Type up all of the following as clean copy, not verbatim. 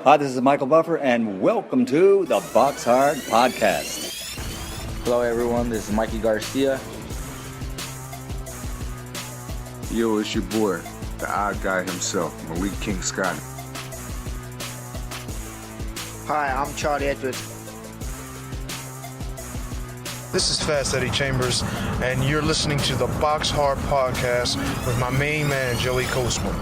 Hi, this is Michael Buffer, and welcome to the BoxHard Podcast. Hello, everyone. This is Mikey Garcia. Yo, it's your boy, the odd guy himself, Malik King Scott. Hi, I'm Charlie Edwards. This is Fast Eddie Chambers, and you're listening to the BoxHard Podcast with my main man, Joey Coastman.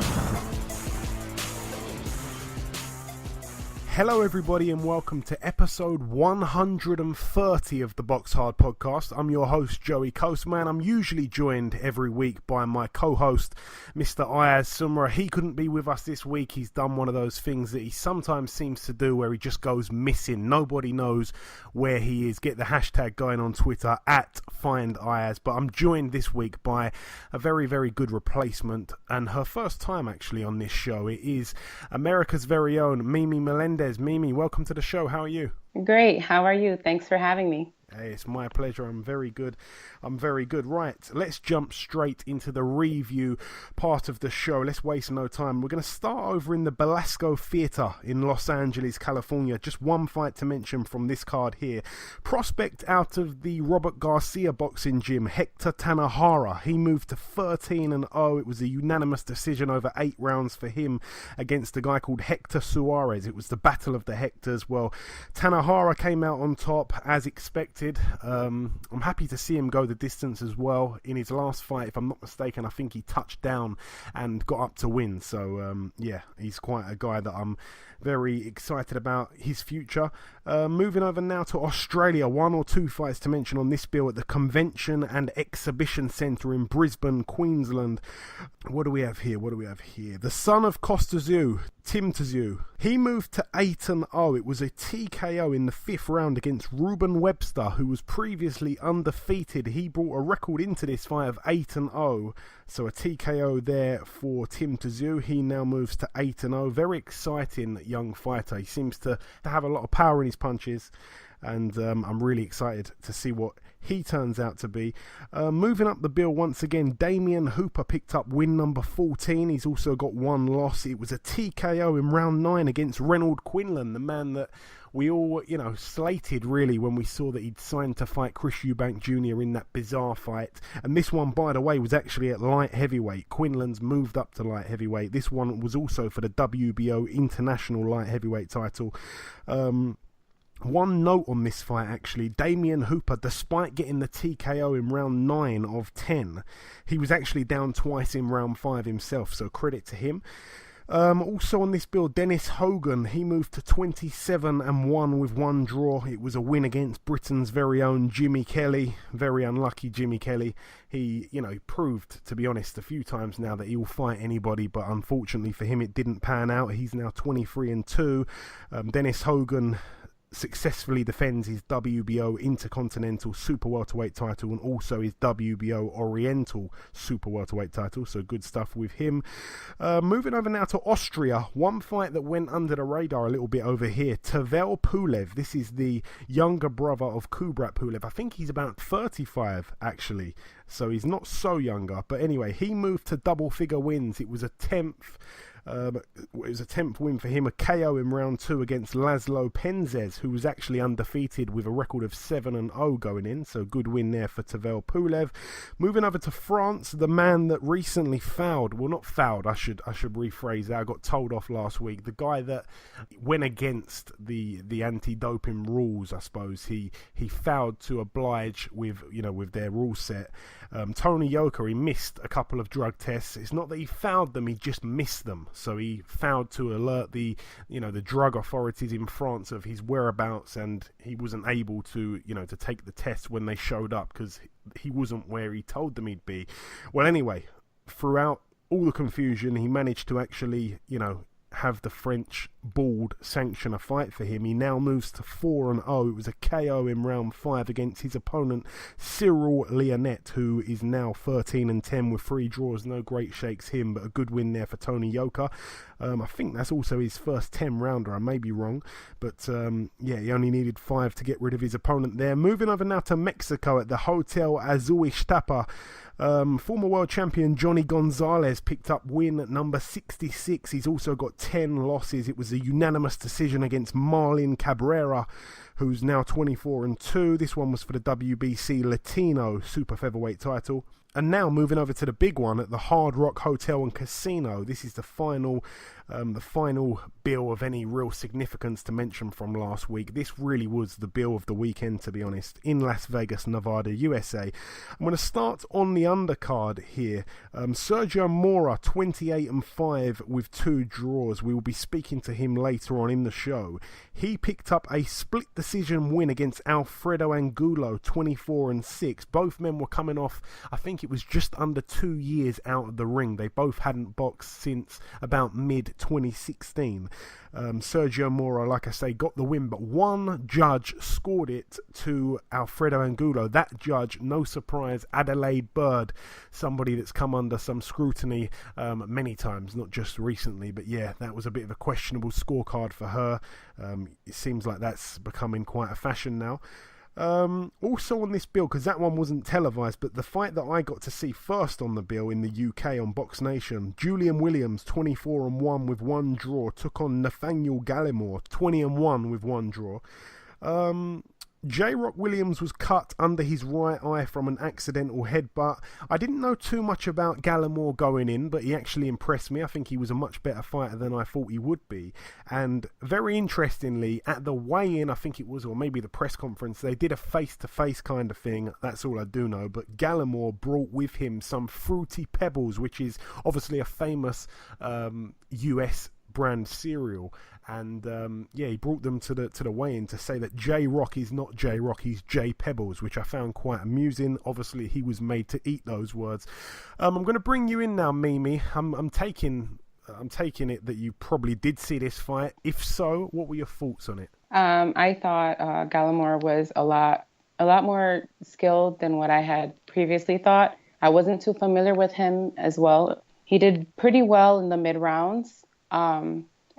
Hello everybody and welcome to episode 130 of the BoxHard Podcast. I'm your host Joey Coastman. I'm usually joined every week by my co-host Mr. Ayaz Sumra. He couldn't be with us this week. He's done one of those things that he sometimes seems to do where he just goes missing. Nobody knows where he is. Get the hashtag going on Twitter at FindAyaz. But I'm joined this week by a very, very good replacement, and her first time actually on this show. It is America's very own Mimi Melendez. Mimi, welcome to the show. How are you? Great. How are you? Thanks for having me. Hey, it's my pleasure. I'm very good. Right, let's jump straight into the review part of the show. Let's waste no time. We're going to start over in the Belasco Theater in Los Angeles, California. Just one fight to mention from this card here. Prospect out of the Robert Garcia boxing gym, Hector Tanahara. He moved to 13-0. It was a unanimous decision over 8 rounds for him against a guy called Hector Suarez. It was the battle of the Hectors. Well, Tanahara came out on top as expected. I'm happy to see him go the distance as well. In his last fight, if I'm not mistaken, I think he touched down and got up to win. So yeah, he's quite a guy that I'm very excited about his future. Moving over now to Australia, 1 or 2 fights to mention on this bill at the Convention and Exhibition Centre in Brisbane, Queensland. What do we have here? The son of Costa Tszyu, Tim Tszyu. He moved to 8-0. It was a TKO in the 5th round against Ruben Webster, who was previously undefeated. He brought a record into this fight of 8-0. So a TKO there for Tim Tszyu. He now moves to 8-0. Very exciting young fighter. He seems to have a lot of power in his punches, and I'm really excited to see what he turns out to be. Moving up the bill once again, Damien Hooper picked up win number 14. He's also got 1 loss. It was a TKO in round 9 against Reynold Quinlan, the man that we all, slated really when we saw that he'd signed to fight Chris Eubank Jr. in that bizarre fight. And this one, by the way, was actually at light heavyweight. Quinlan's moved up to light heavyweight. This one was also for the WBO International light heavyweight title. One note on this fight actually, Damien Hooper, despite getting the TKO in round 9 of 10, he was actually down twice in round 5 himself, so credit to him. Also on this bill, Dennis Hogan, he moved to 27-1 with 1 draw. It was a win against Britain's very own Jimmy Kelly. Very unlucky Jimmy Kelly. He proved, to be honest, a few times now that he'll fight anybody, but unfortunately for him it didn't pan out. He's now 23-2. Dennis Hogan successfully defends his WBO Intercontinental Super Welterweight title and also his WBO Oriental Super Welterweight title, so good stuff with him. Moving over now to Austria, one fight that went under the radar a little bit over here. Pavel Pulev, this is the younger brother of Kubrat Pulev. I think he's about 35 actually, so he's not so younger, but anyway, he moved to double figure wins. It was a 10th win for him, a KO in round 2 against Laszlo Penzes, who was actually undefeated with a record of 7-0 going in, so good win there for Pavel Pulev. Moving over to France, the man that recently I should rephrase that, I got told off last week, the guy that went against the anti-doping rules, I suppose, he fouled to oblige with their rule set. Tony Yoka, he missed a couple of drug tests. It's not that he fouled them, he just missed them. So he failed to alert the drug authorities in France of his whereabouts, and he wasn't able to take the test when they showed up because he wasn't where he told them he'd be. Well, anyway, throughout all the confusion, he managed to actually, have the French board sanction a fight for him. He now moves to 4-0. It was a KO in round 5 against his opponent Cyril Leonet, who is now 13-10 with 3 draws. No great shakes him, but a good win there for Tony Yoka. I think that's also his first 10-rounder. I may be wrong, but he only needed 5 to get rid of his opponent there. Moving over now to Mexico at the Hotel Azul Ixtapa. Former world champion Johnny Gonzalez picked up win at number 66. He's also got 10 losses. It was a unanimous decision against Marlon Cabrera, who's now 24-2. This one was for the WBC Latino super featherweight title. And now moving over to the big one at the Hard Rock Hotel and Casino. This is the final bill of any real significance to mention from last week. This really was the bill of the weekend, to be honest, in Las Vegas, Nevada, USA. I'm going to start on the undercard here. Sergio Mora, 28-5 with 2 draws. We will be speaking to him later on in the show. He picked up a split decision win against Alfredo Angulo, 24-6. Both men were coming off, I think it was just under 2 years out of the ring. They both hadn't boxed since about mid-2016. Sergio Mora, like I say, got the win, but one judge scored it to Alfredo Angulo. That judge, no surprise, Adelaide Bird, somebody that's come under some scrutiny many times, not just recently, but yeah, that was a bit of a questionable scorecard for her. It seems like that's becoming quite a fashion now. Also on this bill, because that one wasn't televised, but the fight that I got to see first on the bill in the UK on Box Nation, Julian Williams, 24-1 with 1 draw, took on Nathaniel Gallimore, 20-1 with 1 draw. J-Rock Williams was cut under his right eye from an accidental headbutt. I didn't know too much about Gallimore going in, but he actually impressed me. I think he was a much better fighter than I thought he would be. And very interestingly, at the weigh-in, I think it was, or maybe the press conference, they did a face-to-face kind of thing. That's all I do know. But Gallimore brought with him some Fruity Pebbles, which is obviously a famous US brand cereal, and he brought them to the weigh-in to say that J-Rock is not J-Rock, he's J Pebbles, which I found quite amusing. Obviously he was made to eat those words. I'm going to bring you in now, Mimi. I'm taking it that you probably did see this fight. If so, what were your thoughts on it? I thought Gallimore was a lot more skilled than what I had previously thought. I wasn't too familiar with him as well. He did pretty well in the mid-rounds.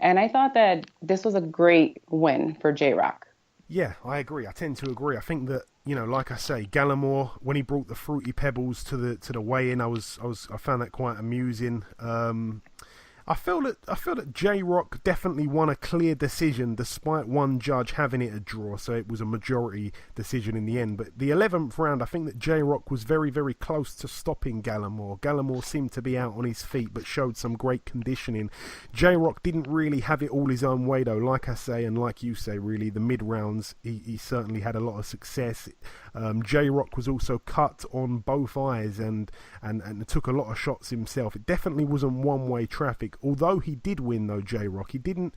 And I thought that this was a great win for J-Rock. Yeah, I agree. I tend to agree. I think that, like I say, Gallimore, when he brought the Fruity Pebbles to the weigh-in, I found that quite amusing. I feel that J-Rock definitely won a clear decision despite one judge having it a draw, so it was a majority decision in the end. But the 11th round, I think that J-Rock was very, very close to stopping Gallimore. Gallimore seemed to be out on his feet but showed some great conditioning. J-Rock didn't really have it all his own way though, like I say, and like you say, really, the mid-rounds, he certainly had a lot of success. J-Rock was also cut on both eyes and took a lot of shots himself. It definitely wasn't one-way traffic. Although he did win though, J-Rock, he didn't,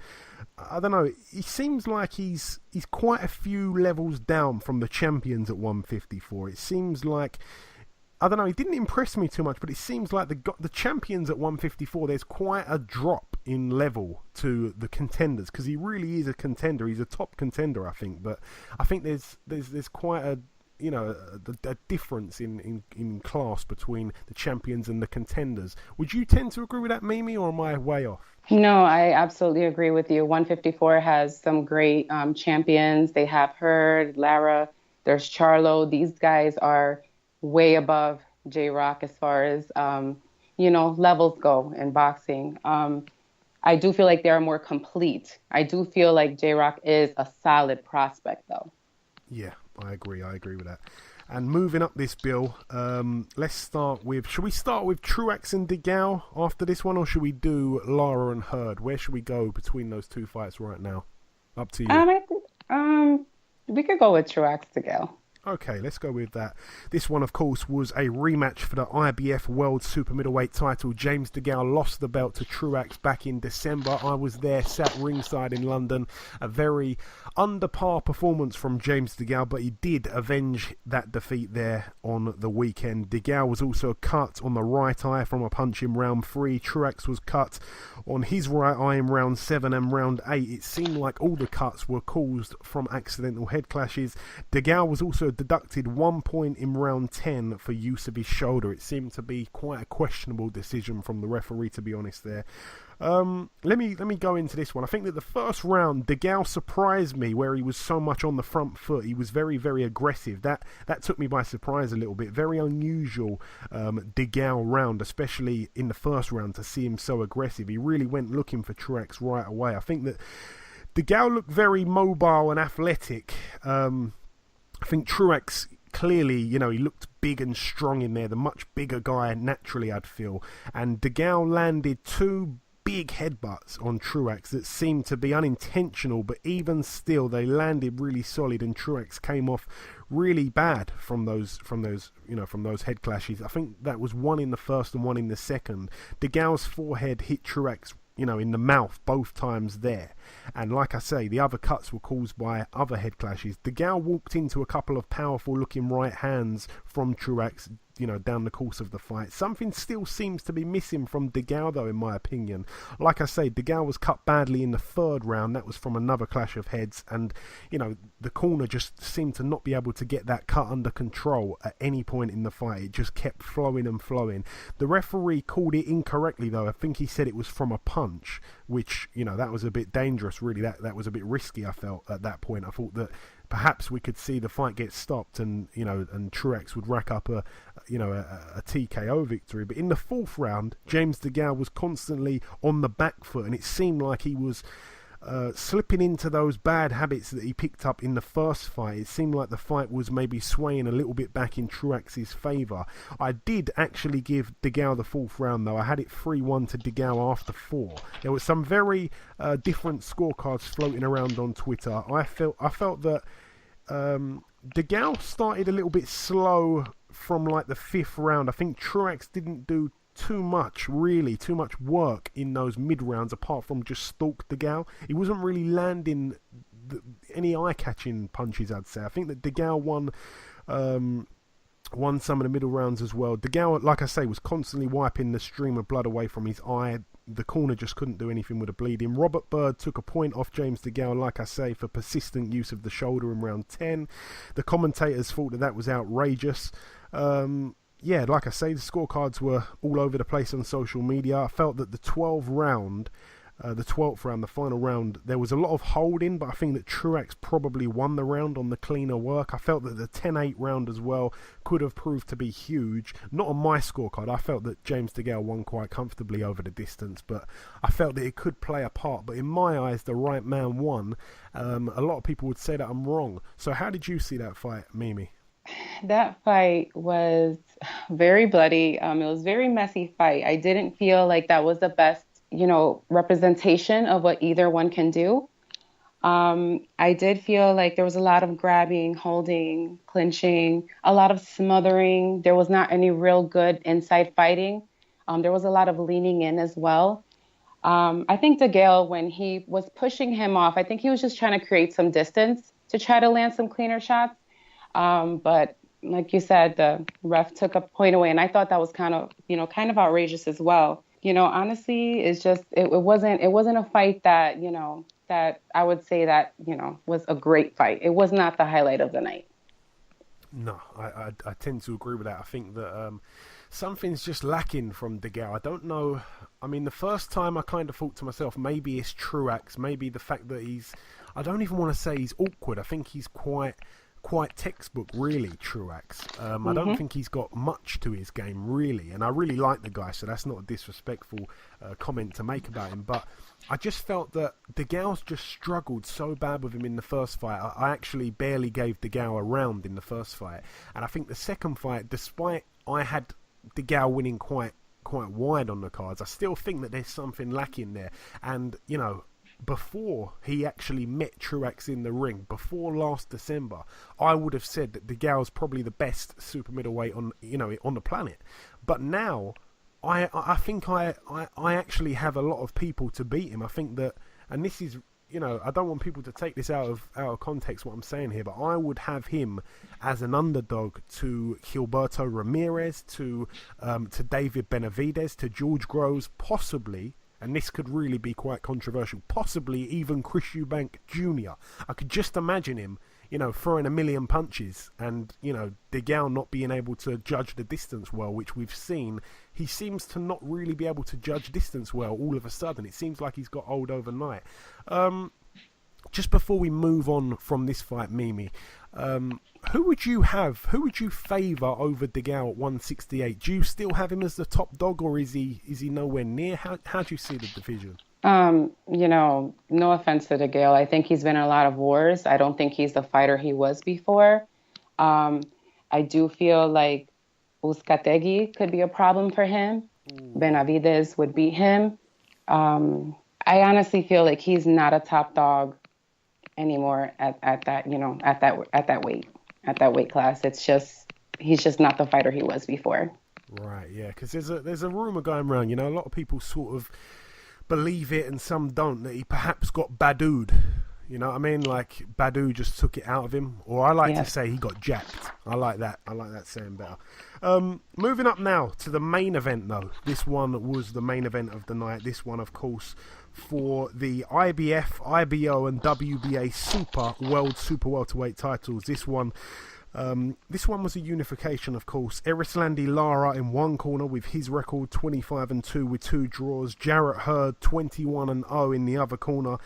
I don't know, he seems like he's quite a few levels down from the champions at 154. It seems like, I don't know, he didn't impress me too much, but it seems like the champions at 154, there's quite a drop in level to the contenders, because he really is a contender. He's a top contender, I think, but I think there's quite a difference in class between the champions and the contenders. Would you tend to agree with that, Mimi, or am I way off? No, I absolutely agree with you. 154 has some great champions. They have Hurd, Lara, there's Charlo. These guys are way above J-Rock as far as, levels go in boxing. I do feel like they are more complete. I do feel like J-Rock is a solid prospect, though. Yeah, I agree with that. And moving up this bill, let's start with, should we start with Truax and DeGale after this one, or should we do Lara and Hurd? Where should we go between those two fights right now? Up to you. I think we could go with Truax DeGale. Okay, let's go with that. This one, of course, was a rematch for the IBF World Super Middleweight title. James DeGale lost the belt to Truax back in December. I was there, sat ringside in London. A very under par performance from James DeGale, but he did avenge that defeat there on the weekend. DeGale was also cut on the right eye from a punch in round 3. Truax was cut on his right eye in round 7 and round 8. It seemed like all the cuts were caused from accidental head clashes. DeGale was also deducted 1 point in round 10 for use of his shoulder. It seemed to be quite a questionable decision from the referee, to be honest there. Let me go into this one. I think that the first round, DeGale surprised me where he was so much on the front foot. He was very, very aggressive. That took me by surprise a little bit. Very unusual DeGale round, especially in the first round, to see him so aggressive. He really went looking for Truex right away. I think that DeGale looked very mobile and athletic. I think Truex clearly, he looked big and strong in there, the much bigger guy naturally, I'd feel. And DeGale landed 2 big headbutts on Truex that seemed to be unintentional, but even still they landed really solid, and Truex came off really bad from those head clashes. I think that was one in the first and one in the second. DeGale's forehead hit Truex in the mouth both times there. And like I say, the other cuts were caused by other head clashes. DeGale walked into a couple of powerful looking right hands from Truex, down the course of the fight. Something still seems to be missing from DeGale, though, in my opinion. Like I say, DeGale was cut badly in the third round. That was from another clash of heads. And, the corner just seemed to not be able to get that cut under control at any point in the fight. It just kept flowing and flowing. The referee called it incorrectly, though. I think he said it was from a punch, which, that was a bit dangerous, really. That was a bit risky, I felt, at that point. I thought that perhaps we could see the fight get stopped and Truex would rack up a TKO victory. But in the fourth round, James DeGale was constantly on the back foot, and it seemed like he was slipping into those bad habits that he picked up in the first fight. It seemed like the fight was maybe swaying a little bit back in Truex's favour. I did actually give DeGale the fourth round, though. I had it 3-1 to DeGale after 4. There was some very different scorecards floating around on Twitter. I felt that DeGale started a little bit slow from like the 5th round. I think Truex didn't do too much work in those mid rounds apart from just stalk DeGale. He wasn't really landing any eye-catching punches, I'd say. I think that DeGale won some of the middle rounds as well. DeGale, like I say, was constantly wiping the stream of blood away from his eye. The corner just couldn't do anything with the bleeding. Robert Byrd took a point off James DeGale, like I say, for persistent use of the shoulder in round 10. The commentators thought that was outrageous. Like I say, the scorecards were all over the place on social media. I felt that the 12th round, the final round, there was a lot of holding, but I think that Truex probably won the round on the cleaner work. I felt that the 10-8 round as well could have proved to be huge. Not on my scorecard. I felt that James DeGale won quite comfortably over the distance, but I felt that it could play a part. But in my eyes, the right man won. A lot of people would say that I'm wrong. So how did you see that fight, Mimi? That fight was very bloody. It was a very messy fight. I didn't feel like that was the best, representation of what either one can do. I did feel like there was a lot of grabbing, holding, clinching, a lot of smothering. There was not any real good inside fighting. There was a lot of leaning in as well. I think DeGale, when he was pushing him off, I think he was just trying to create some distance to try to land some cleaner shots. But like you said, the ref took a point away, and I thought that was kind of outrageous as well. Honestly, it's just, it wasn't a fight that, that I would say that, was a great fight. It was not the highlight of the night. No, I tend to agree with that. I think that something's just lacking from DeGale. I don't know. I mean, the first time I kind of thought to myself, maybe it's Truex, maybe the fact that I don't even want to say he's awkward. I think he's quite textbook, really, Truex. I don't think he's got much to his game, really, and I really like the guy, so that's not a disrespectful comment to make about him, but I just felt that DeGale's just struggled so bad with him in the first fight. I actually barely gave DeGale a round in the first fight, and I think the second fight, despite I had DeGale winning quite wide on the cards, I still think that there's something lacking there, and, before he actually met Truex in the ring, before last December, I would have said that DeGale's probably the best super middleweight on the planet. But now, I think I actually have a lot of people to beat him. I think that, and this is, I don't want people to take this out of context what I'm saying here, but I would have him as an underdog to Gilberto Ramirez, to David Benavidez, to George Groves, possibly. And this could really be quite controversial. Possibly even Chris Eubank Jr. I could just imagine him, throwing a million punches and, DeGale not being able to judge the distance well, which we've seen. He seems to not really be able to judge distance well all of a sudden. It seems like he's got old overnight. Just before we move on from this fight, Mimi, who would you favour over DeGale at 168? Do you still have him as the top dog, or is he nowhere near? How do you see the division? No offense to DeGale. I think he's been in a lot of wars. I don't think he's the fighter he was before. I do feel like Uzcategui could be a problem for him. Benavidez would beat him. I honestly feel like he's not a top dog anymore at that weight class. He's just not the fighter he was before. Right, yeah, because there's a rumor going around. A lot of people sort of believe it and some don't, that he perhaps got Badooed. You know what I mean? Like Badoo just took it out of him, or I like to say he got jacked. I like that saying better. Moving up now to the main event, though. This one was the main event of the night. This one, of course, for the IBF, IBO, and WBA World Super Welterweight titles. This one was a unification, of course. Erislandy Lara in one corner with his record 25-2 with 2 draws. Jarrett Hurd 21-0 in the other corner.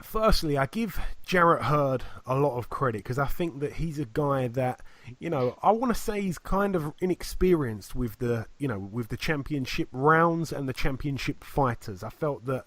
Firstly, I give Jarrett Hurd a lot of credit because I think that he's a guy that, I want to say he's kind of inexperienced with the championship rounds and the championship fighters. I felt that,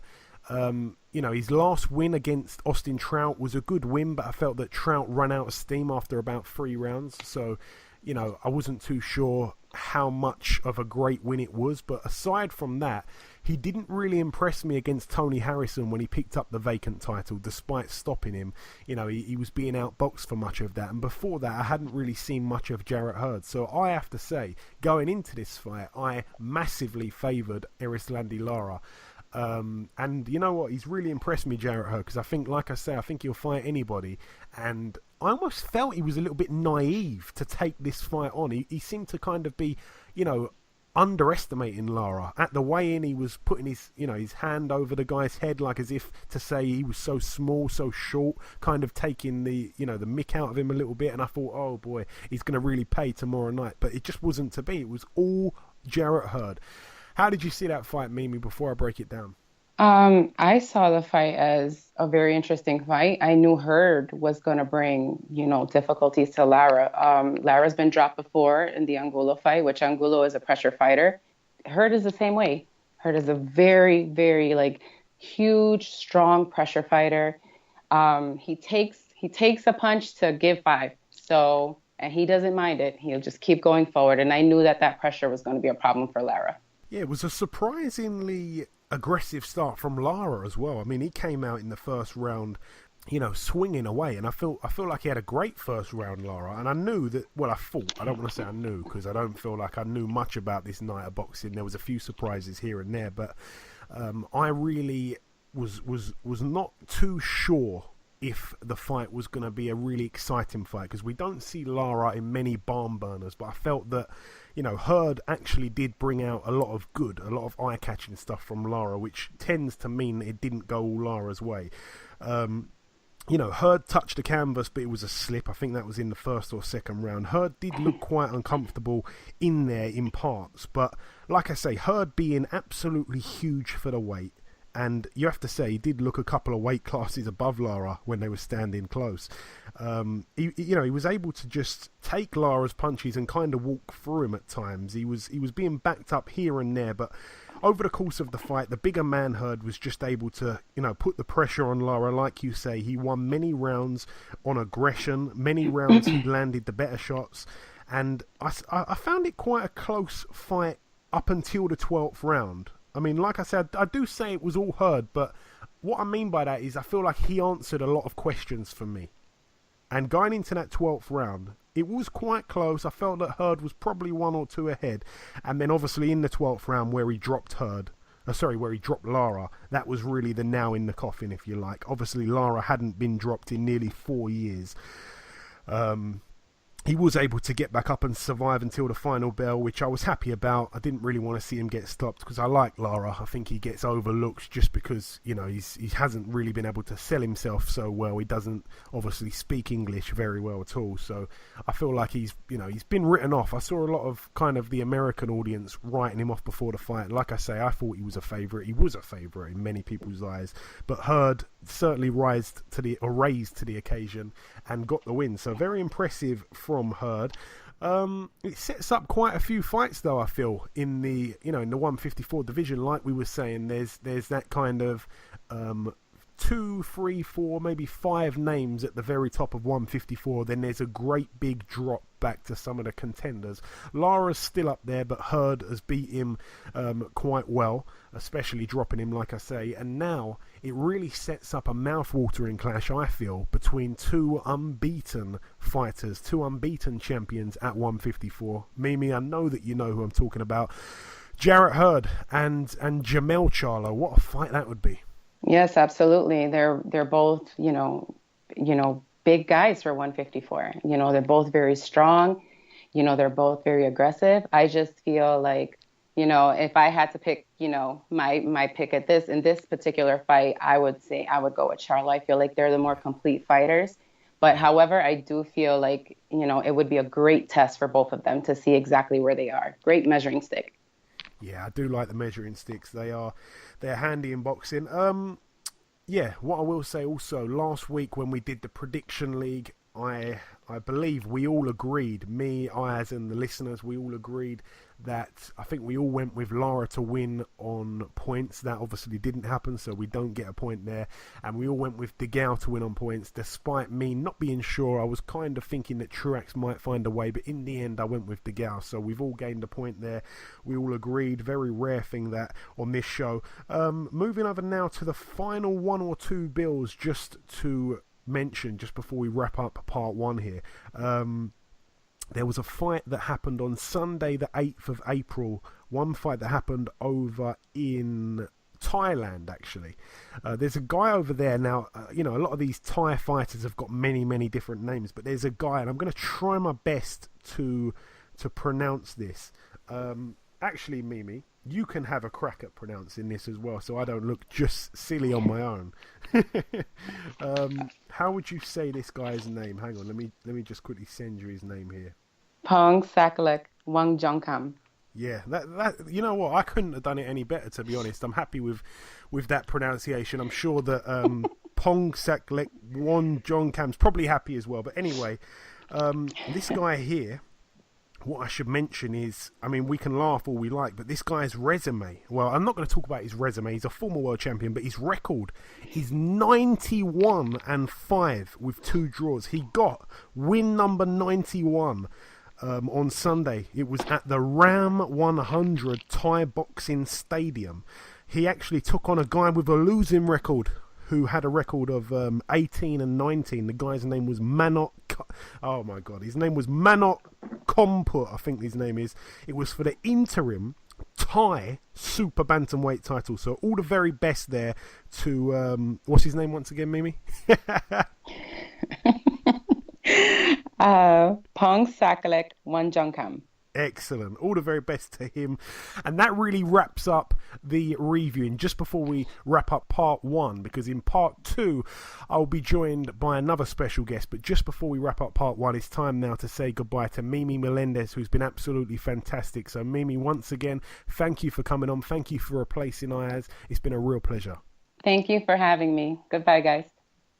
his last win against Austin Trout was a good win, but I felt that Trout ran out of steam after about 3 rounds. So, I wasn't too sure how much of a great win it was. But aside from that, he didn't really impress me against Tony Harrison when he picked up the vacant title, despite stopping him. He was being outboxed for much of that. And before that, I hadn't really seen much of Jarrett Hurd. So I have to say, going into this fight, I massively favoured Erislandy Lara. And you know what? He's really impressed me, Jarrett Hurd, because I think, like I say, I think he'll fight anybody. And I almost felt he was a little bit naive to take this fight on. He seemed to kind of be, underestimating Lara. At the weigh-in, he was putting his hand over the guy's head, like as if to say he was so small, so short, kind of taking the mick out of him a little bit. And I thought, oh boy, he's going to really pay tomorrow night. But it just wasn't to be. It was all Jarrett Hurd. How did you see that fight, Mimi, before I break it down? I saw the fight as a very interesting fight. I knew Hurd was going to bring, difficulties to Lara. Lara's been dropped before in the Angulo fight, which Angulo is a pressure fighter. Hurd is the same way. Hurd is a very, very, huge, strong pressure fighter. He takes a punch to give 5. And he doesn't mind it. He'll just keep going forward. And I knew that pressure was going to be a problem for Lara. Yeah, it was a surprisingly aggressive start from Lara as well. I mean, he came out in the first round, swinging away, and I feel like he had a great first round, Lara. And I knew that. Well, I don't want to say I knew because I don't feel like I knew much about this night of boxing. There was a few surprises here and there, but I really was not too sure if the fight was going to be a really exciting fight, because we don't see Lara in many barn burners, but I felt that Hurd actually did bring out a lot of eye-catching stuff from Lara, which tends to mean it didn't go all Lara's way. Hurd touched the canvas, but it was a slip. I think that was in the first or second round. Hurd did look quite uncomfortable in there in parts, but like I say, Hurd being absolutely huge for the weight, and you have to say, he did look a couple of weight classes above Lara when they were standing close. He was able to just take Lara's punches and kind of walk through him at times. He was being backed up here and there, but over the course of the fight, the bigger man Hurd was just able to, put the pressure on Lara. Like you say, he won many rounds on aggression. Many rounds he landed the better shots. And I found it quite a close fight up until the 12th round. I mean, like I said, I do say it was all Hurd, but what I mean by that is I feel like he answered a lot of questions for me. And going into that 12th round, it was quite close. I felt that Hurd was probably 1 or 2 ahead. And then obviously in the 12th round where he dropped Lara, that was really the nail in the coffin, if you like. Obviously Lara hadn't been dropped in nearly 4 years. he was able to get back up and survive until the final bell, which I was happy about. I didn't really want to see him get stopped because I like Lara. I think he gets overlooked just because, you know, he hasn't really been able to sell himself so well. He doesn't obviously speak English very well at all. So I feel like he's been written off. I saw a lot of kind of the American audience writing him off before the fight. Like I say, I thought he was a favourite. He was a favourite in many people's eyes. But Hurd certainly raised to the occasion and got the win. So very impressive from Hurd. It sets up quite a few fights, though. I feel in the 154 division, like we were saying, there's that kind of 2, 3, 4, maybe 5 names at the very top of 154. Then there's a great big drop back to some of the contenders. Lara's still up there, but Hurd has beat him quite well, especially dropping him, like I say. And now it really sets up a mouth-watering clash, I feel, between two unbeaten fighters, two unbeaten champions at 154. Mimi, I know that you know who I'm talking about. Jarrett Hurd and Jamel Charlo. What a fight that would be. Yes, absolutely. They're both, big guys for 154. They're both very strong. They're both very aggressive. I just feel like, if I had to pick, my pick in this particular fight, I would say I would go with Charlo. I feel like they're the more complete fighters. But however, I do feel like, it would be a great test for both of them to see exactly where they are. Great measuring stick. Yeah, I do like the measuring sticks. They're handy in boxing. What I will say also, last week when we did the prediction league, I believe we all agreed, me, Ayaz, and the listeners, we all agreed that I think we all went with Lara to win on points. That obviously didn't happen, so we don't get a point there. And we all went with DeGale to win on points, despite me not being sure. I was kind of thinking that Truax might find a way, but in the end I went with DeGale. So we've all gained a point there. We all agreed. Very rare thing that on this show. Moving over now to the final 1 or 2 bills, just to mention, just before we wrap up part 1 here. There was a fight that happened on Sunday the 8th of April, one fight that happened over in Thailand, actually. There's a guy over there now, a lot of these Thai fighters have got many, many different names, but there's a guy, and I'm going to try my best to pronounce this. Actually, Mimi, you can have a crack at pronouncing this as well, so I don't look just silly on my own. How would you say this guy's name? Hang on, let me just quickly send you his name here. Pong Saklek Wangjongkam. Yeah, that you know what? I couldn't have done it any better, to be honest. I'm happy with that pronunciation. I'm sure that Pong Saklek Wangjongkam's probably happy as well. But anyway, this guy here, what I should mention is, we can laugh all we like, but this guy's resume, well, I'm not going to talk about his resume. He's a former world champion, but his record is 91-5 with 2 draws. He got win number 91 on Sunday. It was at the Ram 100 Thai Boxing Stadium. He actually took on a guy with a losing record who had a record of 18-19. The guy's name was Manot. Oh my God, his name was Manot Komput, I think his name is. It was for the interim Thai Super Bantamweight title. So all the very best there to what's his name once again, Mimi? Pong Saklek Wangjongkam. Excellent. All the very best to him. And that really wraps up the reviewing. Just before we wrap up part 1, because in part 2 I'll be joined by another special guest. But just before we wrap up part 1, it's time now to say goodbye to Mimi Melendez, who's been absolutely fantastic. So Mimi, once again, thank you for coming on. Thank you for replacing Ayaz. It's been a real pleasure. Thank you for having me. Goodbye, guys.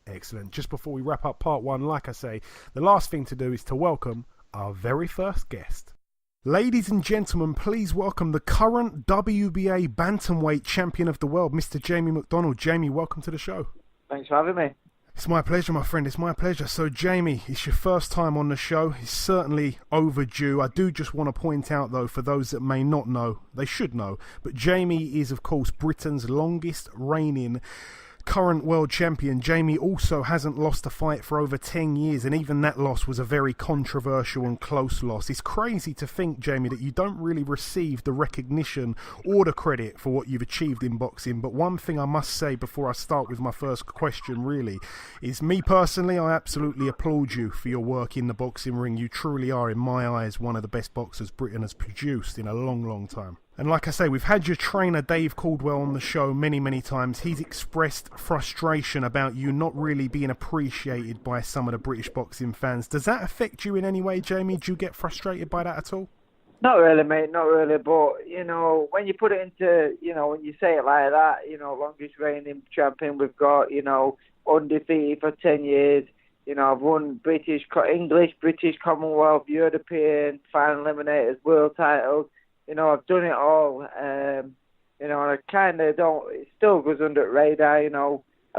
Excellent. Just before we wrap up part 1, like I say, the last thing to do is to welcome our very first guest. Ladies and gentlemen, please welcome the current WBA Bantamweight champion of the world, Mr. Jamie Mcdonnell. Jamie, welcome to the show. Thanks for having me. It's my pleasure, my friend. It's my pleasure. So, Jamie, it's your first time on the show. It's certainly overdue. I do just want to point out, though, for those that may not know, they should know, but Jamie is, of course, Britain's longest reigning current world champion, Jamie also hasn't lost a fight for over 10 years, and even that loss was a very controversial and close loss. It's crazy to think, Jamie, that you don't really receive the recognition or the credit for what you've achieved in boxing. But one thing I must say before I start with my first question, really, is me personally, I absolutely applaud you for your work in the boxing ring. You truly are, in my eyes, one of the best boxers Britain has produced in a long, long time. And like I say, we've had your trainer Dave Caldwell on the show many, many times. He's expressed frustration about you not really being appreciated by some of the British boxing fans. Does that affect you in any way, Jamie? Do you get frustrated by that at all? Not really, mate, not really. But, when you put it into, when you say it like that, longest reigning champion we've got, undefeated for 10 years. I've won English, British, Commonwealth, European, final eliminators, world titles. I've done it all, and I kind of don't, it still goes under the radar, I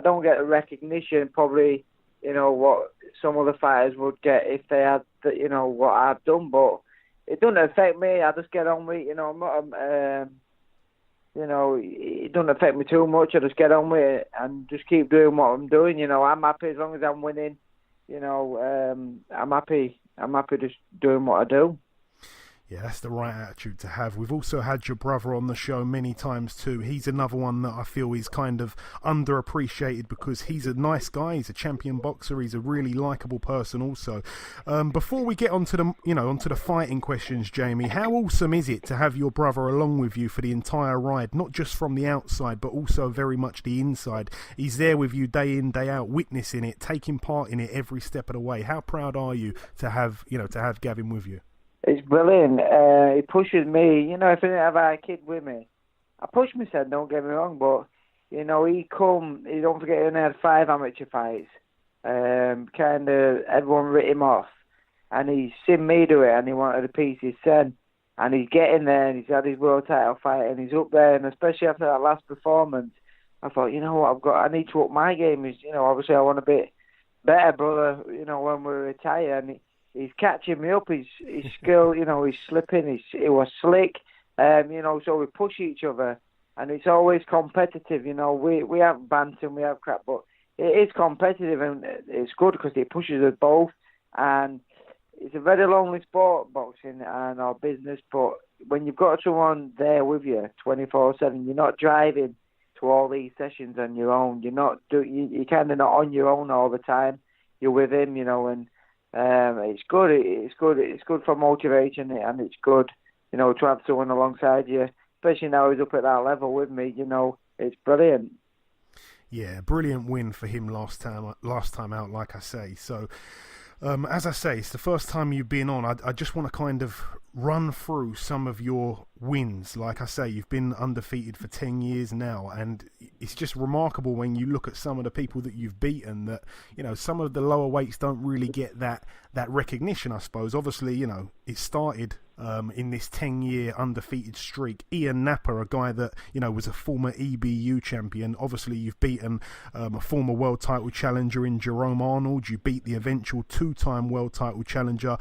don't get the recognition probably, what some other fighters would get if they had, what I've done, but it doesn't affect me. I just get on with it, I'm not, it doesn't affect me too much. I just get on with it and just keep doing what I'm doing, I'm happy as long as I'm winning, I'm happy just doing what I do. Yeah, that's the right attitude to have. We've also had your brother on the show many times too. He's another one that I feel is kind of underappreciated because he's a nice guy. He's a champion boxer. He's a really likable person also. Before we get onto the fighting questions, Jamie, how awesome is it to have your brother along with you for the entire ride, not just from the outside, but also very much the inside? He's there with you day in, day out, witnessing it, taking part in it every step of the way. How proud are you to have Gavin with you? It's brilliant. He pushes me. If I didn't have a kid with me, I push myself, don't get me wrong, but, he don't forget, he only had 5 amateur fights. Kind of, everyone writ him off. And he's seen me do it, and he wanted a piece of his son. And he's getting there, and he's had his world title fight, and he's up there, and especially after that last performance, I thought, I need to up my game. Obviously I want a bit better, brother, when we retire, and he's catching me up. His skill, he's slipping. He was slick. So we push each other, and it's always competitive. We have bantam, we have crap, but it is competitive, and it's good because it pushes us both. And it's a very lonely sport, boxing and our business. But when you've got someone there with you 24/7, you're not driving to all these sessions on your own. You're kind of not on your own all the time. You're with him, and. It's good. It's good for motivation, and it's good, to have someone alongside you, especially now he's up at that level with me. It's brilliant. Yeah, brilliant win for him last time out, like I say. So, as I say, it's the first time you've been on. I just want to kind of run through some of your wins. Like I say, you've been undefeated for 10 years now, and it's just remarkable when you look at some of the people that you've beaten that, some of the lower weights don't really get that recognition, I suppose. Obviously, it started in this 10-year undefeated streak. Ian Napper, a guy that, was a former EBU champion. Obviously, you've beaten a former world title challenger in Jerome Arnold. You beat the eventual 2-time world title challenger,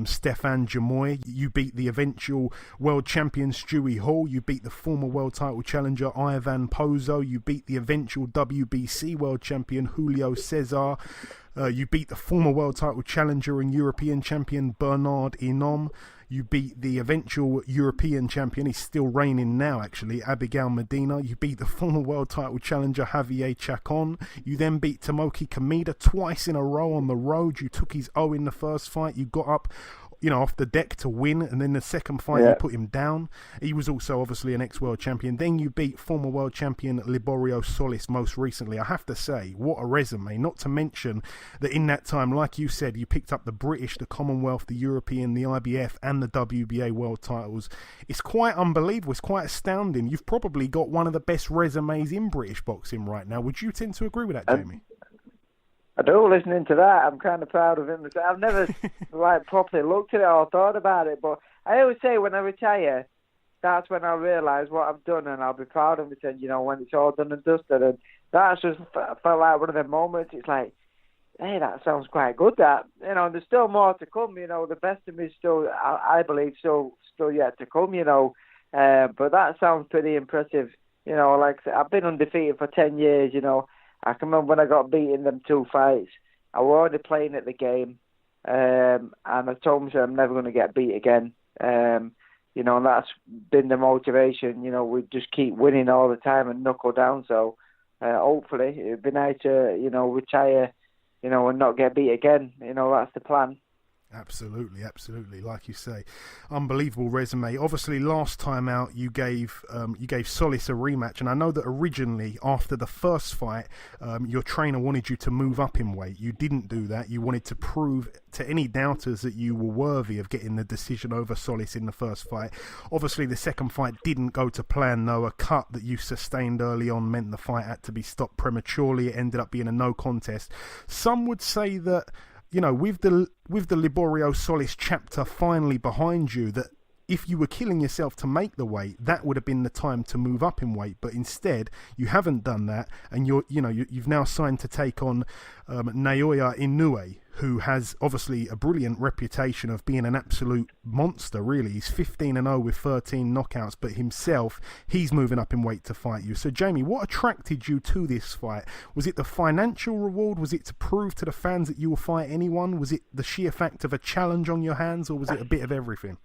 Stefan Jamoy. You beat the eventual world champion, Stewie Hall. You beat the former world title challenger, Ivan Pozo. You beat the eventual WBC world champion, Julio Cesar. You beat the former world title challenger and European champion, Bernard Inoue. You beat the eventual European champion, he's still reigning now actually, Abigail Medina. You beat the former world title challenger, Javier Chacon. You then beat Tomoki Kameda twice in a row on the road. You took his O in the first fight. You got up off the deck to win, and then the second fight you put him down. He was also obviously an ex-world champion. Then you beat former world champion Liborio Solis most recently. I have to say, what a resume. Not to mention that in that time, like you said, you picked up the British, the Commonwealth, the European, the IBF and the WBA world titles. It's quite unbelievable. It's quite astounding. You've probably got one of the best resumes in British boxing right now. Would you tend to agree with that, Jamie? I do, listening to that. I'm kind of proud of him. I've never properly looked at it or thought about it, but I always say when I retire, that's when I realise what I've done, and I'll be proud of myself, when it's all done and dusted. And that's just felt like one of them moments. It's like, hey, that sounds quite good, that. There's still more to come, the best of me is still, I believe, still yet to come, but that sounds pretty impressive. Like I said, I've been undefeated for 10 years, I can remember when I got beat in them 2 fights, I was already playing at the game, and I told myself I'm never going to get beat again. You know, and that's been the motivation. You know, we just keep winning all the time and knuckle down. So hopefully it'd be nice to, you know, retire, you know, and not get beat again. You know, that's the plan. Absolutely. Like you say, unbelievable resume. Obviously, last time out you gave Solis a rematch, and I know that originally after the first fight, your trainer wanted you to move up in weight. You didn't do that. You wanted to prove to any doubters that you were worthy of getting the decision over Solis in the first fight. Obviously, the second fight didn't go to plan. Though a cut that you sustained early on meant the fight had to be stopped prematurely. It ended up being a no contest. Some would say that, you know, with the Liborio Solis chapter finally behind you, that if you were killing yourself to make the weight, that would have been the time to move up in weight. But instead, you haven't done that, and you've now signed to take on Naoya Inoue, who has obviously a brilliant reputation of being an absolute monster. Really, he's 15-0 with 13 knockouts, but himself, he's moving up in weight to fight you. So, Jamie, what attracted you to this fight? Was it the financial reward? Was it to prove to the fans that you will fight anyone? Was it the sheer fact of a challenge on your hands, or was it a bit of everything?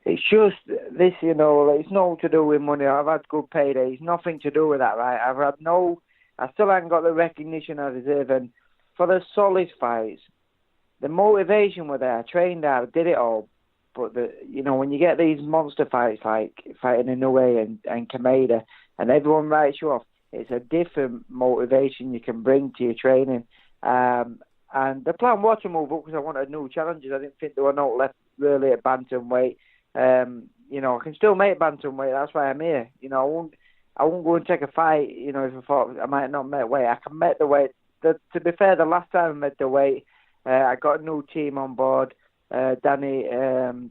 It's just this, you know, it's nothing to do with money. I've had good paydays, nothing to do with that, right? I still haven't got the recognition I deserve, and for the Solis fights, the motivation was there. I trained hard, did it all, but when you get these monster fights like fighting Inoue and Kameda, and everyone writes you off, it's a different motivation you can bring to your training. And the plan was to move up because I wanted new challenges. I didn't think there were no left really at bantamweight. You know, I can still make bantamweight. That's why I'm here. You know, I won't go and take a fight. You know, if I thought I might not make weight, I can make the weight. To be fair, the last time I made the weight, I got a new team on board. Danny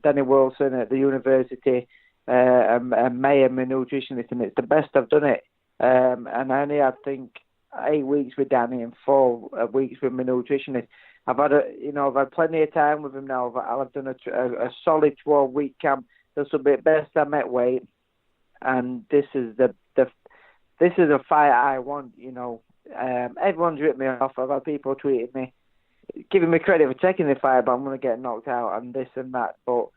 Wilson at the university, and May, my nutritionist, and it's the best I've done it. And I only had, I think, 8 weeks with Danny and 4 weeks with my nutritionist. I've had plenty of time with him now. I've done a solid 12-week camp. This will be the best I met weight, and this is a fight I want. You know, everyone's ripped me off. I've had people tweeting me, giving me credit for taking the fight, but I'm going to get knocked out and this and that. But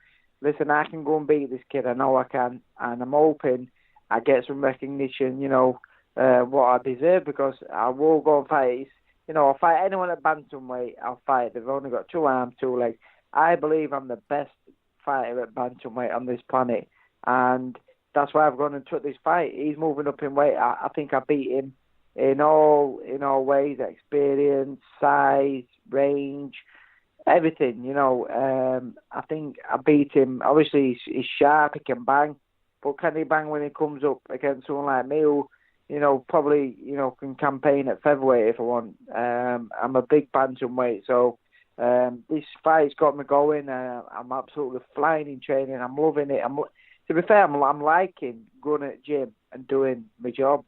listen, I can go and beat this kid. I know I can, and I'm hoping I get some recognition. You know, what I deserve, because I will go and fight. You know, I'll fight anyone at bantamweight. I'll fight. They've only got 2 arms, 2 legs. I believe I'm the best fighter at bantamweight on this planet, and that's why I've gone and took this fight. He's moving up in weight. I think I beat him in all ways: experience, size, range, everything. You know, I think I beat him. Obviously, he's sharp. He can bang, but can he bang when he comes up against someone like me who, you know, probably, you know, can campaign at featherweight if I want. I'm a big bantamweight, so this fight's got me going. I'm absolutely flying in training. I'm loving it. To be fair, I'm liking going at the gym and doing my job.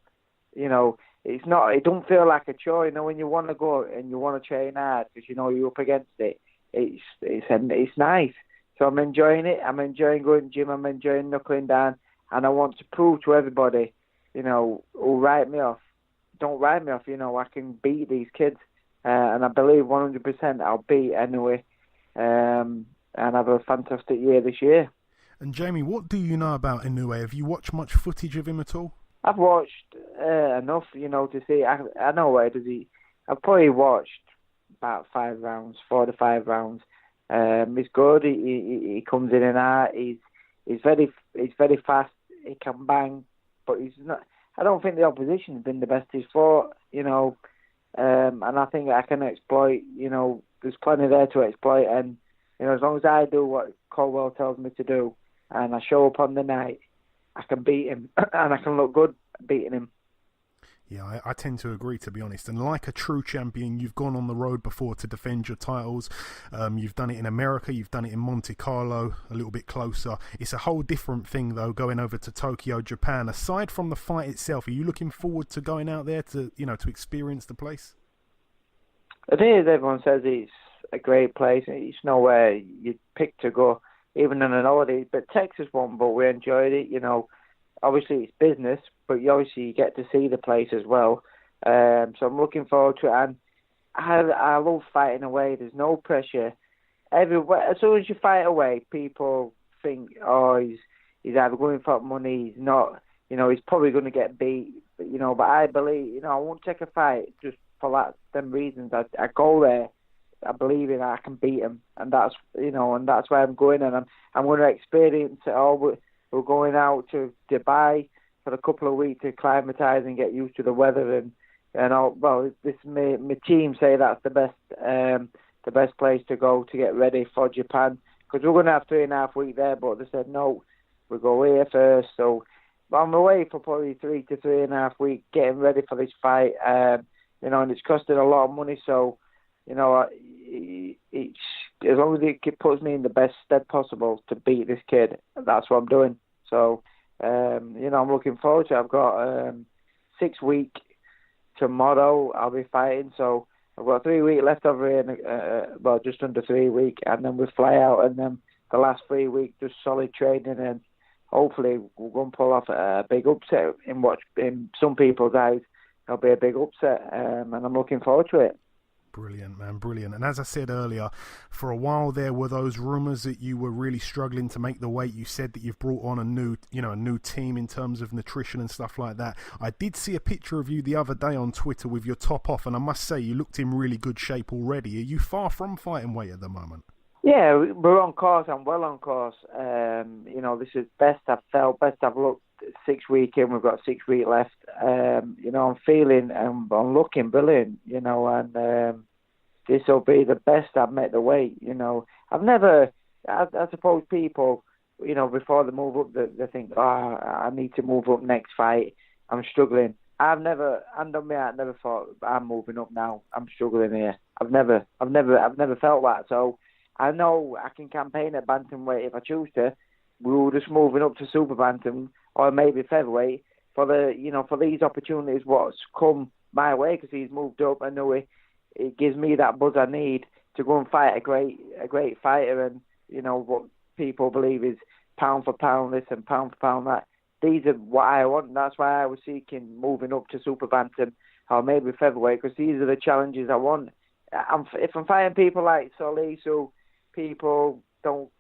You know, it don't feel like a chore. You know, when you want to go and you want to train hard because you know you're up against it, it's nice. So I'm enjoying it. I'm enjoying going to the gym. I'm enjoying knuckling down, and I want to prove to everybody, you know, who write me off, don't write me off. You know, I can beat these kids, and I believe 100% I'll beat Inoue, and have a fantastic year this year. And Jamie, what do you know about Inoue? Have you watched much footage of him at all? I've watched enough, you know, to see. I know where does he. I've probably watched about 5 rounds, 4 to 5 rounds. He's good. He comes in and out. He's very fast. He can bang. But he's not. I don't think the opposition has been the best he's fought, you know, and I think I can exploit. You know, there's plenty there to exploit, and you know, as long as I do what Colwell tells me to do, and I show up on the night, I can beat him, and I can look good beating him. Yeah, I tend to agree, to be honest. And like a true champion, you've gone on the road before to defend your titles. You've done it in America. You've done it in Monte Carlo, a little bit closer. It's a whole different thing, though, going over to Tokyo, Japan. Aside from the fight itself, are you looking forward to going out there to experience the place? It is. Everyone says it's a great place. It's nowhere you'd pick to go, even on an holiday. But Texas won, but we enjoyed it, you know. Obviously, it's business, but you obviously get to see the place as well. So I'm looking forward to it. And I love fighting away. There's no pressure. Everywhere, as soon as you fight away, people think, oh, he's either going for money, he's not, he's probably going to get beat. But, but I believe, I won't take a fight just for them reasons. I go there, I believe in it, I can beat him, and that's, and that's why I'm going, and I'm going to experience it all. We're going out to Dubai for a couple of weeks to acclimatise and get used to the weather, and all. Well, my team say that's the best place to go to get ready for Japan, because we're going to have 3.5 weeks there, but they said no, we'll go here first. So I'm away for probably 3 to 3.5 weeks getting ready for this fight, and it's costing a lot of money. So, it's, as long as it puts me in the best stead possible to beat this kid, that's what I'm doing. So, I'm looking forward to it. I've got 6 weeks tomorrow. I'll be fighting, so I've got 3 weeks left over here, just under 3 weeks, and then we fly out, and then the last 3 weeks just solid training, and hopefully we're going to pull off a big upset in some people's eyes. It'll be a big upset, and I'm looking forward to it. Brilliant, man, brilliant. And as I said earlier, for a while there were those rumours that you were really struggling to make the weight. You said that you've brought on a new team in terms of nutrition and stuff like that. I did see a picture of you the other day on Twitter with your top off, and I must say you looked in really good shape already. Are you far from fighting weight at the moment? Yeah, we're on course. I'm well on course. This is best I've felt, best I've looked 6 weeks in. We've got 6 weeks left. I'm feeling, I'm looking brilliant, and this will be the best I've met the weight. I've never, I suppose people, before they move up, they think, I need to move up next fight. I'm struggling. I've never thought I'm moving up now. I'm struggling here. I've never felt that. So I know I can campaign at bantamweight if I choose to. We were just moving up to super bantam or maybe featherweight for these opportunities what's come my way, because he's moved up. I know it gives me that buzz I need to go and fight a great fighter, and what people believe is pound for pound this and pound for pound that. These are what I want, and that's why I was seeking moving up to super bantam or maybe featherweight, because these are the challenges I want. If I'm fighting people like Solis, who people don't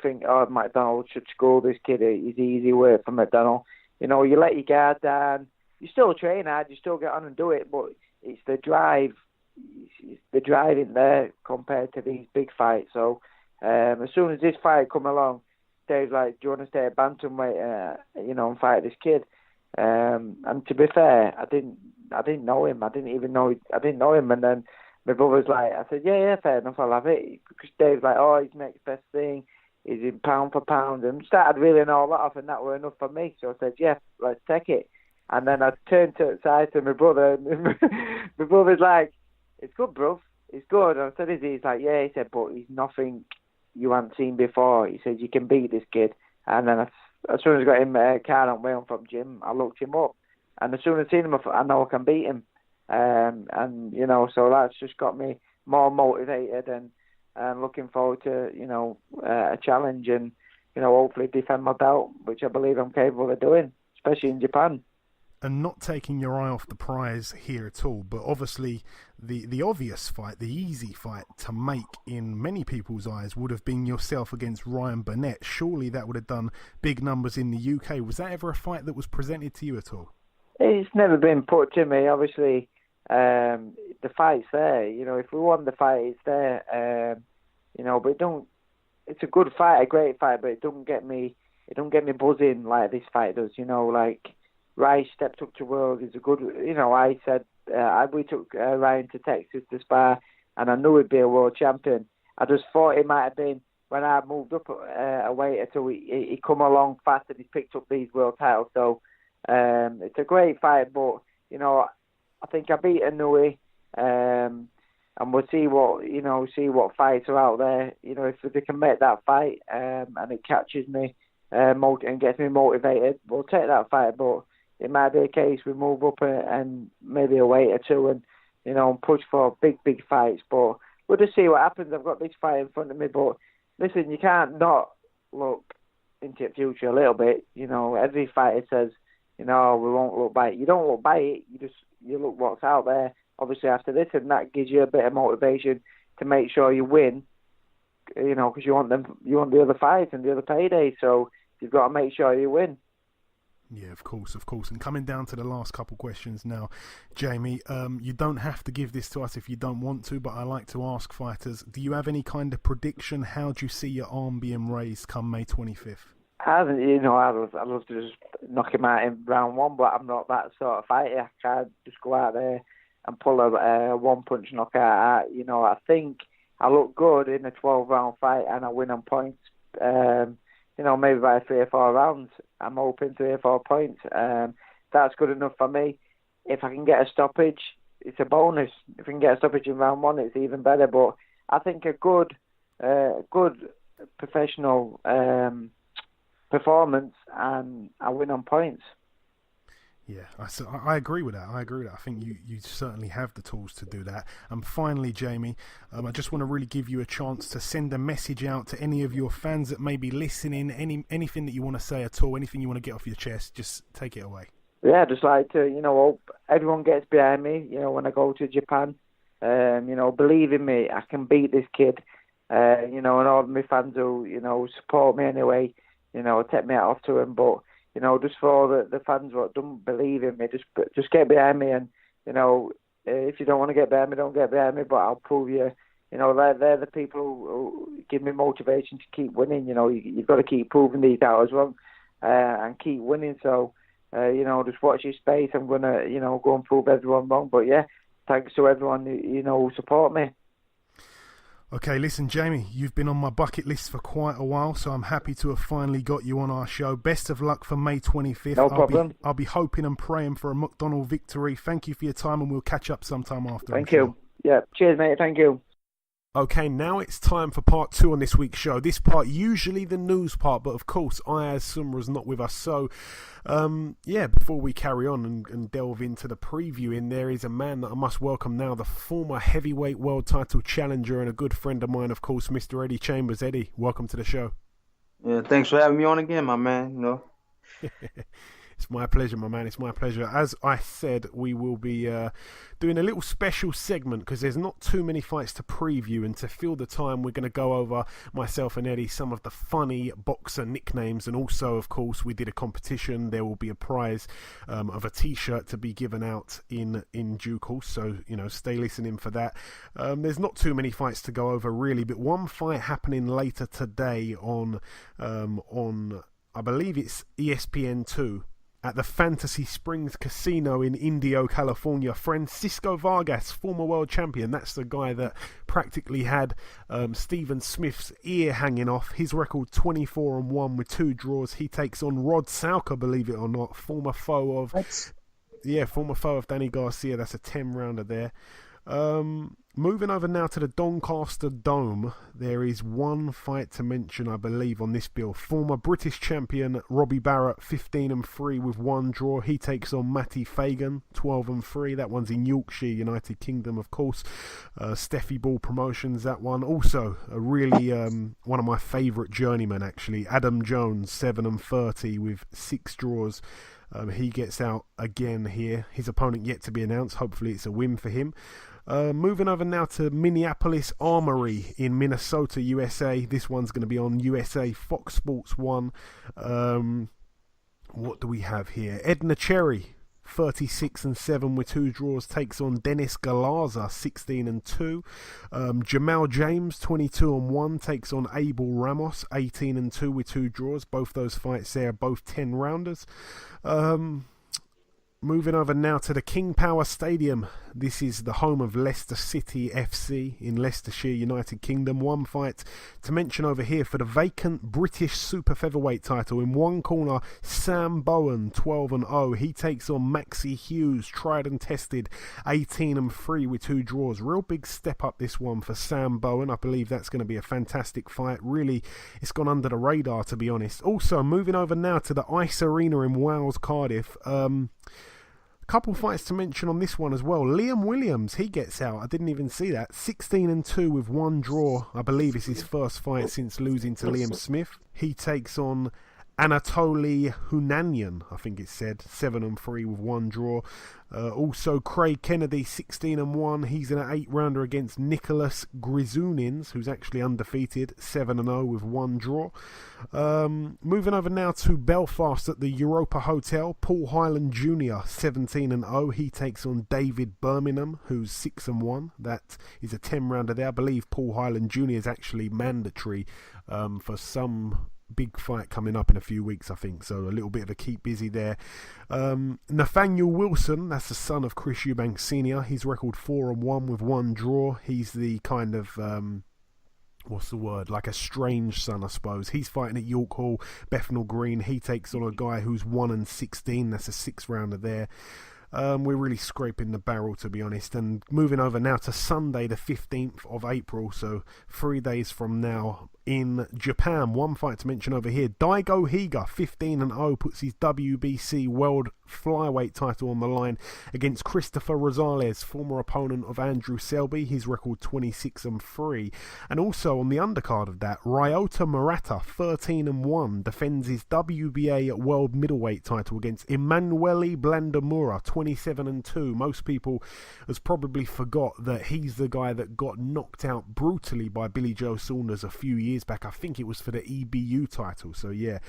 think, Mcdonnell should school this kid, he's easy work for Mcdonnell. You let your guard down, you still train hard, you still get on and do it, but it's the drive. It's the drive in there compared to these big fights. So as soon as this fight come along, Dave's like, do you want to stay at bantamweight, and fight this kid? And to be fair, I didn't know him. I didn't know him. And then my brother's like, I said, yeah, fair enough, I'll have it. Because Dave's like, he's next best thing. He's in pound for pound. And started reeling all that off, and that were enough for me. So I said, yeah, let's take it. And then I turned to the side to my brother, and my brother's like, it's good, bruv. It's good. And I said, is he? He's like, yeah. He said, but he's nothing you haven't seen before. He said, you can beat this kid. And then as soon as I got him a car on way home from gym, I looked him up. And as soon as I seen him, I know I can beat him. So that's just got me more motivated and looking forward to, a challenge and, hopefully defend my belt, which I believe I'm capable of doing, especially in Japan. And not taking your eye off the prize here at all, but obviously the obvious fight, the easy fight to make in many people's eyes would have been yourself against Ryan Burnett. Surely that would have done big numbers in the UK. Was that ever a fight that was presented to you at all? It's never been put to me. Obviously, the fight's there. If we won the fight, it's there. But it don't. It's a good fight, a great fight, but it don't get me buzzing like this fight does. Like Rice stepped up to world. He's a good. I said we took Ryan to Texas to spar, and I knew he'd be a world champion. I just thought it might have been when I moved up a weight until he come along fast and he picked up these world titles. So it's a great fight, but I think I beat Inoue, and we'll see what fights are out there. If they can make that fight and it catches me and gets me motivated, we'll take that fight. But it might be a case we move up and maybe a weight or two and push for big fights. But we'll just see what happens. I've got this fight in front of me, but listen, you can't not look into the future a little bit. Every fighter says, we won't look by it. You don't look by it. you look what's out there, obviously, after this, and that gives you a bit of motivation to make sure you win, because you want the other fights and the other paydays, so you've got to make sure you win. Yeah, of course. And coming down to the last couple questions now, Jamie, you don't have to give this to us if you don't want to, but I like to ask fighters, do you have any kind of prediction? How do you see your arm being raised come May 25th? I'd love to just knock him out in round one, but I'm not that sort of fighter. I can't just go out there and pull a one-punch knockout. I think I look good in a 12-round fight and I win on points. Maybe by 3 or 4 rounds. I'm hoping 3 or 4 points. That's good enough for me. If I can get a stoppage, it's a bonus. If I can get a stoppage in round one, it's even better. But I think a good professional performance, and I win on points. Yeah, I agree with that. I think you certainly have the tools to do that. And finally, Jamie, I just want to really give you a chance to send a message out to any of your fans that may be listening, anything that you want to say at all, anything you want to get off your chest, just take it away. Yeah, just like to, hope everyone gets behind me, when I go to Japan. Believe in me, I can beat this kid. And all of my fans who, support me anyway, take me off to him, but just for all the fans that don't believe in me, just get behind me, and if you don't want to get behind me, don't get behind me, but I'll prove you. They're the people who give me motivation to keep winning. You've got to keep proving these out as well, and keep winning. So just watch your space. I'm gonna go and prove everyone wrong. But yeah, thanks to everyone who support me. Okay, listen, Jamie, you've been on my bucket list for quite a while, so I'm happy to have finally got you on our show. Best of luck for May 25th. No problem. I'll be hoping and praying for a Mcdonnell victory. Thank you for your time, and we'll catch up sometime after. Thank you. Yeah, cheers, mate. Thank you. Okay, now it's time for part 2 on this week's show. This part, usually the news part, but of course, Ayaz Sumra's not with us. So, before we carry on and delve into the preview there is a man that I must welcome now, the former heavyweight world title challenger and a good friend of mine, of course, Mr. Eddie Chambers. Eddie, welcome to the show. Yeah, thanks for having me on again, my man. It's my pleasure, my man. It's my pleasure. As I said, we will be doing a little special segment because there's not too many fights to preview, and to fill the time, we're going to go over, myself and Eddie, some of the funny boxer nicknames, and also, of course, we did a competition. There will be a prize of a T-shirt to be given out in due course, so stay listening for that. There's not too many fights to go over really, but one fight happening later today on I believe it's ESPN2. At the Fantasy Springs Casino in Indio, California, Francisco Vargas, former world champion. That's the guy that practically had Stephen Smith's ear hanging off. His record 24-1 with 2 draws. He takes on Rod Salker, believe it or not, former foe of Danny Garcia. That's a 10-rounder there. Moving over now to the Doncaster Dome, there is one fight to mention, I believe, on this bill. Former British champion Robbie Barrett, 15-3 with 1 draw. He takes on Matty Fagan, 12-3. That one's in Yorkshire, United Kingdom, of course. Steffi Ball Promotions, that one. Also, a really one of my favourite journeymen, actually. Adam Jones, 7-30 with 6 draws. He gets out again here. His opponent yet to be announced. Hopefully it's a win for him. Moving over now to Minneapolis Armory in Minnesota, USA. This one's going to be on USA Fox Sports 1. What do we have here? Edna Cherry, 36-7 with 2 draws, takes on Dennis Galarza, 16-2. Jamal James, 22-1, takes on Abel Ramos, 18-2 with 2 draws. Both those fights there are both 10-rounders. Moving over now to the King Power Stadium. This is the home of Leicester City FC in Leicestershire, United Kingdom. One fight to mention over here for the vacant British Super Featherweight title. In one corner, Sam Bowen, 12-0. He takes on Maxie Hughes, tried and tested, 18-3 with 2 draws. Real big step up this one for Sam Bowen. I believe that's going to be a fantastic fight. Really, it's gone under the radar, to be honest. Also, moving over now to the Ice Arena in Wales, Cardiff. Couple fights to mention on this one as well. Liam Williams, he gets out. I didn't even see that. 16-2 with 1 draw. I believe it's his first fight since losing to Liam Smith. He takes on Anatoly Hunanian, I think it said, 7-3 with 1 draw. Also, Craig Kennedy, 16-1. He's in an 8-rounder against Nicholas Grizunins, who's actually undefeated, 7-0 with 1 draw. Moving over now to Belfast at the Europa Hotel. Paul Hyland Jr., 17-0. He takes on David Birmingham, who's 6-1. That is a 10-rounder there. I believe Paul Hyland Jr. is actually mandatory for some big fight coming up in a few weeks, I think, so a little bit of a keep busy there. Nathaniel Wilson, that's the son of Chris Eubank Sr. His record 4-1 with 1 draw. He's the kind of what's the word, like a strange son, I suppose. He's fighting at York Hall, Bethnal Green. He takes on a guy who's 1-16. That's a 6-rounder there. We're really scraping the barrel, to be honest. And moving over now to Sunday, the 15th of April, so 3 days from now, in Japan. One fight to mention over here. Daigo Higa, 15-0, puts his WBC World Flyweight title on the line against Christopher Rosales, former opponent of Andrew Selby. His record 26-3. And also on the undercard of that, Ryota Murata, 13-1, defends his WBA World Middleweight title against Emanuele Blandamura, 27-2. Most people has probably forgot that he's the guy that got knocked out brutally by Billy Joe Saunders a few years back. I think it was for the EBU title. So yeah,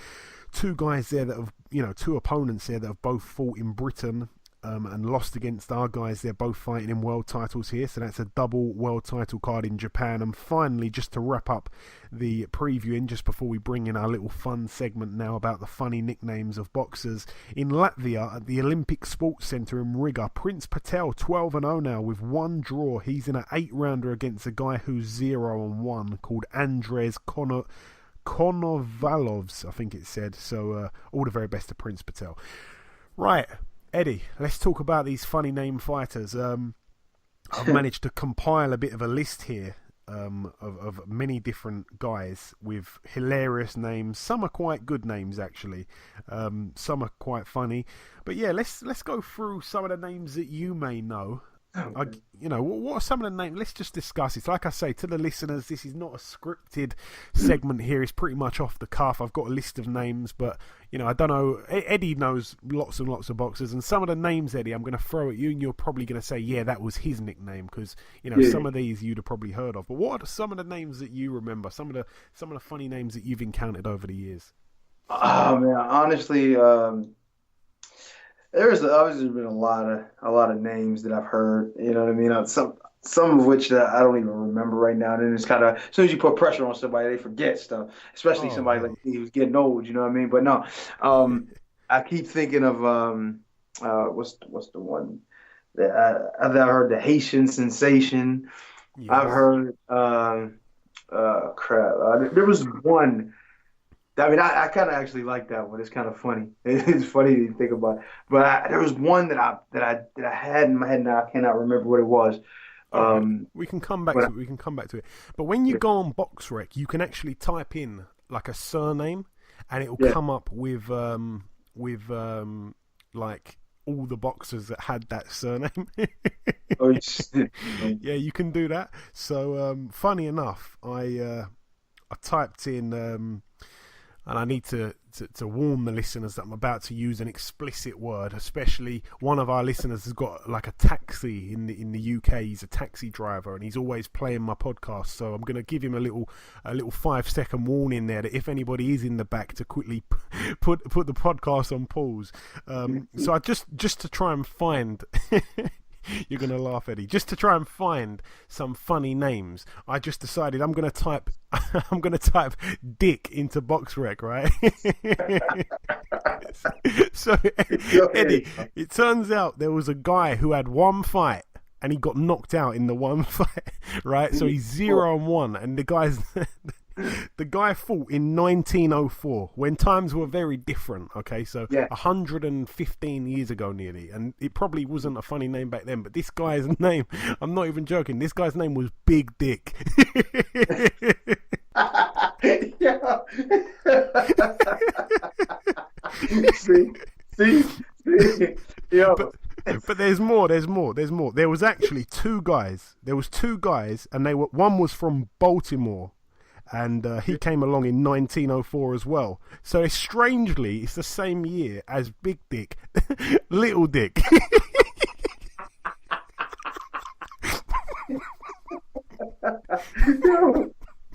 two guys there that have, two opponents there that have both fought in Britain and lost against our guys. They're both fighting in world titles here, so that's a double world title card in Japan. And finally, just to wrap up the previewing, just before we bring in our little fun segment now about the funny nicknames of boxers, in Latvia at the Olympic Sports Centre in Riga, Prince Patel, 12-0 now with 1 draw. He's in an 8-rounder against a guy who's 0-1 called Andres Konovalovs, I think it said. So all the very best to Prince Patel. Right, Eddie, let's talk about these funny name fighters. I've managed to compile a bit of a list here of many different guys with hilarious names. Some are quite good names, actually. Some are quite funny. But yeah, let's go through some of the names that you may know. What are some of the names? Let's just discuss it. Like I say to the listeners, this is not a scripted segment here. It's pretty much off the cuff. I've got a list of names, but I don't know. Eddie knows lots and lots of boxers, and some of the names, Eddie, I'm going to throw at you, and you're probably going to say, yeah, that was his nickname, because some of these you'd have probably heard of. But what are some of the names that you remember? Some of the funny names that you've encountered over the years. Oh man, honestly. There's obviously been a lot of names that I've heard. You know what I mean? Some of which that I don't even remember right now. And then it's kind of, as soon as you put pressure on somebody, they forget stuff. Especially somebody like me who's getting old. You know what I mean? But no, I keep thinking of what's the one that I've heard, the Haitian Sensation. Yes. I've heard there was one. I mean, I kind of actually like that one. It's kind of funny. It's funny to think about. But there was one that I had in my head now. I cannot remember what it was. We can come back to it. We can come back to it. But when you go on BoxRec, you can actually type in like a surname, and it will come up with like all the boxers that had that surname. Yeah, you can do that. So funny enough, I typed in. And I need to warn the listeners that I'm about to use an explicit word, especially one of our listeners has got like a taxi in the UK. He's a taxi driver and he's always playing my podcast. So I'm going to give him a little 5-second warning there that if anybody is in the back to quickly put the podcast on pause. So I just to try and find... You're going to laugh, Eddie. Just to try and find some funny names, I just decided I'm going to type Dick into BoxRec, right? So, Eddie, it turns out there was a guy who had one fight and he got knocked out in the one fight, right? So he's 0-1, and the guy fought in 1904 when times were very different, okay? So 115 years ago nearly, and it probably wasn't a funny name back then, but this guy's name, I'm not even joking, this guy's name was Big Dick. See? Yo. But there's more. There was actually two guys, and one was from Baltimore, and he came along in 1904 as well. So it's the same year as Big Dick, Little Dick.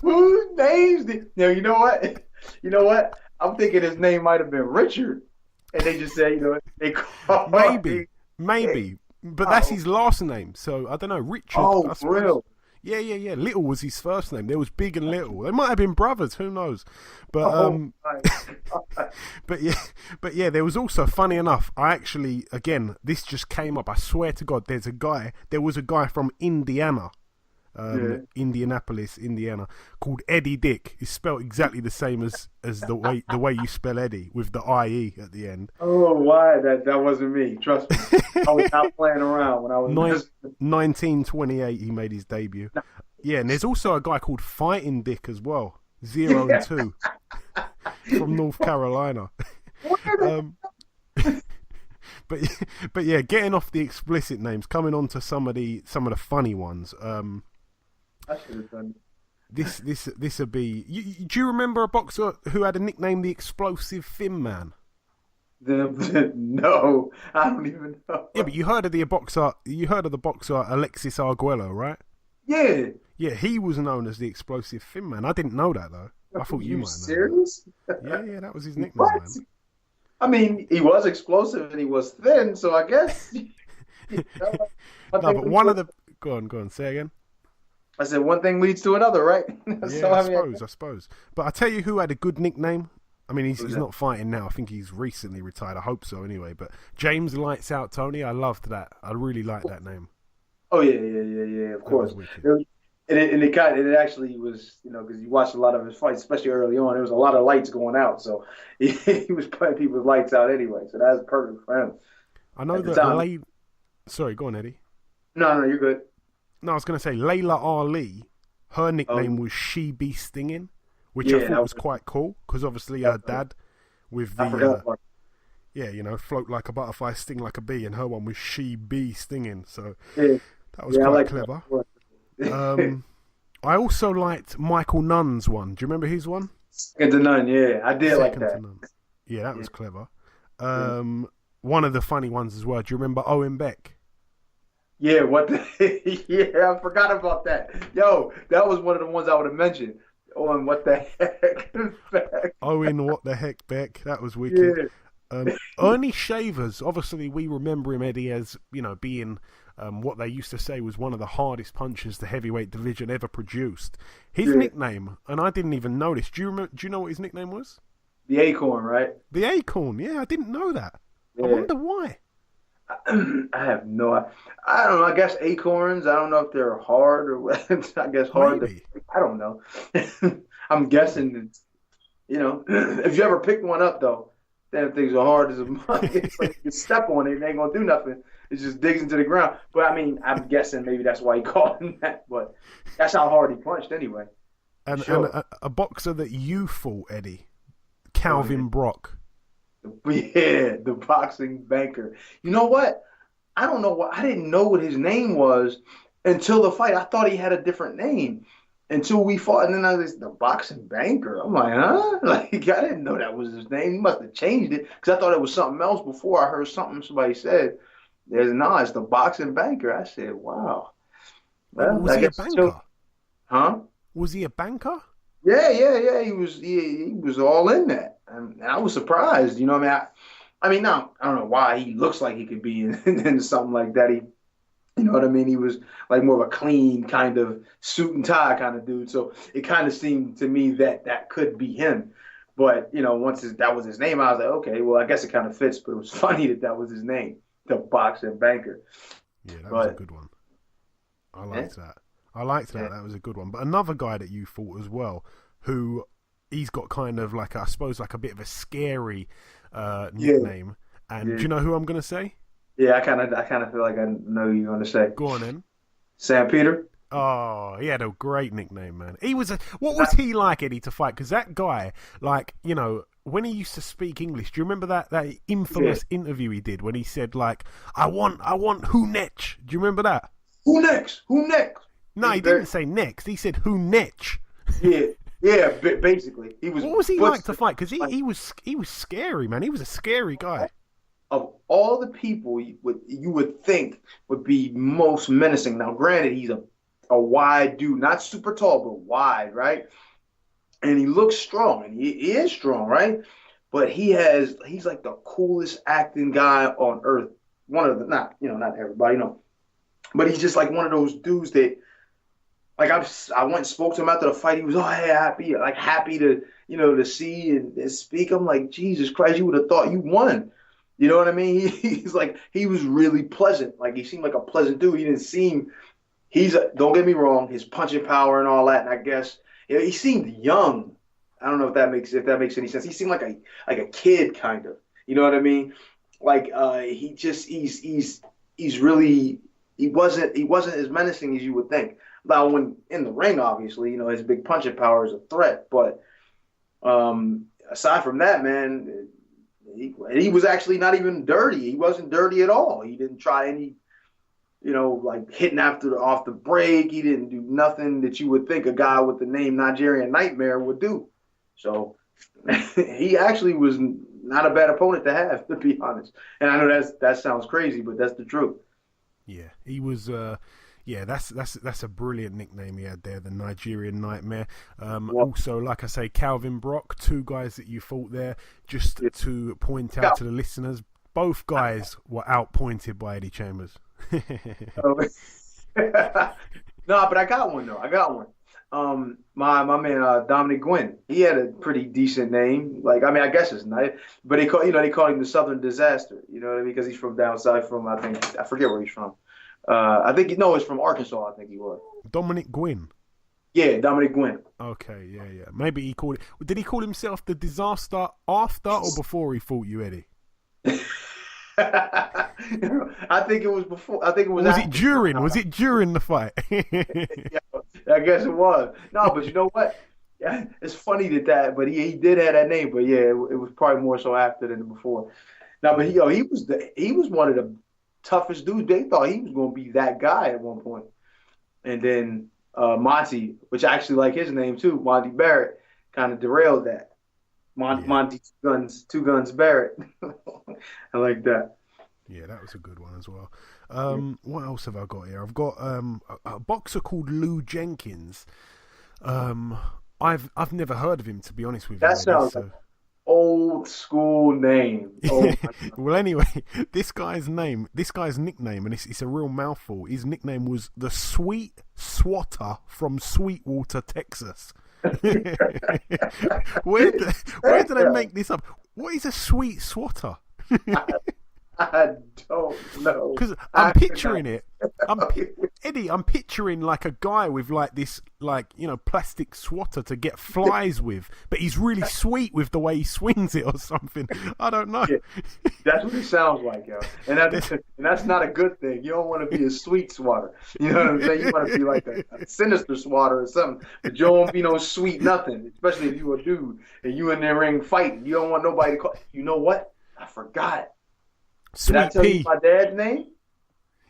Whose names did? No, you know what? You know what? I'm thinking his name might have been Richard, and they just say, they call maybe, but that's his last name. So I don't know, Richard. Oh, for real? Yeah. Little was his first name. There was Big and Little. They might have been brothers. Who knows? But but yeah. There was also, funny enough, again, this just came up. I swear to God, there was a guy from Indiana. Indianapolis, Indiana, called Eddie Dick. It's spelled exactly the same as the way you spell Eddie, with the IE at the end. Oh, why? That wasn't me. Trust me. I was not playing around when I was 1928 he made his debut. Yeah, and there's also a guy called Fighting Dick as well, 0 and 2, from North Carolina. But yeah, getting off the explicit names, coming on to some of the funny ones. I should have done. This would be. Do you remember a boxer who had a nickname, the Explosive Fin Man? No, I don't even know. Yeah, but you heard of the boxer Alexis Arguello, right? Yeah. Yeah, he was known as the Explosive Fin Man. I didn't know that though. I thought you might know. Serious? Yeah, that was his nickname, What? man. I mean, he was explosive and he was thin, so I guess. No, but one of the. Go on, say again. I said one thing leads to another, right? Yeah, I suppose. But I tell you who had a good nickname. I mean, he's not fighting now. I think he's recently retired. I hope so, anyway. But James Lights Out Tony, I loved that. I really liked that name. Oh yeah, of course. And it actually was, because you watched a lot of his fights, especially early on. There was a lot of lights going out, so he was putting people's lights out anyway. So that was perfect for him. I know that. Sorry, go on, Eddie. No, you're good. No, I was going to say Layla Ali. Her nickname was She Be Stinging, which I thought was quite cool because obviously her dad with the float like a butterfly, sting like a bee, and her one was She Be Stinging. So that was quite clever. I also liked Michael Nunn's one. Do you remember his one? Second to None, yeah. I did like that. Yeah, that was clever. One of the funny ones as well. Do you remember Owen Beck? Yeah, I forgot about that. Yo, that was one of the ones I would have mentioned. Owen, what the heck? Owen, what the heck, Beck? That was wicked. Yeah. Ernie Shavers, obviously we remember him, Eddie, as, being what they used to say was one of the hardest punchers the heavyweight division ever produced. His nickname, and I didn't even notice, do you know what his nickname was? The Acorn, right? The Acorn, yeah, I didn't know that. Yeah. I wonder why. I have no idea. I don't know. I guess acorns. I don't know if they're hard or what. I guess hard. I don't know. I'm guessing. If you ever pick one up though, damn things are hard as a mug. It's like you step on it, it ain't gonna do nothing. It just digs into the ground. But I mean, I'm guessing maybe that's why he called him that. But that's how hard he punched anyway. And a boxer that you fought, Eddie, Calvin Brock. Yeah, the boxing banker. You know what? I don't know what. I didn't know what his name was until the fight. I thought he had a different name until we fought, and then I was the boxing banker. I'm like, huh? Like, I didn't know that was his name. He must have changed it because I thought it was something else before I heard something somebody said. It's the boxing banker. I said, wow. Well, was he a banker? Huh? Was he a banker? Yeah. He was all in that. And I was surprised, I mean, now I don't know why he looks like he could be in something like that. He was like more of a clean kind of suit and tie kind of dude. So it kind of seemed to me that could be him. But once that was his name, I was like, okay, well, I guess it kind of fits. But it was funny that was his name, the boxing banker. Yeah, that was a good one. I liked that. Yeah. That was a good one. But another guy that you fought as well, who. He's got kind of like, I suppose, like a bit of a scary nickname. And do you know who I'm going to say? Yeah, I kind of feel like I know who you're going to say. Go on then. Sam Peter? Oh, he had a great nickname, man. What was he like, Eddie, to fight? Because that guy, like, when he used to speak English, do you remember that infamous interview he did when he said, like, I want who next? Do you remember that? Who next? No, he didn't say next. He said who next. Yeah. Yeah, basically. What was he like to fight? Because he was scary, man. He was a scary guy. Of all the people you would think would be most menacing. Now, granted, he's a wide dude, not super tall, but wide, right? And he looks strong, and he is strong, right? But he's like the coolest acting guy on earth. One of the not everybody, but he's just like one of those dudes that, like, I went and spoke to him after the fight. He was happy to to see and speak. I'm like, Jesus Christ, you would have thought you won. You know what I mean? He was really pleasant. Like, he seemed like a pleasant dude. He didn't seem. Don't get me wrong, his punching power and all that. And I guess he seemed young. I don't know if that makes any sense. He seemed like a kid, kind of. You know what I mean? Like, he's really, he wasn't as menacing as you would think. Now, when in the ring, obviously, his big punching power is a threat. But aside from that, man, he was actually not even dirty. He wasn't dirty at all. He didn't try any, like hitting off the break. He didn't do nothing that you would think a guy with the name Nigerian Nightmare would do. So he actually was not a bad opponent to have, to be honest. And I know that sounds crazy, but that's the truth. Yeah, he was. That's a brilliant nickname he had there, the Nigerian Nightmare. Also, like I say, Calvin Brock, two guys that you fought there. Just to point out to the listeners, both guys were outpointed by Eddie Chambers. No, but I got one though. My man Dominic Gwynn. He had a pretty decent name. Like, I guess it's nice, but they call him the Southern Disaster. You know what I mean? Because he's from down south. I forget where he's from. I think it's from Arkansas. I think he was Dominic Gwynn. Yeah, Dominic Gwynn. Okay, yeah. Maybe he called it. Did he call himself the Disaster after or before he fought you, Eddie? I think it was before. I think it was. Was it during? Was it during the fight? Yeah, I guess it was. No, but you know what? Yeah, it's funny but he did have that name. But yeah, it was probably more so after than before. No, but he was one of the toughest dudes. They thought he was going to be that guy at one point. And then Monty, which I actually like his name too, Monty Barrett, kind of derailed that. Monty Two Guns Barrett. I like that. Yeah, that was a good one as well. What else have I got here? I've got a boxer called Lou Jenkins. I've never heard of him, to be honest with you. That sounds like old school name. Well, anyway, this guy's nickname, and it's a real mouthful. His nickname was the Sweet Swatter from Sweetwater, Texas. Where did I make this up? What is a sweet swatter? I don't know. Because I'm picturing it. Eddie, I'm picturing like a guy with like this, plastic swatter to get flies with, but he's really sweet with the way he swings it or something. I don't know. Yeah, that's what it sounds like, yo. And that's not a good thing. You don't want to be a sweet swatter. You know what I'm saying? You want to be like a sinister swatter or something. But you don't want to be no sweet nothing, especially if you're a dude and you in the ring fighting. You don't want nobody to call. You know what? I forgot. Sweet Did I tell Pea. you my dad's name?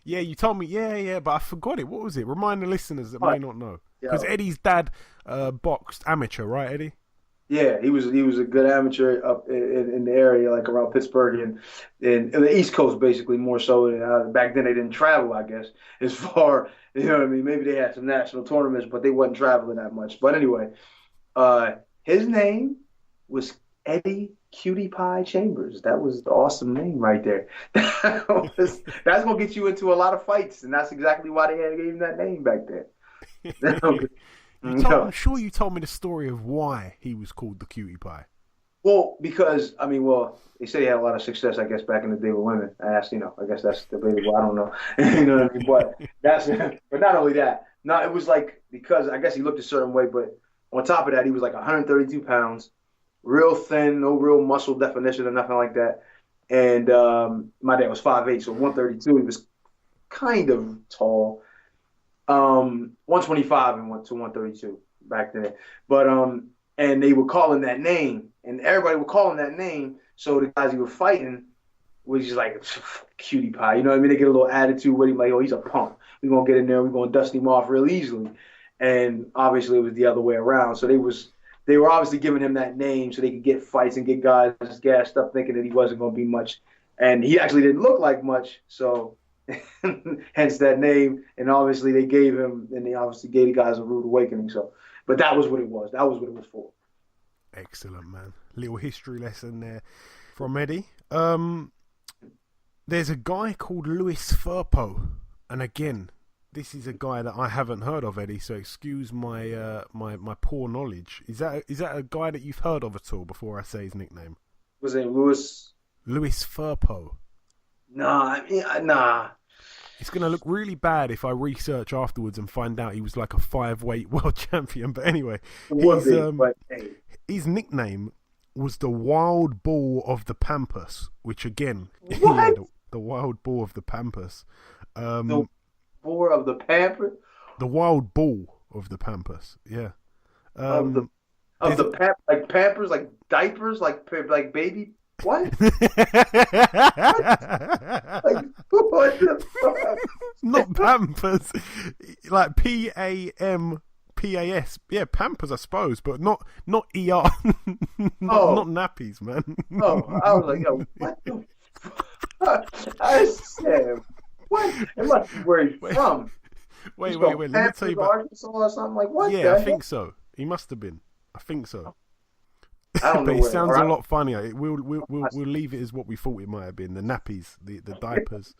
Yeah, you told me. Yeah, but I forgot it. What was it? Remind the listeners that may not know. Because Eddie's dad boxed amateur, right, Eddie? Yeah, he was a good amateur up in the area, like around Pittsburgh and the East Coast, basically, more so. Back then, they didn't travel, I guess, as far. You know what I mean? Maybe they had some national tournaments, but they wasn't traveling that much. But anyway, his name was Eddie Cutie Pie Chambers. That was the awesome name right there. That's gonna get you into a lot of fights, and that's exactly why they gave him that name back then. I'm sure you told me the story of why he was called the Cutie Pie. Well, because they say he had a lot of success, I guess, back in the day with women. I guess that's debatable. I don't know. You know what I mean? But not only that. No, it was like, because I guess he looked a certain way, but on top of that, he was like 132 pounds. Real thin, no real muscle definition or nothing like that. And my dad was 5'8", so 132. He was kind of tall. 125 and went to 132 back then. But and they were calling that name, and everybody would call him that name. So the guys he was fighting was just like Cutie Pie. You know what I mean? They get a little attitude with him, like, oh, he's a punk. We're gonna get in there, we're gonna dust him off real easily. And obviously it was the other way around. So they was they were obviously giving him that name so they could get fights and get guys gassed up thinking that he wasn't going to be much. And he actually didn't look like much, so hence that name. And obviously they gave him, and they obviously gave the guys a rude awakening. So, but that was what it was. That was what it was for. Excellent, man. Little history lesson there from Eddie. There's a guy called Luis Firpo, and again, this is a guy that I haven't heard of, Eddie. So excuse my my poor knowledge. Is that a guy that you've heard of at all before I say his nickname? Was it Luis Firpo? Nah, nah. It's going to look really bad if I research afterwards and find out he was like a 5-weight world champion. But anyway, his nickname was the Wild Bull of the Pampas, which again, what? the Wild Bull of the Pampas. The Bull of the Pampas? The Wild Bull of the Pampas, yeah. Like Pampers, like diapers, like baby. What? What? Like, what the fuck? Not Pampers, like PAMPAS. Yeah, Pampers, I suppose, but not ER. not nappies, man. Oh, I was like, yo, what the fuck? I said, what? It must be where he's from. Wait. Let me tell you about Arkansas or something like what? Yeah, I think so. He must have been. I think so. I don't know. But it sounds a lot funnier. We'll leave it as what we thought it might have been. The nappies, the diapers.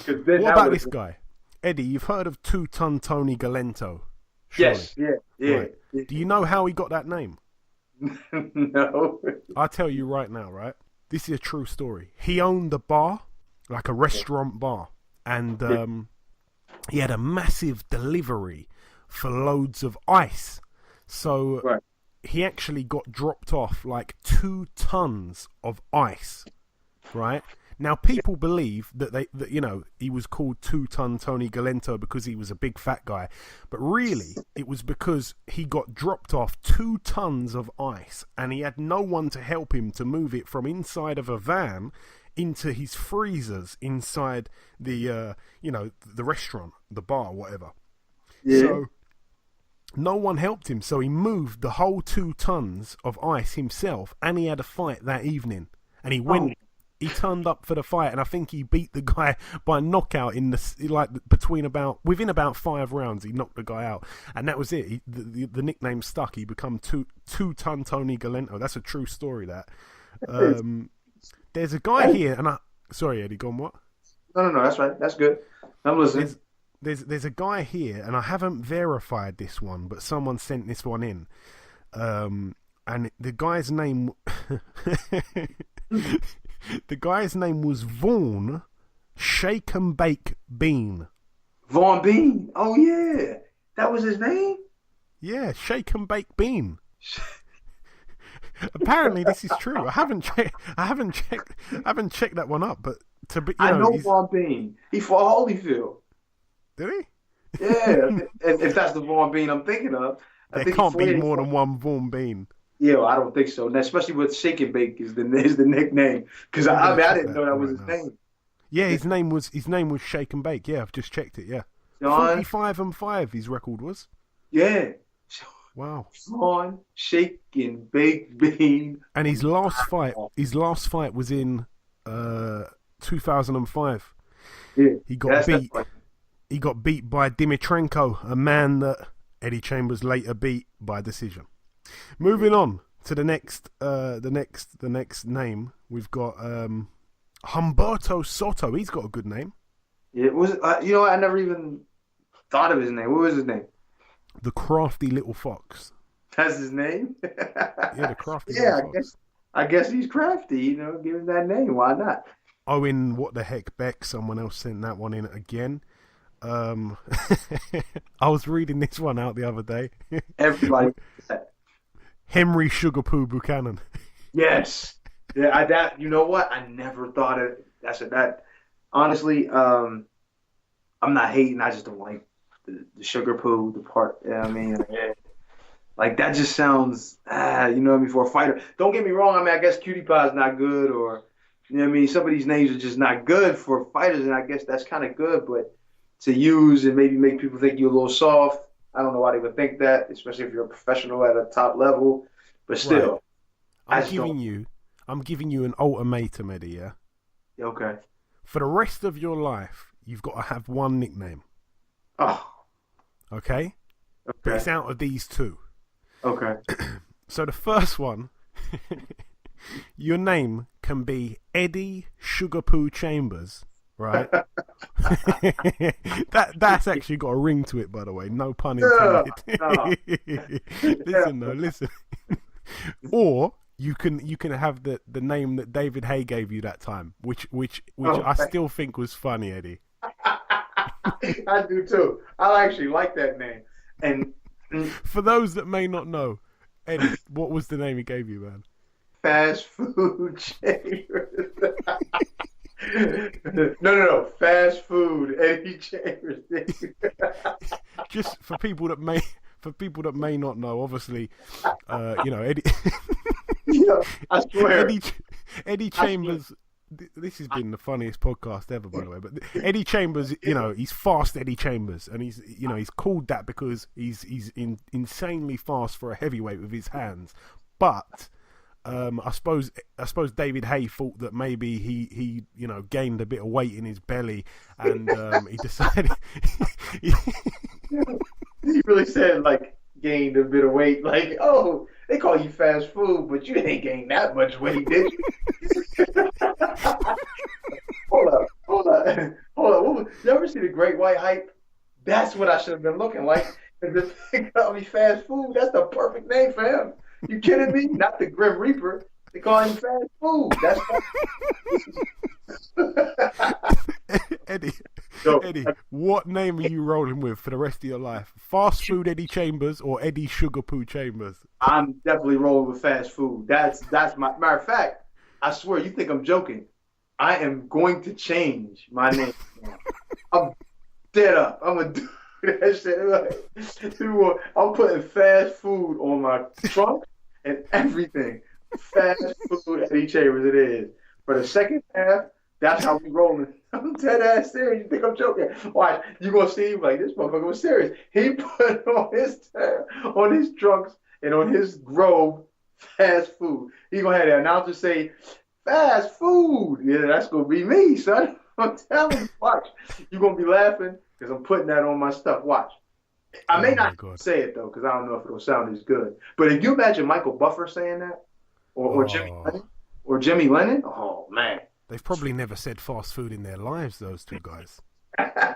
What about this guy? Eddie, you've heard of 2-ton Tony Galento? Surely. Yes, yeah. Right. Do you know how he got that name? No. I'll tell you right now, right? This is a true story. He owned a bar, like a restaurant bar, and he had a massive delivery for loads of ice. So right. He actually got dropped off like 2 tons of ice, right? Now, people believe that he was called 2-ton Tony Galento because he was a big fat guy. But really, it was because he got dropped off 2 tons of ice and he had no one to help him to move it from inside of a van into his freezers inside the, the restaurant, the bar, whatever. Yeah. So no one helped him. So he moved the whole 2 tons of ice himself, and he had a fight that evening. And he went... He turned up for the fight, and I think he beat the guy by knockout within about 5 rounds. He knocked the guy out, and that was it. The nickname stuck. He become 2-ton Tony Galento. That's a true story. That there's a guy here, and sorry, Eddie, go on. What? No, that's right. That's good. I'm listening. There's a guy here, and I haven't verified this one, but someone sent this one in, and the guy's name. The guy's name was Vaughn Shake and Bake Bean. Vaughn Bean? Oh yeah, that was his name. Yeah, Shake and Bake Bean. Apparently, this is true. I haven't checked that one up, but I know Vaughn Bean. He fought Holyfield. Did he? Yeah, if that's the Vaughn Bean I'm thinking of. There can't be more than one Vaughn Bean. Yeah, well, I don't think so. And especially with Shake and Bake is the nickname. Because I didn't know that was his name. Yeah, his name was Shake and Bake. Yeah, I've just checked it. Yeah, 45-5. His record was. Yeah. Wow. Sean Shake and Bake Bean. And his last fight was in 2005. Yeah. He got beat. He got beat by Dimitrenko, a man that Eddie Chambers later beat by decision. Moving on to the next name, we've got Humberto Soto. He's got a good name. Yeah, I never even thought of his name. What was his name? The Crafty Little Fox. That's his name. Yeah, the Crafty Little Fox. I guess he's crafty. Give him that name. Why not? Owen, what the heck, Beck? Someone else sent that one in again. I was reading this one out the other day. Everybody. Henry Sugarpoo Buchanan. Yes. Yeah, you know what? I never thought of that. Honestly, I'm not hating. I just don't like the Sugarpoo, the part. You know what I mean? Like, that just sounds, for a fighter. Don't get me wrong. I mean, I guess Cutie Pie is not good, or, some of these names are just not good for fighters, and I guess that's kind of good, but to use and maybe make people think you're a little soft, I don't know why they would think that, especially if you're a professional at a top level. But still, right. I'm giving you an ultimatum, Eddie. Yeah. Okay. For the rest of your life, you've got to have one nickname. Oh. Okay. But it's out of these two. Okay. So the first one, your name can be Eddie Sugarpoo Chambers, right? That's actually got a ring to it, by the way. No pun intended. Listen. Or you can have the name that David Haye gave you that time, which I still think was funny, Eddie. I do too. I actually like that name. And for those that may not know, Eddie, what was the name he gave you, man? Fast Food Chambers. No. Fast Food Eddie Chambers. Just for people that may not know, obviously, Eddie. I swear. Eddie Chambers. This has been the funniest podcast ever, by the way. But Eddie Chambers, he's fast Eddie Chambers, and he's called that because he's insanely fast for a heavyweight with his hands. But I suppose David Haye thought that maybe he gained a bit of weight in his belly, and he decided. He really said gained a bit of weight. They call you fast food, but you ain't gained that much weight, did you? Hold up. You ever see the Great White Hype? That's what I should have been looking like. If this thing called me fast food, that's the perfect name for him. You kidding me? Not the Grim Reaper. They call him fast food. That's Eddie, what name are you rolling with for the rest of your life? Fast Food Eddie Chambers or Eddie Sugarpoo Chambers? I'm definitely rolling with fast food. That's my matter of fact. I swear, you think I'm joking? I am going to change my name. I'm dead up. I'm gonna do that shit. I'm putting fast food on my trunk and everything. Fast food Eddie Chambers. It is for the second half. That's how we rolling. I'm dead ass serious. You think I'm joking? Watch, you gonna see him this motherfucker was serious. He put on his trunks and on his robe fast food. He gonna have the announcer say fast food. Yeah, that's gonna be me, son. I'm telling you. Watch, you gonna be laughing because I'm putting that on my stuff. Watch. I may not say it though because I don't know if it'll sound as good. But if you imagine Michael Buffer saying that, or Jimmy Lennon, oh man. They've probably never said fast food in their lives, those two guys. Yeah,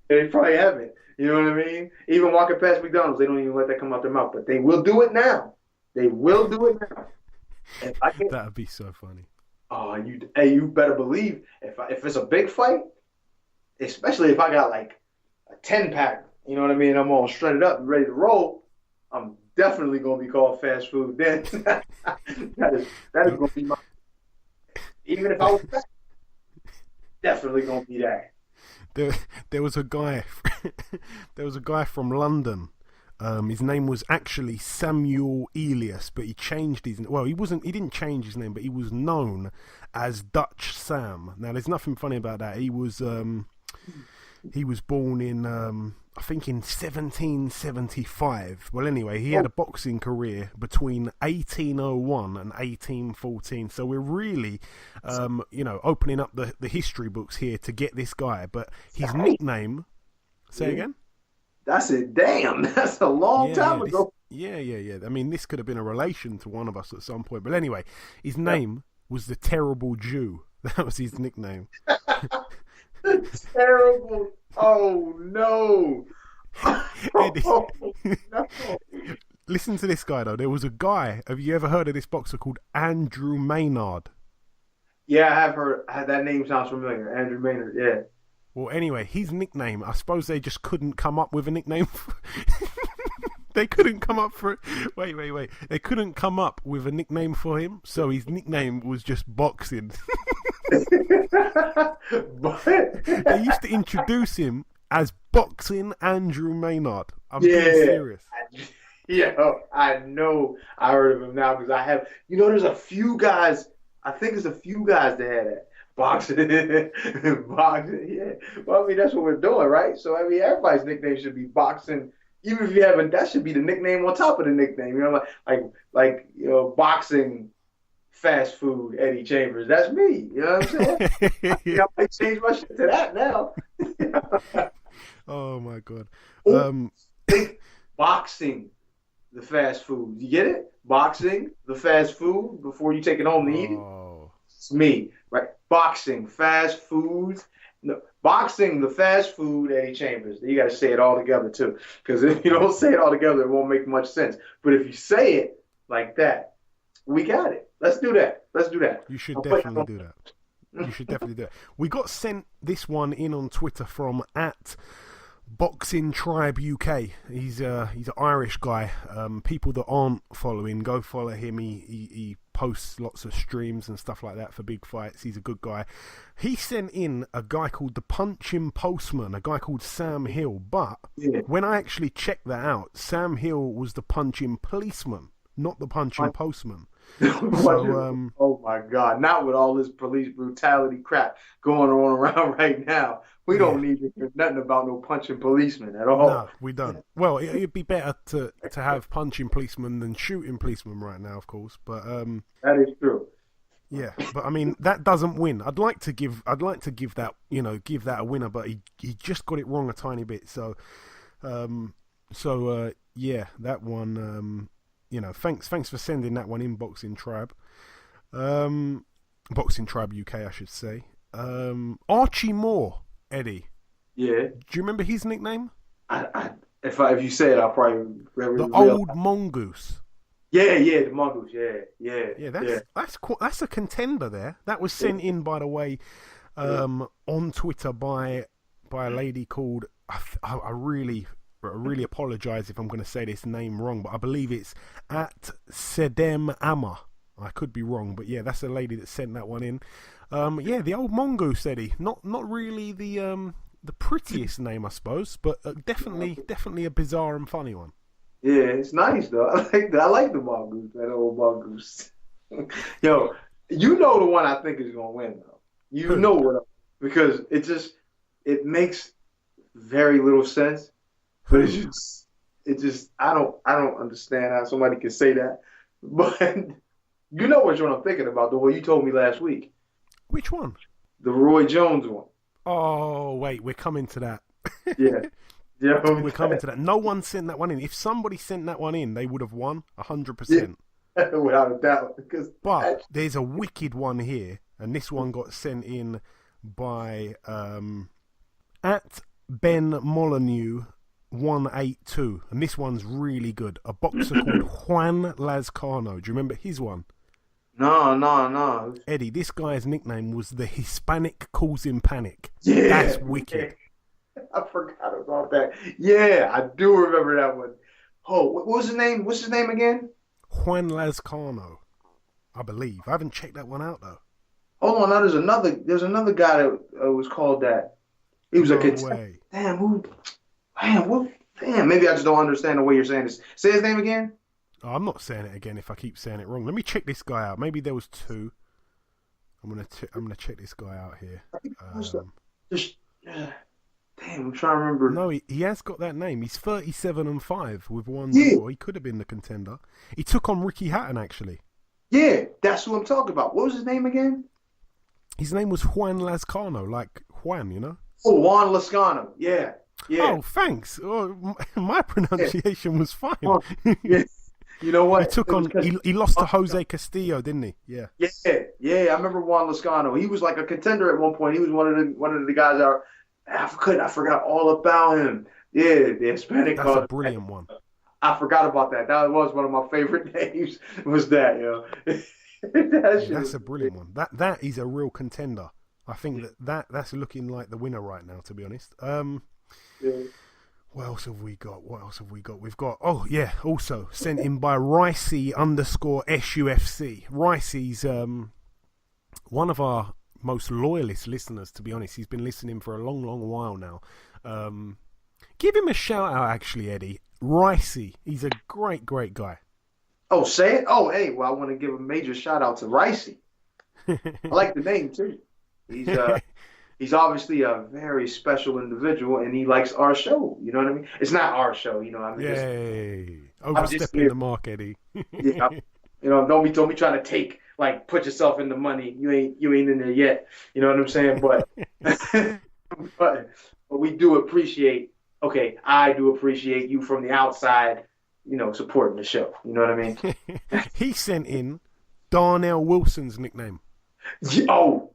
they probably haven't. You know what I mean? Even walking past McDonald's, they don't even let that come out their mouth. But they will do it now. They will do it now. That'd be so funny. Oh, you better believe if it's a big fight, especially if I got a 10-pack, you know what I mean? I'm all shredded up and ready to roll. I'm definitely gonna be called fast food then. that is gonna be my. Even if I was fat, definitely gonna be that. There was a guy. There was a guy from London. His name was actually Samuel Elias, but he changed his. Well, he didn't change his name, but he was known as Dutch Sam. Now, there's nothing funny about that. He was born in I think in 1775. Well, anyway, he had a boxing career between 1801 and 1814. So we're really, opening up the history books here to get this guy. But his nickname. Say again. That's it. Damn, that's a long time ago. Yeah. I mean, this could have been a relation to one of us at some point. But anyway, his name was the Terrible Jew. That was his nickname. Terrible. Oh, no. Eddie. Oh, no. Listen to this guy, though. There was a guy. Have you ever heard of this boxer called Andrew Maynard? Yeah, I have heard. That name sounds familiar. Andrew Maynard, yeah. Well, anyway, his nickname, I suppose they just couldn't come up with a nickname. They couldn't come up for... Wait. They couldn't come up with a nickname for him, so his nickname was just Boxing. They used to introduce him as Boxing Andrew Maynard. I'm being serious. I know. I heard of him now because I have... there's a few guys... I think there's a few guys that had that. Boxing, yeah. Well, I mean, that's what we're doing, right? So, I mean, everybody's nickname should be Boxing. even if you haven't, that should be the nickname on top of the nickname. You know, like boxing fast food Eddie Chambers. That's me. You know what I'm saying? I might change my shit to that now. Oh my god. Boxing the fast food. You get it? Boxing the fast food before you take it home to eat it. It's me, right? Boxing fast foods. No, boxing the fast food Eddie Chambers. You got to say it all together too, because if you don't say it all together, it won't make much sense. But if you say it like that, we got it. Let's do that. You should definitely do that. You should definitely do it. We got sent this one in on Twitter from @Boxing Tribe UK. He's an Irish guy. People that aren't following, go follow him. He posts lots of streams and stuff like that for big fights. He's a good guy. He sent in a guy called the Punching Postman, a guy called Sam Hill. But when I actually checked that out, Sam Hill was the Punching Policeman, not the Punching Postman. So, oh my God! Not with all this police brutality crap going on around right now. We don't need to hear nothing about no punching policemen at all. No, we don't. Well, it'd be better to have punching policemen than shooting policemen right now, of course. But that is true. Yeah, but I mean that doesn't win. I'd like to give that a winner, but he just got it wrong a tiny bit. So yeah, that one. Thanks for sending that one in, Boxing Tribe. Boxing Tribe UK, I should say. Archie Moore, Eddie. Yeah. Do you remember his nickname? If you say it, I'll probably the old mongoose. Yeah, the mongoose. Yeah. That's a contender there. That was sent in, by the way, on Twitter by a lady called. I really apologise if I'm going to say this name wrong, but I believe it's @Sedem Amma. I could be wrong, but yeah, that's a lady that sent that one in. The old mongoose, Eddie. Not really the prettiest name, I suppose, but definitely a bizarre and funny one. Yeah, it's nice though. I like the mongoose, that old mongoose. Yo, you know the one I think is gonna win though. You know what? Because it makes very little sense. But it's just I don't understand how somebody can say that. But you know which one I'm thinking about, the one you told me last week. Which one? The Roy Jones one. Oh wait, we're coming to that. Yeah. We're coming to that. No one sent that one in. If somebody sent that one in, they would have won 100%. Without a doubt. But there's a wicked one here, and this one got sent in by @Ben Molyneux 182, and this one's really good. A boxer called Juan Lazcano. Do you remember his one? No. Eddie, this guy's nickname was the Hispanic Calls Him Panic. Yeah. That's wicked. I forgot about that. Yeah, I do remember that one. Oh, what was his name? What's his name again? Juan Lazcano, I believe. I haven't checked that one out though. Hold on, now there's another guy that was called that. He was way. Damn, maybe I just don't understand the way you're saying this. Say his name again. Oh, I'm not saying it again if I keep saying it wrong. Let me check this guy out. Maybe there was two. I'm gonna check this guy out here. Damn, I'm trying to remember. No, he has got that name. He's 37-5 with one draw. He could have been the contender. He took on Ricky Hatton actually. Yeah, that's who I'm talking about. What was his name again? His name was Juan Lazcano, like Juan, you know. Oh, Juan Lazcano. Yeah. Oh, thanks. Oh, my pronunciation was fine. Oh, yeah. You know what? He lost to Jose Castillo, didn't he? Yeah. Yeah. I remember Juan Lazcano. He was like a contender at one point. He was one of the guys that I forgot all about him. Yeah, the Hispanic. That's a brilliant one. I forgot about that. That was one of my favorite names. Was that, That's a brilliant one. That is a real contender. I think that's looking like the winner right now, to be honest. What else have we got? We've got, also sent in by Ricey_SUFC. Ricey's one of our most loyalist listeners, to be honest. He's been listening for a long, long while now. Give him a shout out, actually, Eddie. Ricey. He's a great, great guy. Oh, say it? Oh, hey, well, I want to give a major shout out to Ricey. I like the name, too. He's he's obviously a very special individual, and he likes our show. You know what I mean? It's not our show, you know. Yay! Overstepping the mark, Eddie. Yeah, you know, don't be trying to put yourself in the money. You ain't in there yet. You know what I'm saying? But but we do appreciate. Okay, I do appreciate you from the outside. You know, supporting the show. You know what I mean? He sent in Darnell Wilson's nickname. Oh,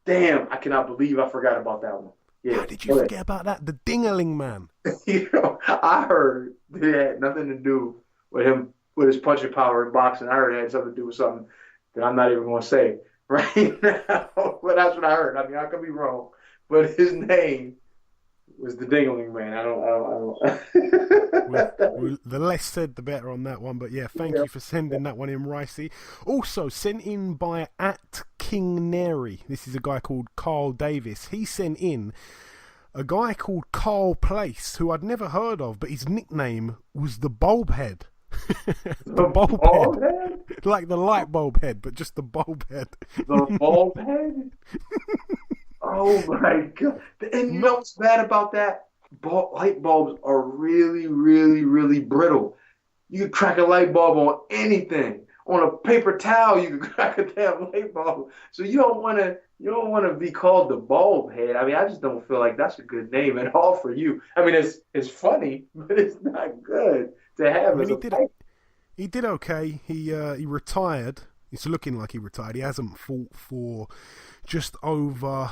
damn! I cannot believe I forgot about that one. Yeah. How did you forget about that? The Dingaling Man. You know, I heard that it had nothing to do with him, with his punching power in boxing. I heard it had something to do with something that I'm not even going to say right now. But that's what I heard. I mean, I could be wrong, but his name was the Dingaling Man. I don't. Well, the less said, the better on that one. But yeah, thank you for sending that one in, Ricey. Also sent in by @KingNary. This is a guy called Carl Davis. He sent in a guy called Carl Place, who I'd never heard of, but his nickname was the Bulb Head. The bulb head? Like the light bulb head, but just the bulb head. The bulb head? Oh my God. And you know what's bad about that? Light bulbs are really, really, really brittle. You could crack a light bulb on anything. On a paper towel, you could crack a damn light bulb. So you don't want to be called the bulb head. I mean, I just don't feel like that's a good name at all for you. I mean, it's funny, but it's not good to have. I mean, he did okay. He retired. It's looking like he retired. He hasn't fought for just over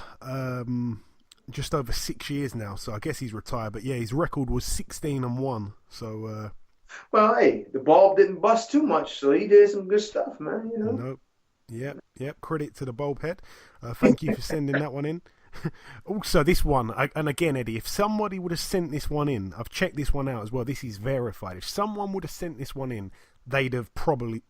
6 years now. So I guess he's retired. But yeah, his record was 16-1. So. Well, hey, the bulb didn't bust too much, so he did some good stuff, man. You know. Nope. Yep. Credit to the bulb head. Thank you for sending that one in. Also, this one, and again, Eddie, if somebody would have sent this one in, I've checked this one out as well. This is verified. If someone would have sent this one in, they'd have probably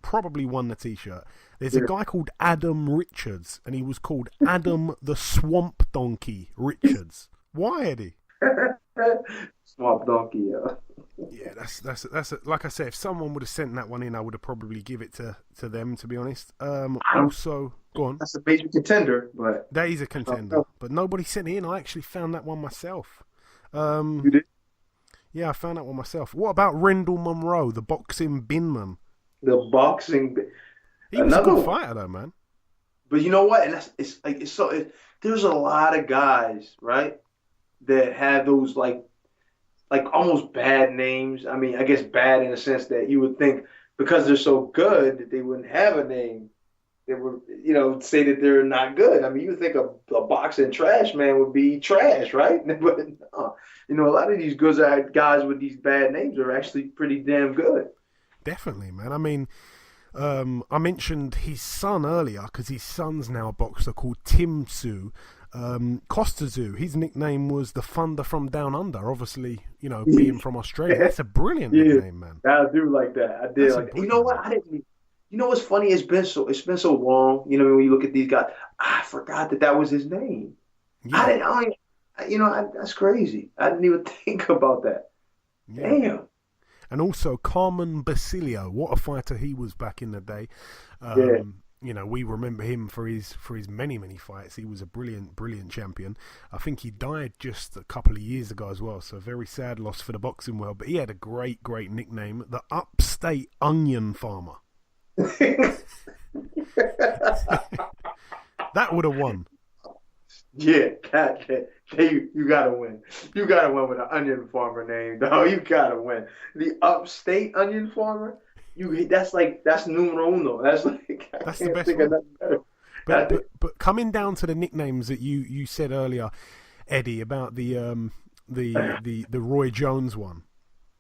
won the T-shirt. There's a guy called Adam Richards, and he was called Adam the Swamp Donkey Richards. Why, Eddie? Swamp Donkey, yeah. Yeah, that's like I said, if someone would have sent that one in, I would have probably give it to them, to be honest. Also, go on. That's a major contender, but that is a contender. But nobody sent it in. I actually found that one myself. You did? Yeah, I found that one myself. What about Rendell Monroe, the boxing binman? The boxing. He was a good fighter, though, man. But you know what? And there's a lot of guys, right, that have those like almost bad names. I mean, I guess bad in the sense that you would think because they're so good that they wouldn't have a name. They would, say that they're not good. I mean, you would think a boxing trash man would be trash, right? But no, a lot of these good guys with these bad names are actually pretty damn good. Definitely, man. I mean, I mentioned his son earlier because his son's now a boxer called Tim Tszyu. Costazu, his nickname was the Thunder from Down Under, obviously, being from Australia. That's a brilliant nickname, man. I do like that. I did like that. You know what? I didn't. You know what's funny? It's been so long. When you look at these guys, I forgot that was his name. Yeah. That's crazy. I didn't even think about that. Yeah. Damn. And also Carmen Basilio, what a fighter he was back in the day. We remember him for his many, many fights. He was a brilliant, brilliant champion. I think he died just a couple of years ago as well, so a very sad loss for the boxing world. But he had a great, great nickname, the Upstate Onion Farmer. That would have won. Yeah, you gotta win. You gotta win with an onion farmer name, dog. You gotta win. The Upstate Onion Farmer. That's numero uno. That's the best one. But coming down to the nicknames that you said earlier, Eddie, about the Roy Jones one.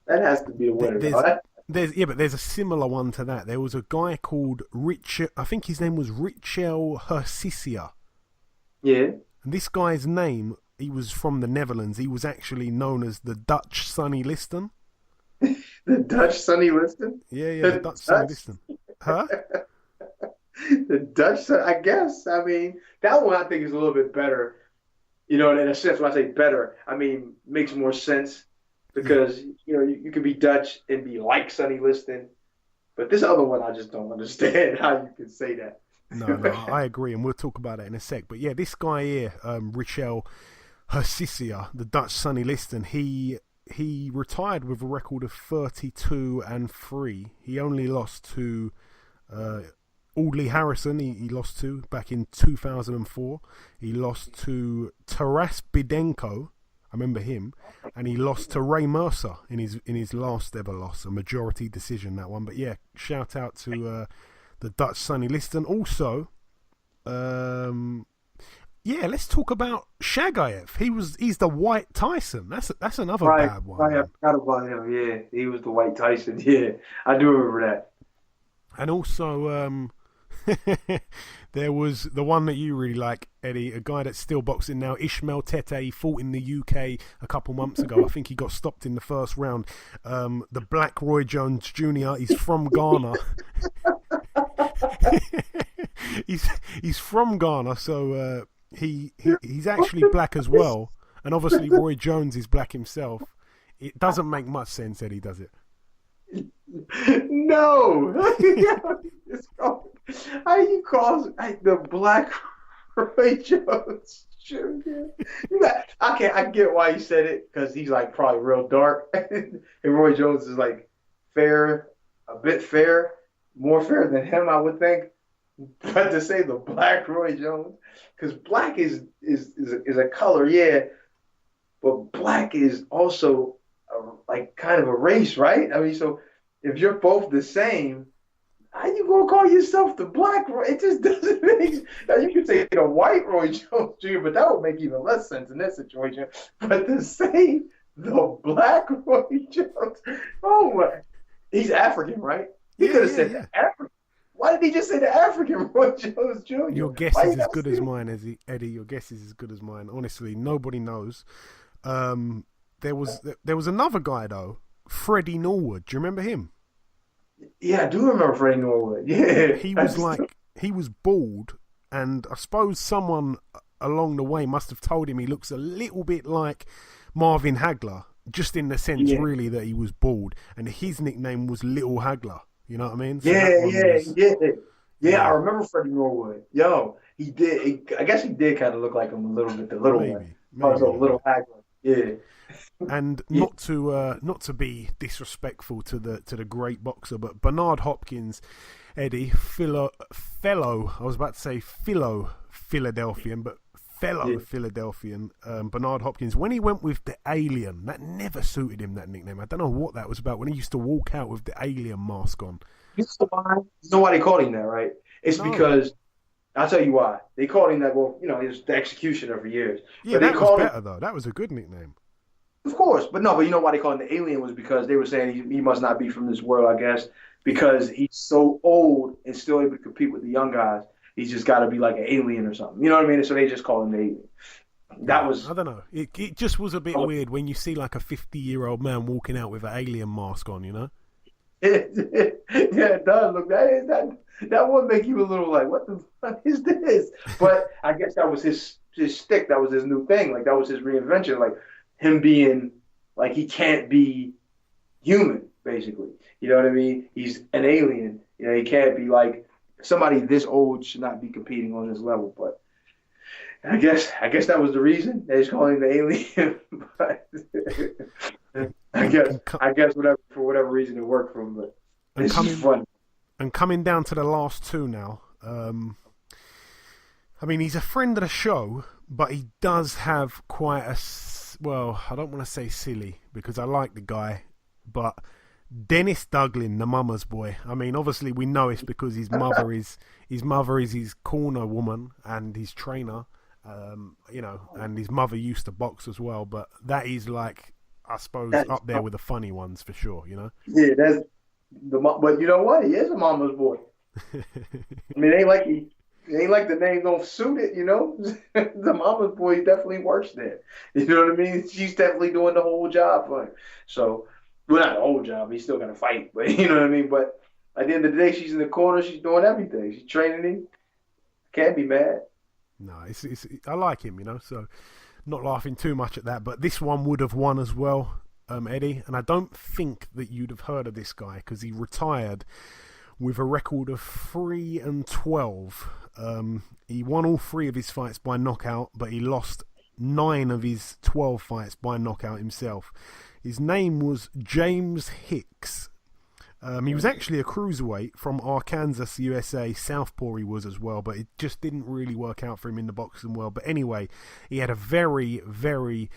That has to be a winner. There's a similar one to that. There was a guy called Richard. I think his name was Richel Hersisia. Yeah. And this guy's name, he was from the Netherlands. He was actually known as the Dutch Sonny Liston. The Dutch Sonny Liston? Yeah, the Dutch Sonny Liston. Huh? The Dutch, I guess. I mean, that one I think is a little bit better. In a sense, when I say better, I mean, makes more sense because, you could be Dutch and be like Sonny Liston. But this other one, I just don't understand how you can say that. No, I agree, and we'll talk about it in a sec. But yeah, this guy here, Richel Hersisia, the Dutch Sonny Liston, he retired with a record of 32-3. He only lost to Audley Harrison. He lost to back in 2004. He lost to Taras Bidenko. I remember him, and he lost to Ray Mercer in his last ever loss, a majority decision, that one. But yeah, shout out to the Dutch Sonny Liston. Also, yeah, let's talk about Shagayev. He's the White Tyson. That's another bad one. I forgot about him. Yeah, he was the White Tyson. Yeah, I do remember that. And also, there was the one that you really like, Eddie, a guy that's still boxing now, Ishmael Tete. He fought in the UK a couple months ago. I think he got stopped in the first round. The Black Roy Jones Jr. He's from Ghana. he's from Ghana, so he's actually black as well. And obviously Roy Jones is black himself. It doesn't make much sense, Eddie, does it? No. How you call the Black Roy Jones Jr.? I get why you said it, because he's like probably real dark, and Roy Jones is like fair, a bit fair, more fair than him, I would think. But to say the Black Roy Jones, because black is a color, yeah, but black is also like kind of a race, right? I mean, so if you're both the same, how you gonna call yourself the Black Roy? It just doesn't make. Now you could say the White Roy Jones Jr., but that would make even less sense in that situation. But to say the Black Roy Jones, oh my, he's African, right? He could have said the African. Why did he just say the African Roy Jones Jr.? Your guess is as good as mine, Eddie. Your guess is as good as mine. Honestly, nobody knows. There was another guy though, Freddie Norwood. Do you remember him? Yeah, I do remember Freddie Norwood. Yeah, he was bald, and I suppose someone along the way must have told him he looks a little bit like Marvin Hagler, just in the sense really that he was bald, and his nickname was Little Hagler. You know what I mean? So yeah. I remember Freddie Norwood. Yo, he did. I guess he did kind of look like him a little bit. The little one, also Little Hagler. Yeah. And not to be disrespectful to the great boxer, but Bernard Hopkins, Eddie, fellow Philadelphian, but fellow Philadelphian, Bernard Hopkins, when he went with the Alien, that never suited him, that nickname. I don't know what that was about, when he used to walk out with the Alien mask on. You know why they called him that, right? It's because, I'll tell you why. They called him that, well, he was the executioner for years. Yeah, but that was better, though. That was a good nickname. Of course, but you know why they called him the Alien was because they were saying he must not be from this world, I guess, because he's so old and still able to compete with the young guys. He's just got to be like an alien or something. You know what I mean? So they just call him the Alien. I don't know. It just was a bit weird when you see like a 50-year-old man walking out with an alien mask on, you know? Yeah, it does. Look, that would make you a little like, what the fuck is this? But I guess that was his stick. That was his new thing. Like, that was his reinvention. Like, him being, like, he can't be human, basically. You know what I mean? He's an alien. You know, he can't be like, somebody this old should not be competing on this level. But I guess that was the reason. They just call him the Alien. But I guess for whatever reason it worked for him. But it's fun. And coming down to the last two now, I mean, he's a friend of the show, but he does have quite a, well, I don't want to say silly, because I like the guy, but Dennis Duglin, the mama's boy. I mean, obviously we know it's because his mother is his corner woman and his trainer, and his mother used to box as well. But that is, like, I suppose, up there with the funny ones for sure. You know? Yeah, that's but you know what? He is a mama's boy. I mean, it ain't like the name don't suit it. You know, the mama's boy definitely works there. You know what I mean? She's definitely doing the whole job for him. So. Well, not the whole job. He's still gonna fight, but you know what I mean. But at the end of the day, she's in the corner. She's doing everything. She's training him. Can't be mad. No, I like him, you know. So, not laughing too much at that. But this one would have won as well, Eddie. And I don't think that you'd have heard of this guy because he retired with a record of 3-12. He won all 3 of his fights by knockout, but he lost 9 of his 12 fights by knockout himself. His name was James Hicks. He was actually a cruiserweight from Arkansas, USA. Southpaw he was as well, but it just didn't really work out for him in the boxing world. But anyway, he had a very, very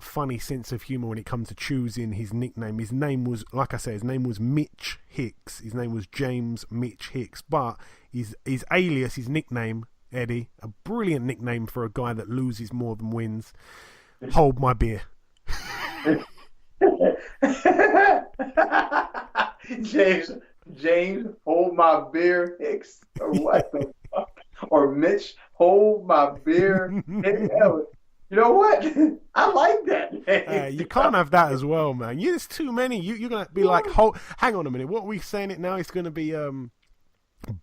funny sense of humour when it comes to choosing his nickname. His name was, like I say, his name was Mitch Hicks. His name was James Mitch Hicks. But his alias, his nickname, Eddie, a brilliant nickname for a guy that loses more than wins. Hold my beer. James, hold my beer, Hicks, or what the fuck? Or Mitch, hold my beer. You know what? I like that name. You can't have that as well, man. There's too many. You're gonna be like, hang on a minute. What are we saying it now? It's gonna be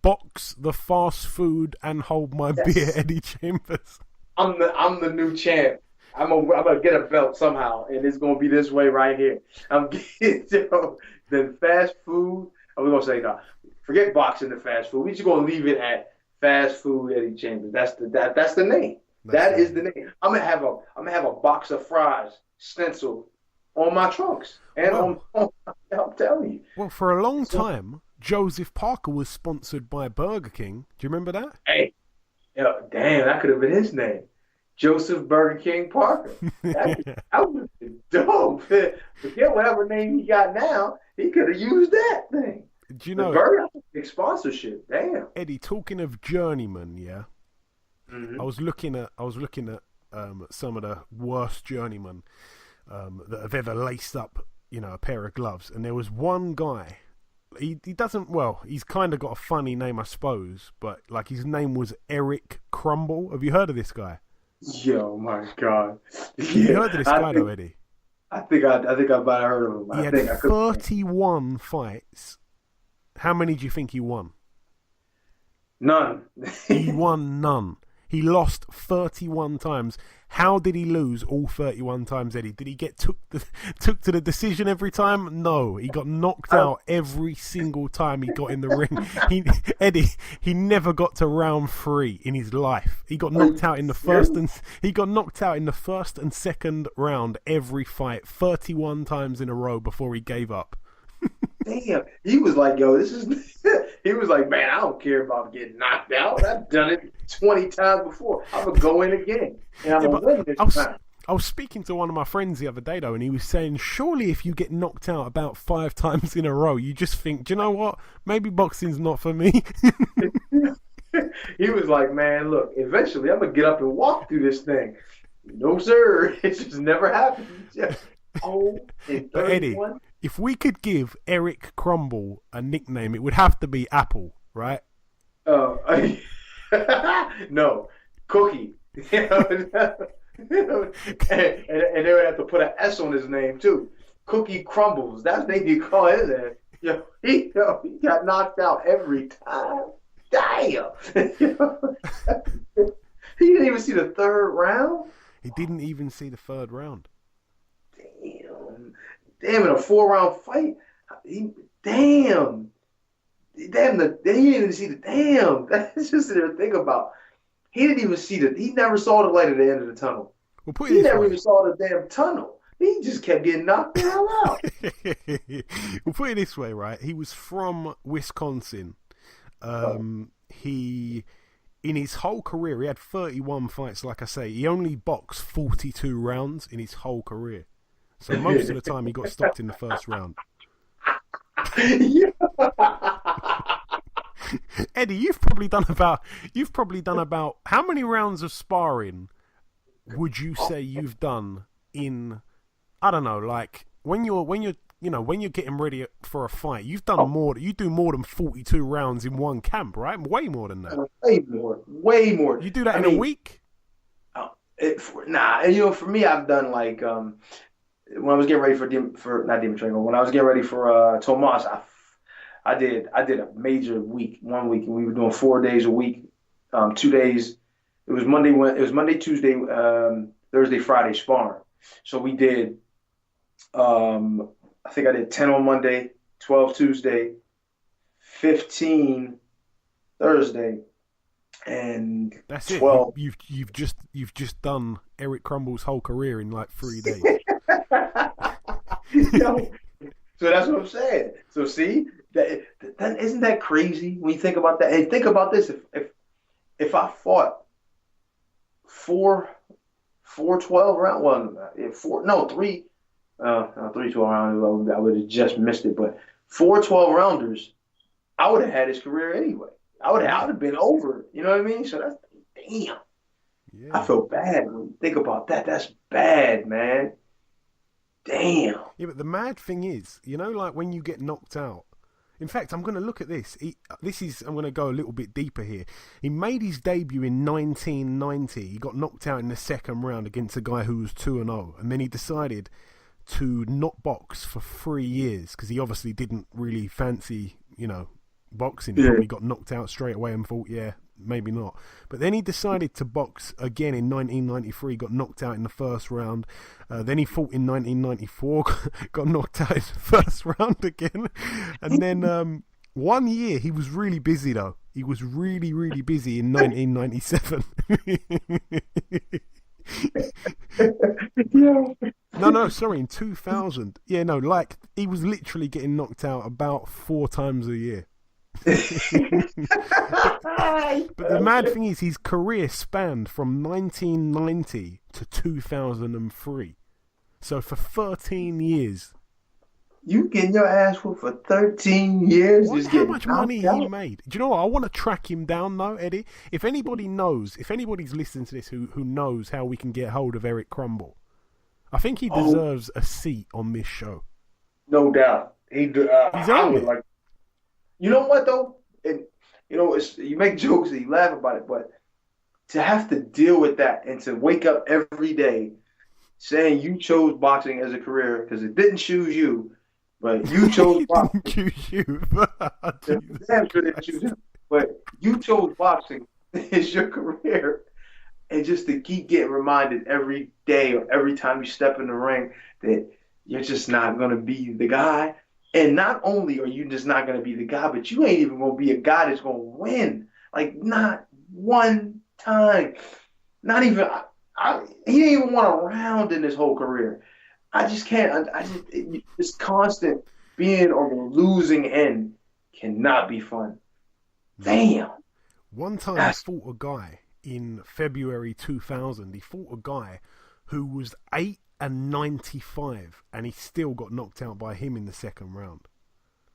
Box the Fast Food and Hold My Beer, Eddie Chambers. I'm the new champ. I'm gonna get a belt somehow, and it's gonna be this way right here. I'm getting the fast food. We're gonna say no. Forget boxing the fast food. We're just gonna leave it at Fast Food Eddie Chambers. That's the name. That is the name. I'm gonna have a box of fries stenciled on my trunks, and I'm telling you. Well, for a long time, Joseph Parker was sponsored by Burger King. Do you remember that? Hey, damn, that could have been his name. Joseph Burger King Parker. That would have been dope. Forget whatever name he got now. He could have used that thing. Do you know? Big sponsorship. Damn. Eddie, talking of journeyman, yeah. Mm-hmm. I was looking at some of the worst journeymen that have ever laced up, a pair of gloves, and there was one guy. He doesn't, well, he's kind of got a funny name, I suppose, but like his name was Eric Crumble. Have you heard of this guy? Yo, my God. You heard of this guy, though, Eddie? I think I might have heard of him. He had 31 fights. How many do you think he won? None. He won none. He lost 31 times. How did he lose all 31 times, Eddie? Did he get took to the decision every time? No. He got knocked out every single time he got in the ring. He never got to round 3 in his life. He got knocked out in the first and second round every fight 31 times in a row before he gave up. Damn, he was like, yo, he was like, man, I don't care about getting knocked out. I've done it 20 times before. I'm going to go in again. And I'm going to win this time. I was speaking to one of my friends the other day, though, and he was saying, surely if you get knocked out about 5 times in a row, you just think, do you know what? Maybe boxing's not for me. He was like, man, look, eventually I'm going to get up and walk through this thing. No, sir. It just never happened. But Eddie, if we could give Eric Crumble a nickname, it would have to be Apple, right? No, Cookie. And they would have to put an S on his name too. Cookie Crumbles. That's what they need to call his ass. He got knocked out every time. Damn. He didn't even see the third round. He didn't even see the third round. Damn, in a 4-round fight. He didn't even see the damn. That's just the thing about. He didn't even see he never saw the light at the end of the tunnel. He never even saw the damn tunnel. He just kept getting knocked the hell out. We'll put it this way, right? He was from Wisconsin. He, in his whole career, he had 31 fights, like I say. He only boxed 42 rounds in his whole career. So most of the time he got stopped in the first round. Eddie, you've probably done about how many rounds of sparring would you say you've done in, I don't know, like when you're getting ready for a fight, you do more than 42 rounds in one camp, right? Way more than that. Way more. You do that in a week? For me, I've done like when I was getting ready when I was getting ready for Tomas, I did a major week, 1 week, and we were doing 4 days a week, 2 days. It was Monday, Tuesday, Thursday, Friday sparring. So we did, I think I did 10 on Monday, 12 Tuesday, 15 Thursday, and That's 12. it. You've just done Eric Crumble's whole career in like 3 days. So that's what I'm saying. So see, that isn't that crazy when you think about that? And think about this: if I fought four 12 round, three 12 rounders, I would have just missed it. But 4 12 rounders, I would have had his career anyway. I would have been over. You know what I mean? So that's damn. Yeah. I feel bad when you think about that. That's bad, man. Damn. Yeah, but the mad thing is, like when you get knocked out. In fact, I'm going to look at this. I'm going to go a little bit deeper here. He made his debut in 1990. He got knocked out in the second round against a guy who was 2-0. And then he decided to not box for 3 years because he obviously didn't really fancy, boxing. He probably got knocked out straight away and thought, yeah, maybe not. But then he decided to box again in 1993, got knocked out in the first round. Then he fought in 1994, got knocked out in the first round again. And then 1 year, he was really busy though. He was really, really busy in 1997. No, sorry, in 2000. Yeah, no, like he was literally getting knocked out about 4 times a year. But the mad thing is, his career spanned from 1990 to 2003. So for 13 years. You getting your ass whooped for 13 years? How much money he made? Do you know what? I want to track him down though, Eddie. If anybody's listening to this who knows how we can get hold of Eric Crumble, I think he deserves a seat on this show. No doubt. He's on it. You know what though? And you make jokes and you laugh about it, but to have to deal with that and to wake up every day saying you chose boxing as a career because it didn't choose you, but you chose boxing. Didn't choose you. Damn sure didn't choose him. But you chose boxing as your career, and just to keep getting reminded every day or every time you step in the ring that you're just not gonna be the guy. And not only are you just not going to be the guy, but you ain't even going to be a guy that's going to win. Like, not one time. Not even, he didn't even won a round in his whole career. I just can't, this constant being on the losing end cannot be fun. Damn. One time I fought a guy in February 2000. He fought a guy who was 8-95, and he still got knocked out by him in the second round.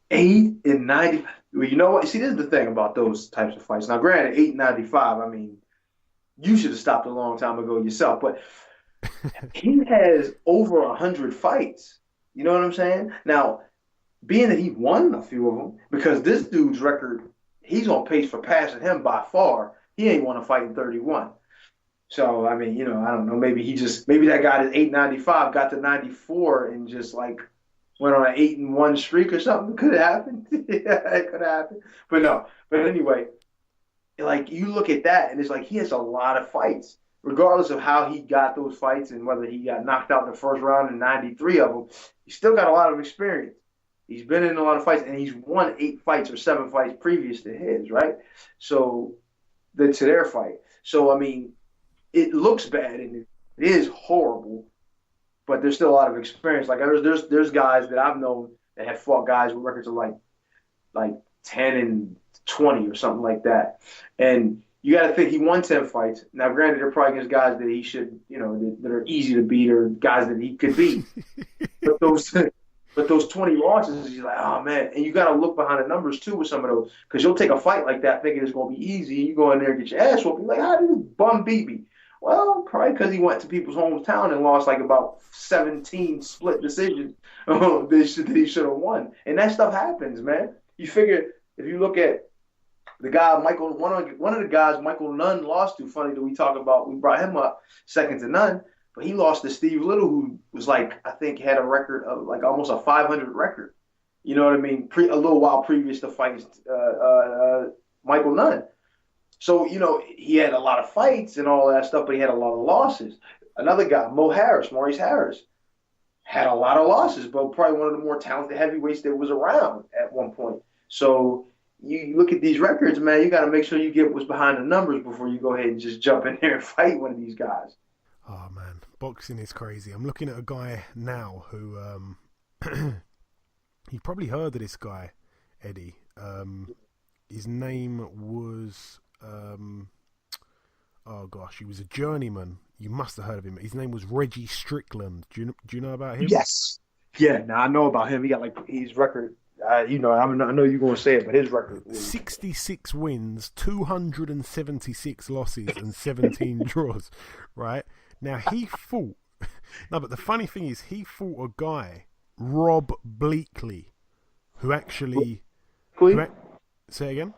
8-90. Well, you know what? See, this is the thing about those types of fights. Now, granted, 8-95. I mean, you should have stopped a long time ago yourself. But he has over 100 fights. You know what I'm saying? Now, being that he won a few of them, because this dude's record, he's on pace for passing him by far. He ain't won a fight in 31. So, I mean, I don't know. Maybe that guy at 8-95 got to 94 and just like went on an 8-1 streak or something. Could have happened. Yeah, it could have happened. But no. But anyway, like you look at that and it's like he has a lot of fights, regardless of how he got those fights and whether he got knocked out in the first round in 93 of them. He's still got a lot of experience. He's been in a lot of fights and he's won 8 fights or 7 fights previous to his, right? So, to their fight. So, I mean, it looks bad and it is horrible, but there's still a lot of experience. Like there's guys that I've known that have fought guys with records of like 10-20 or something like that. And you got to think he won 10 fights. Now, granted, they're probably against guys that he should, that are easy to beat or guys that he could beat. But those 20 losses, he's like, oh man. And you got to look behind the numbers too with some of those, because you'll take a fight like that thinking it's going to be easy, and you go in there and get your ass whooped. You're like, how did this bum beat me? Well, probably because he went to people's hometown and lost like about 17 split decisions that he should have won. And that stuff happens, man. You figure if you look at the guy, one of the guys Michael Nunn lost to, funny that we brought him up second to none, but he lost to Steve Little, who was like, I think had a record of like almost a 500 record. You know what I mean? A little while previous to fighting Michael Nunn. So, he had a lot of fights and all that stuff, but he had a lot of losses. Another guy, Maurice Harris, had a lot of losses, but probably one of the more talented heavyweights that was around at one point. So you look at these records, man, you got to make sure you get what's behind the numbers before you go ahead and just jump in there and fight one of these guys. Oh, man. Boxing is crazy. I'm looking at a guy now who... you've probably heard of this guy, Eddie. His name was... oh, gosh. He was a journeyman. You must have heard of him. His name was Reggie Strickland. Do you know about him? Yes. Yeah, now I know about him. He got his record... I know you're going to say it, but his record was 66 wins, 276 losses, and 17 draws, right? Now, he fought... No, but the funny thing is, he fought a guy, Rob Bleakley, who actually... Say again?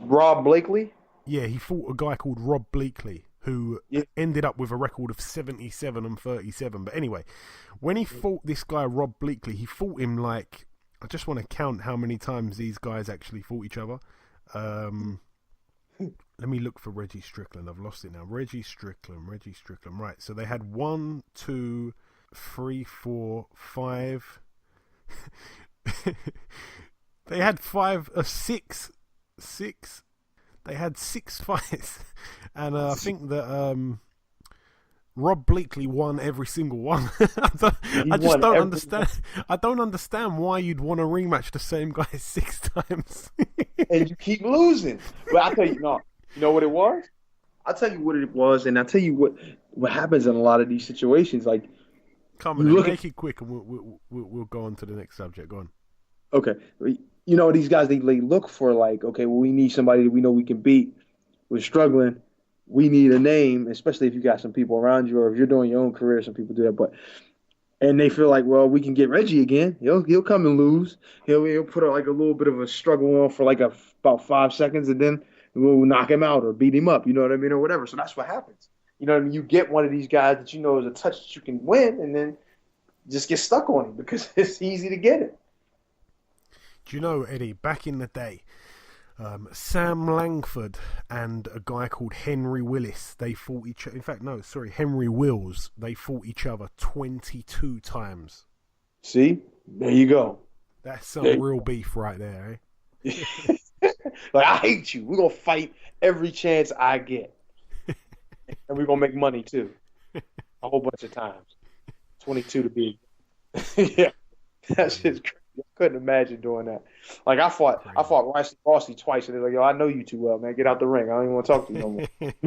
Rob Blakely? Yeah, he fought a guy called Rob Bleakley, who ended up with a record of 77 and 37. But anyway, when he fought this guy, Rob Bleakley, he fought him like... I just want to count how many times these guys actually fought each other. Let me look for Reggie Strickland. I've lost it now. Reggie Strickland. Right. So they had 1, 2, 3, 4, 5. They had 6. They had 6 fights. And I think that Rob Bleakley won every single one. I just don't understand. I don't understand why you'd want to rematch the same guy 6 times. And you keep losing. But I'll tell you, no. You know what it was? I'll tell you what it was, and I'll tell you what happens in a lot of these situations. Like, come on, make it quick, and we'll go on to the next subject. Go on. Okay. You know, these guys, they look for, like, okay, well, we need somebody that we know we can beat. We're struggling. We need a name, especially if you got some people around you, or if you're doing your own career. Some people do that, and they feel like, well, we can get Reggie again. He'll come and lose. He'll put a little bit of a struggle on for about 5 seconds, and then we'll knock him out or beat him up. You know what I mean, or whatever. So that's what happens. You know what I mean? You get one of these guys that you know is a touch that you can win, and then just get stuck on him because it's easy to get it. Do you know, Eddie? Back in the day, Sam Langford and a guy called Henry Willis, they fought each other. In fact, no, sorry, Henry Wills. They fought each other 22 times. See? There you go. That's some real beef right there, eh? Like, I hate you. We're going to fight every chance I get. And we're going to make money, too. A whole bunch of times. 22 to be. Yeah. That's just crazy. I couldn't imagine doing that. Like, I fought Rossi twice, and they're like, yo, I know you too well, man. Get out the ring. I don't even want to talk to you no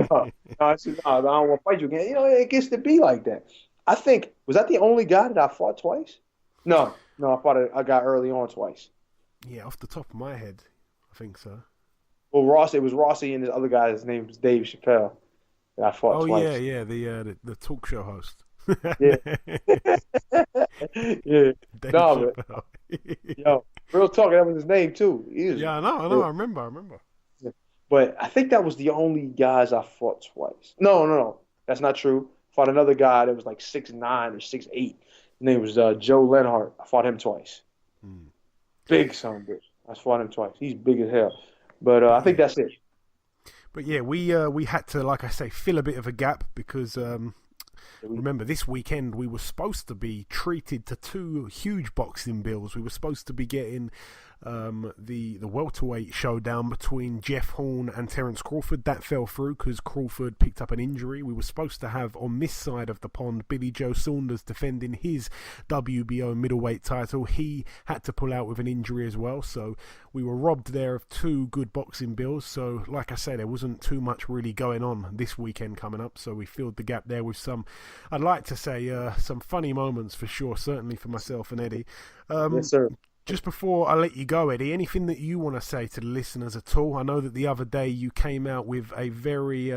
more. I said, no, I don't want to fight you again. You know, it gets to be like that. I think, was that the only guy that I fought twice? No, I fought a guy early on twice. Yeah, off the top of my head, I think so. Well, it was Rossi and this other guy, his name was Dave Chappelle, that I fought twice. Oh, yeah, the talk show host. Yeah. Yeah. Dave no, Chappelle. But, yo, real talk, that was his name too. Yeah, I know. I remember. Yeah. But I think that was the only guys I fought twice. No, that's not true. Fought another guy that was like 6'9" or 6'8". His name was Joe Lenhart. I fought him twice. Big son of a bitch. I fought him twice. He's big as hell. But I think that's it. But yeah, we had to, like I say, fill a bit of a gap because remember, this weekend we were supposed to be treated to 2 huge boxing bills. We were supposed to be getting the welterweight showdown between Jeff Horn and Terence Crawford. That fell through because Crawford picked up an injury. We were supposed to have on this side of the pond Billy Joe Saunders defending his WBO middleweight title. He had to pull out with an injury as well, so we were robbed there of 2 good boxing bills. So like I say, there wasn't too much really going on this weekend coming up, so we filled the gap there with some, I'd like to say, some funny moments for sure, certainly for myself and Eddie. Yes, sir. Just before I let you go, Eddie, anything that you want to say to the listeners at all? I know that the other day you came out with a very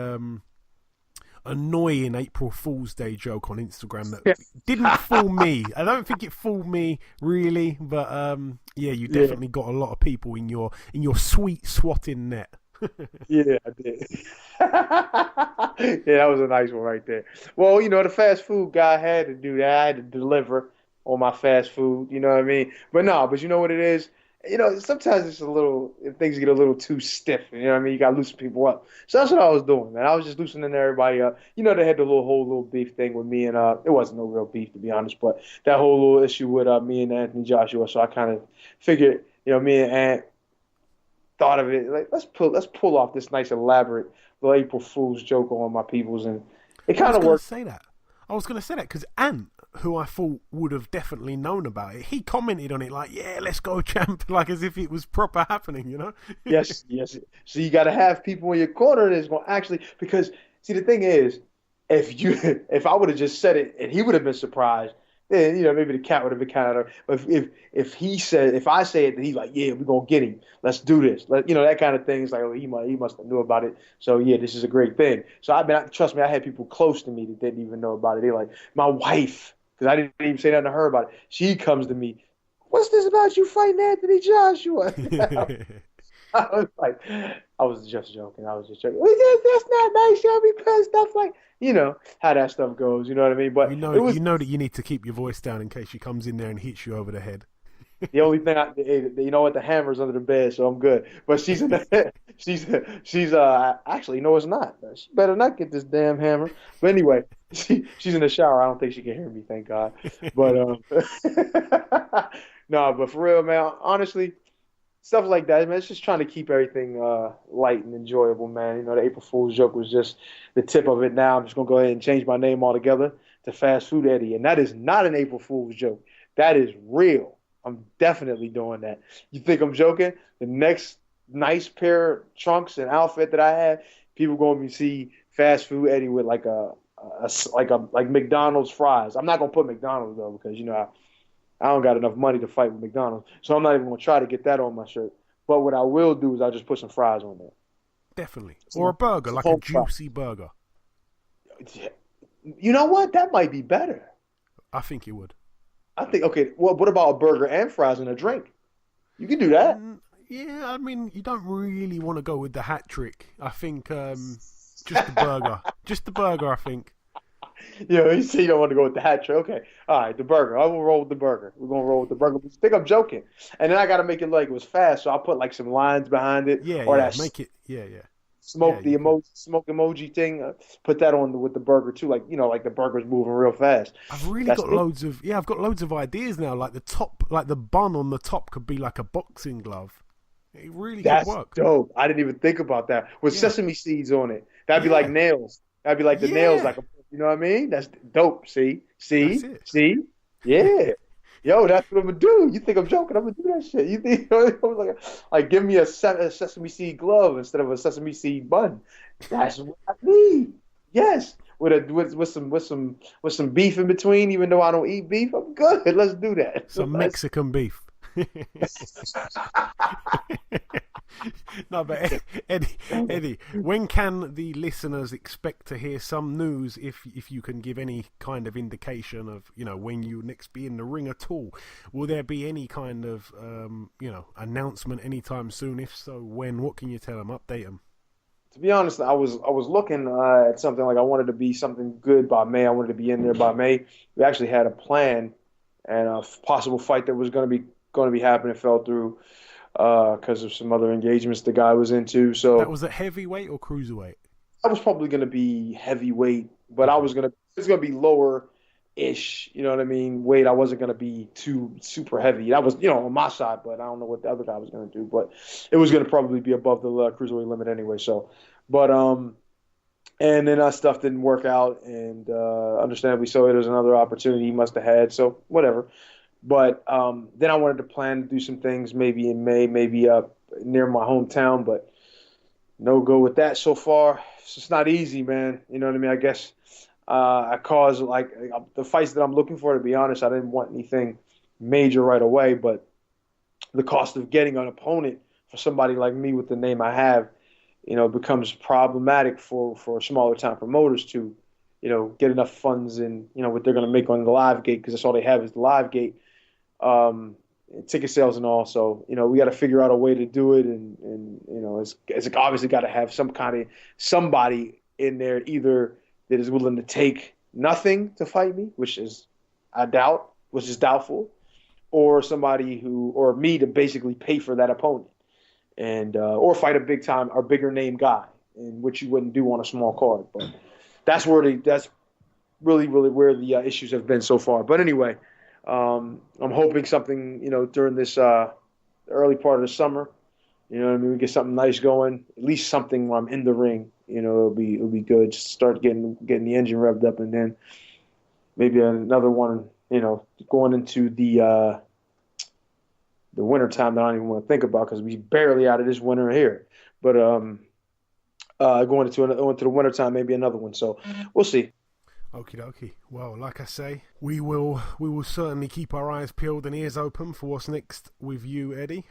annoying April Fool's Day joke on Instagram that didn't fool me. I don't think it fooled me really, but yeah, you definitely got a lot of people in your sweet swatting net. Yeah, I did. Yeah, that was a nice one right there. Well, you know, the fast food guy had to do that. I had to deliver on my fast food, you know what I mean? But you know what it is? You know, sometimes things get a little too stiff, you know what I mean? You got to loosen people up. So that's what I was doing, man. I was just loosening everybody up. You know, they had the whole little beef thing with me, and it wasn't no real beef, to be honest, but that whole little issue with me and Anthony Joshua. So I kind of figured, you know, me and Ant, thought of it like let's pull off this nice elaborate little April Fool's joke on my peoples, and it kind of worked. I was going to say that because Ant, who I thought would have definitely known about it, he commented on it like, "Yeah, let's go, champ," like as if it was proper happening, you know? Yes. So you got to have people in your corner that's going to actually, because see the thing is, if I would have just said it and he would have been surprised, then maybe the cat would have been kind of. But if I say it, then he's like, "Yeah, we're gonna get him. Let's do this." That kind of thing. It's like, oh, he must have knew about it. So yeah, this is a great thing. So trust me, I had people close to me that didn't even know about it. They like my wife, because I didn't even say nothing to her about it. She comes to me, "What's this about you fighting Anthony Joshua?" I was just joking. That's not nice. Y'all be putting stuff like, how that stuff goes. You know what I mean? But you know that you need to keep your voice down in case she comes in there and hits you over the head. The only thing the hammer's under the bed, so I'm good. But she's actually, no, it's not. She better not get this damn hammer. But anyway, she's in the shower. I don't think she can hear me, thank God. But no, but for real, man. Honestly. Stuff like that, man. It's just trying to keep everything light and enjoyable, man. The April Fool's joke was just the tip of it. Now I'm just going to go ahead and change my name altogether to Fast Food Eddie. And that is not an April Fool's joke. That is real. I'm definitely doing that. You think I'm joking? The next nice pair of trunks and outfit that I have, people going to see Fast Food Eddie with like McDonald's fries. I'm not going to put McDonald's, though, because, I don't got enough money to fight with McDonald's, so I'm not even going to try to get that on my shirt. But what I will do is I'll just put some fries on there. Definitely. Or a burger, like a juicy burger. You know what? That might be better. I think it would. Okay, well, what about a burger and fries and a drink? You can do that. Yeah, I mean, you don't really want to go with the hat trick. I think just the burger. Just the burger, I think. You say you don't want to go with the hat trick. Okay. All right, the burger. I will roll with the burger. We're going to roll with the burger. But you think I'm joking. And then I got to make it like it was fast, so I'll put like some lines behind it. Make it, Smoke emoji thing. Put that on with the burger too. Like, like the burger's moving real fast. I've got loads of ideas now. Like the top, like the bun on the top could be like a boxing glove. It really could work. That's dope. I didn't even think about that. With sesame seeds on it. That'd be like nails. That'd be like the nails, like you know what I mean? That's dope. See? Yeah. Yo, that's what I'm gonna do. You think I'm joking? I'm gonna do that shit. You think like give me a sesame seed glove instead of a sesame seed bun? That's what I need. Yes, with some beef in between. Even though I don't eat beef, I'm good. Let's do that. Some Mexican beef. No, but Eddie, when can the listeners expect to hear some news? If you can give any kind of indication of when you next be in the ring at all, will there be any kind of announcement anytime soon? If so, when? What can you tell them? Update them. To be honest, I was looking at something like I wanted to be something good by May. I wanted to be in there by May. We actually had a plan and a possible fight that was going to be happening fell through. Because of some other engagements the guy was into. So that was at heavyweight or cruiserweight? I was probably going to be heavyweight, but it's going to be lower-ish, you know what I mean, weight. I wasn't going to be too super heavy. That was, on my side, but I don't know what the other guy was going to do. But it was going to probably be above the cruiserweight limit anyway. So, but and then that stuff didn't work out, and understandably so. It was another opportunity he must have had. So whatever. But then I wanted to plan to do some things maybe in May, maybe up near my hometown, but no go with that so far. It's just not easy, man. You know what I mean? I guess I caused the fights that I'm looking for, to be honest, I didn't want anything major right away, but the cost of getting an opponent for somebody like me with the name I have, becomes problematic for smaller time promoters to, get enough funds and, what they're going to make on the live gate, because that's all they have is the live gate. Ticket sales and all, so we got to figure out a way to do it, and it's obviously got to have somebody in there either that is willing to take nothing to fight me, which is doubtful, or somebody or me to basically pay for that opponent, and or fight a big time or bigger name guy, in which you wouldn't do on a small card. But that's really where the issues have been so far. But anyway. I'm hoping something, during this early part of the summer, You know what I mean? We get something nice going, at least something while I'm in the ring. You know, it'll be good. Just start getting the engine revved up, and then maybe another one. You know, going into the winter time that I don't even want to think about because we barely out of this winter here. But going into the winter time, maybe another one. So we'll see. Okie dokie. Well, like I say, we will certainly keep our eyes peeled and ears open for what's next with you, Eddie.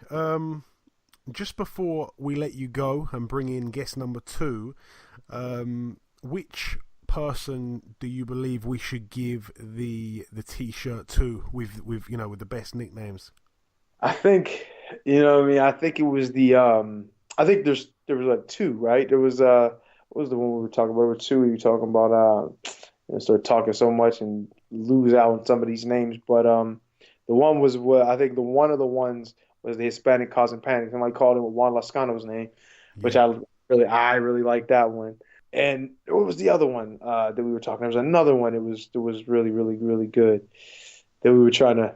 Just before we let you go and bring in guest number 2, which person do you believe we should give the T-shirt to with the best nicknames? I think, you know what I mean? I think it was the I think there was like 2, right? There was what was the one we were talking about? There were 2 we were talking about start talking so much and lose out on some of these names. But the one was I think one of the ones was the Hispanic causing panic. Somebody called him Juan Lascano's name, which I really liked that one. And what was the other one that we were talking? There was another one. It was really, really, really good that we were trying to.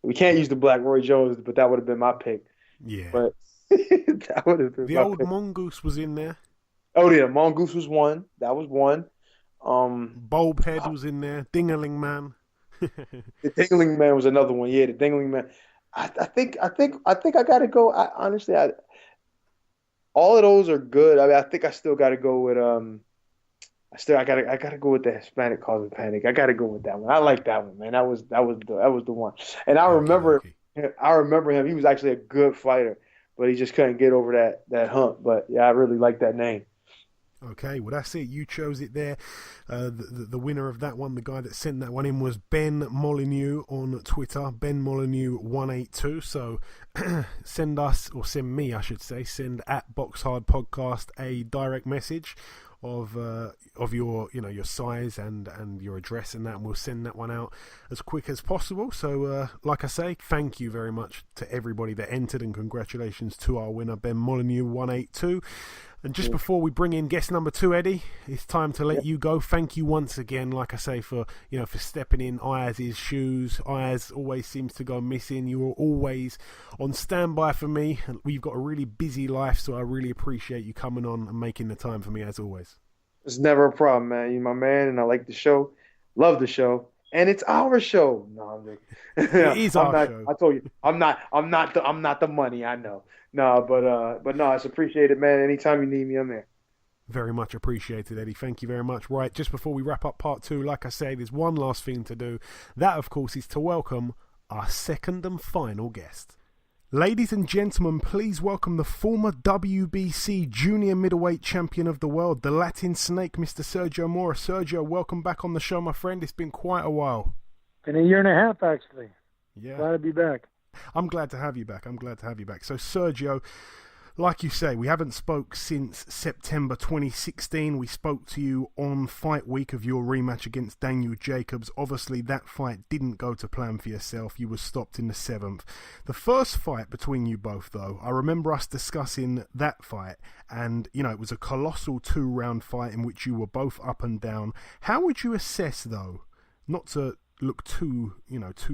We can't use the Black Roy Jones, but that would have been my pick. Yeah. But that would have been the my old pick. Mongoose was in there. Oh yeah, Mongoose was one. That was one. Bulbhead was in there. Dingaling Man. The Dingling Man was another one. Yeah, the Dingling Man. I think I gotta go. Honestly, all of those are good. I mean, I think I still gotta go with I gotta go with the Hispanic causing panic. I gotta go with that one. I like that one, man. That was the one. And I remember him. He was actually a good fighter, but he just couldn't get over that hump. But yeah, I really like that name. Okay, well that's it. You chose it there. The winner of that one, the guy that sent that one in, was Ben Molyneux on Twitter. Ben Molyneux 182. So send me at BoxHard Podcast a direct message of your your size and your address and that, and we'll send that one out as quick as possible. So like I say, thank you very much to everybody that entered, and congratulations to our winner Ben Molyneux 182. And just before we bring in guest number 2, Eddie, it's time to let you go. Thank you once again, like I say, for for stepping in Ayaz's shoes. Ayaz always seems to go missing. You are always on standby for me. We've got a really busy life, so I really appreciate you coming on and making the time for me as always. It's never a problem, man. You're my man, and I like the show, love the show, and it's our show. No, I'm it is our show. I told you, I'm not the money. I know. No, but no, it's appreciated, man. Anytime you need me, I'm there. Very much appreciated, Eddie. Thank you very much. Right, just before we wrap up part 2, like I say, there's one last thing to do. That, of course, is to welcome our second and final guest. Ladies and gentlemen, please welcome the former WBC Junior-Middleweight champion of the world, the Latin Snake, Mr. Sergio Mora. Sergio, welcome back on the show, my friend. It's been quite a while. Been a year and a half, actually. Yeah. Glad to be back. I'm glad to have you back. So, Sergio, like you say, we haven't spoke since September 2016. We spoke to you on fight week of your rematch against Daniel Jacobs. Obviously, that fight didn't go to plan for yourself. You were stopped in the 7th. The first fight between you both, though, I remember us discussing that fight, and, it was a colossal 2-round fight in which you were both up and down. How would you assess, though, not to look too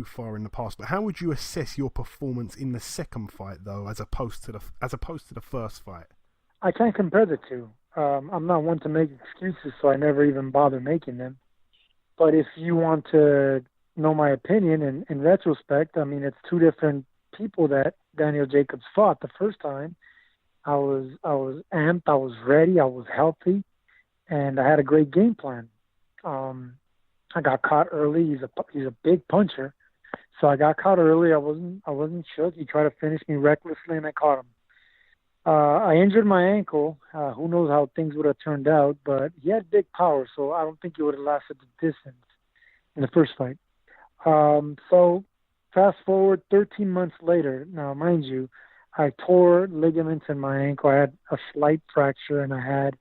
far in the past, but how would you assess your performance in the second fight, though, as opposed to the first fight? I can't compare the two. I'm not one to make excuses, so I never even bother making them. But if you want to know my opinion, in retrospect, I mean, it's 2 different people that Daniel Jacobs fought. The first time, I was amped, I was ready, I was healthy, and I had a great game plan. I got caught early. He's a big puncher, so I got caught early. I wasn't shook. He tried to finish me recklessly, and I caught him. I injured my ankle. Who knows how things would have turned out, but he had big power, so I don't think he would have lasted the distance in the first fight. So fast forward 13 months later. Now, mind you, I tore ligaments in my ankle. I had a slight fracture, and I had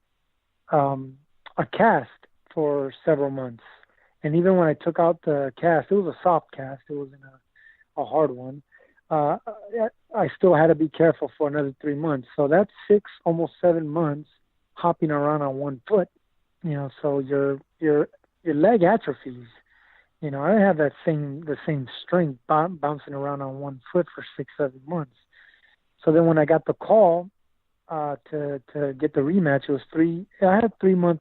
a cast for several months. And even when I took out the cast, it was a soft cast. It wasn't a hard one. I still had to be careful for another 3 months. So that's 6, almost 7 months hopping around on one foot. So your leg atrophies. I didn't have the same strength bouncing around on one foot for 6, 7 months. So then when I got the call to get the rematch, it was I had a three-month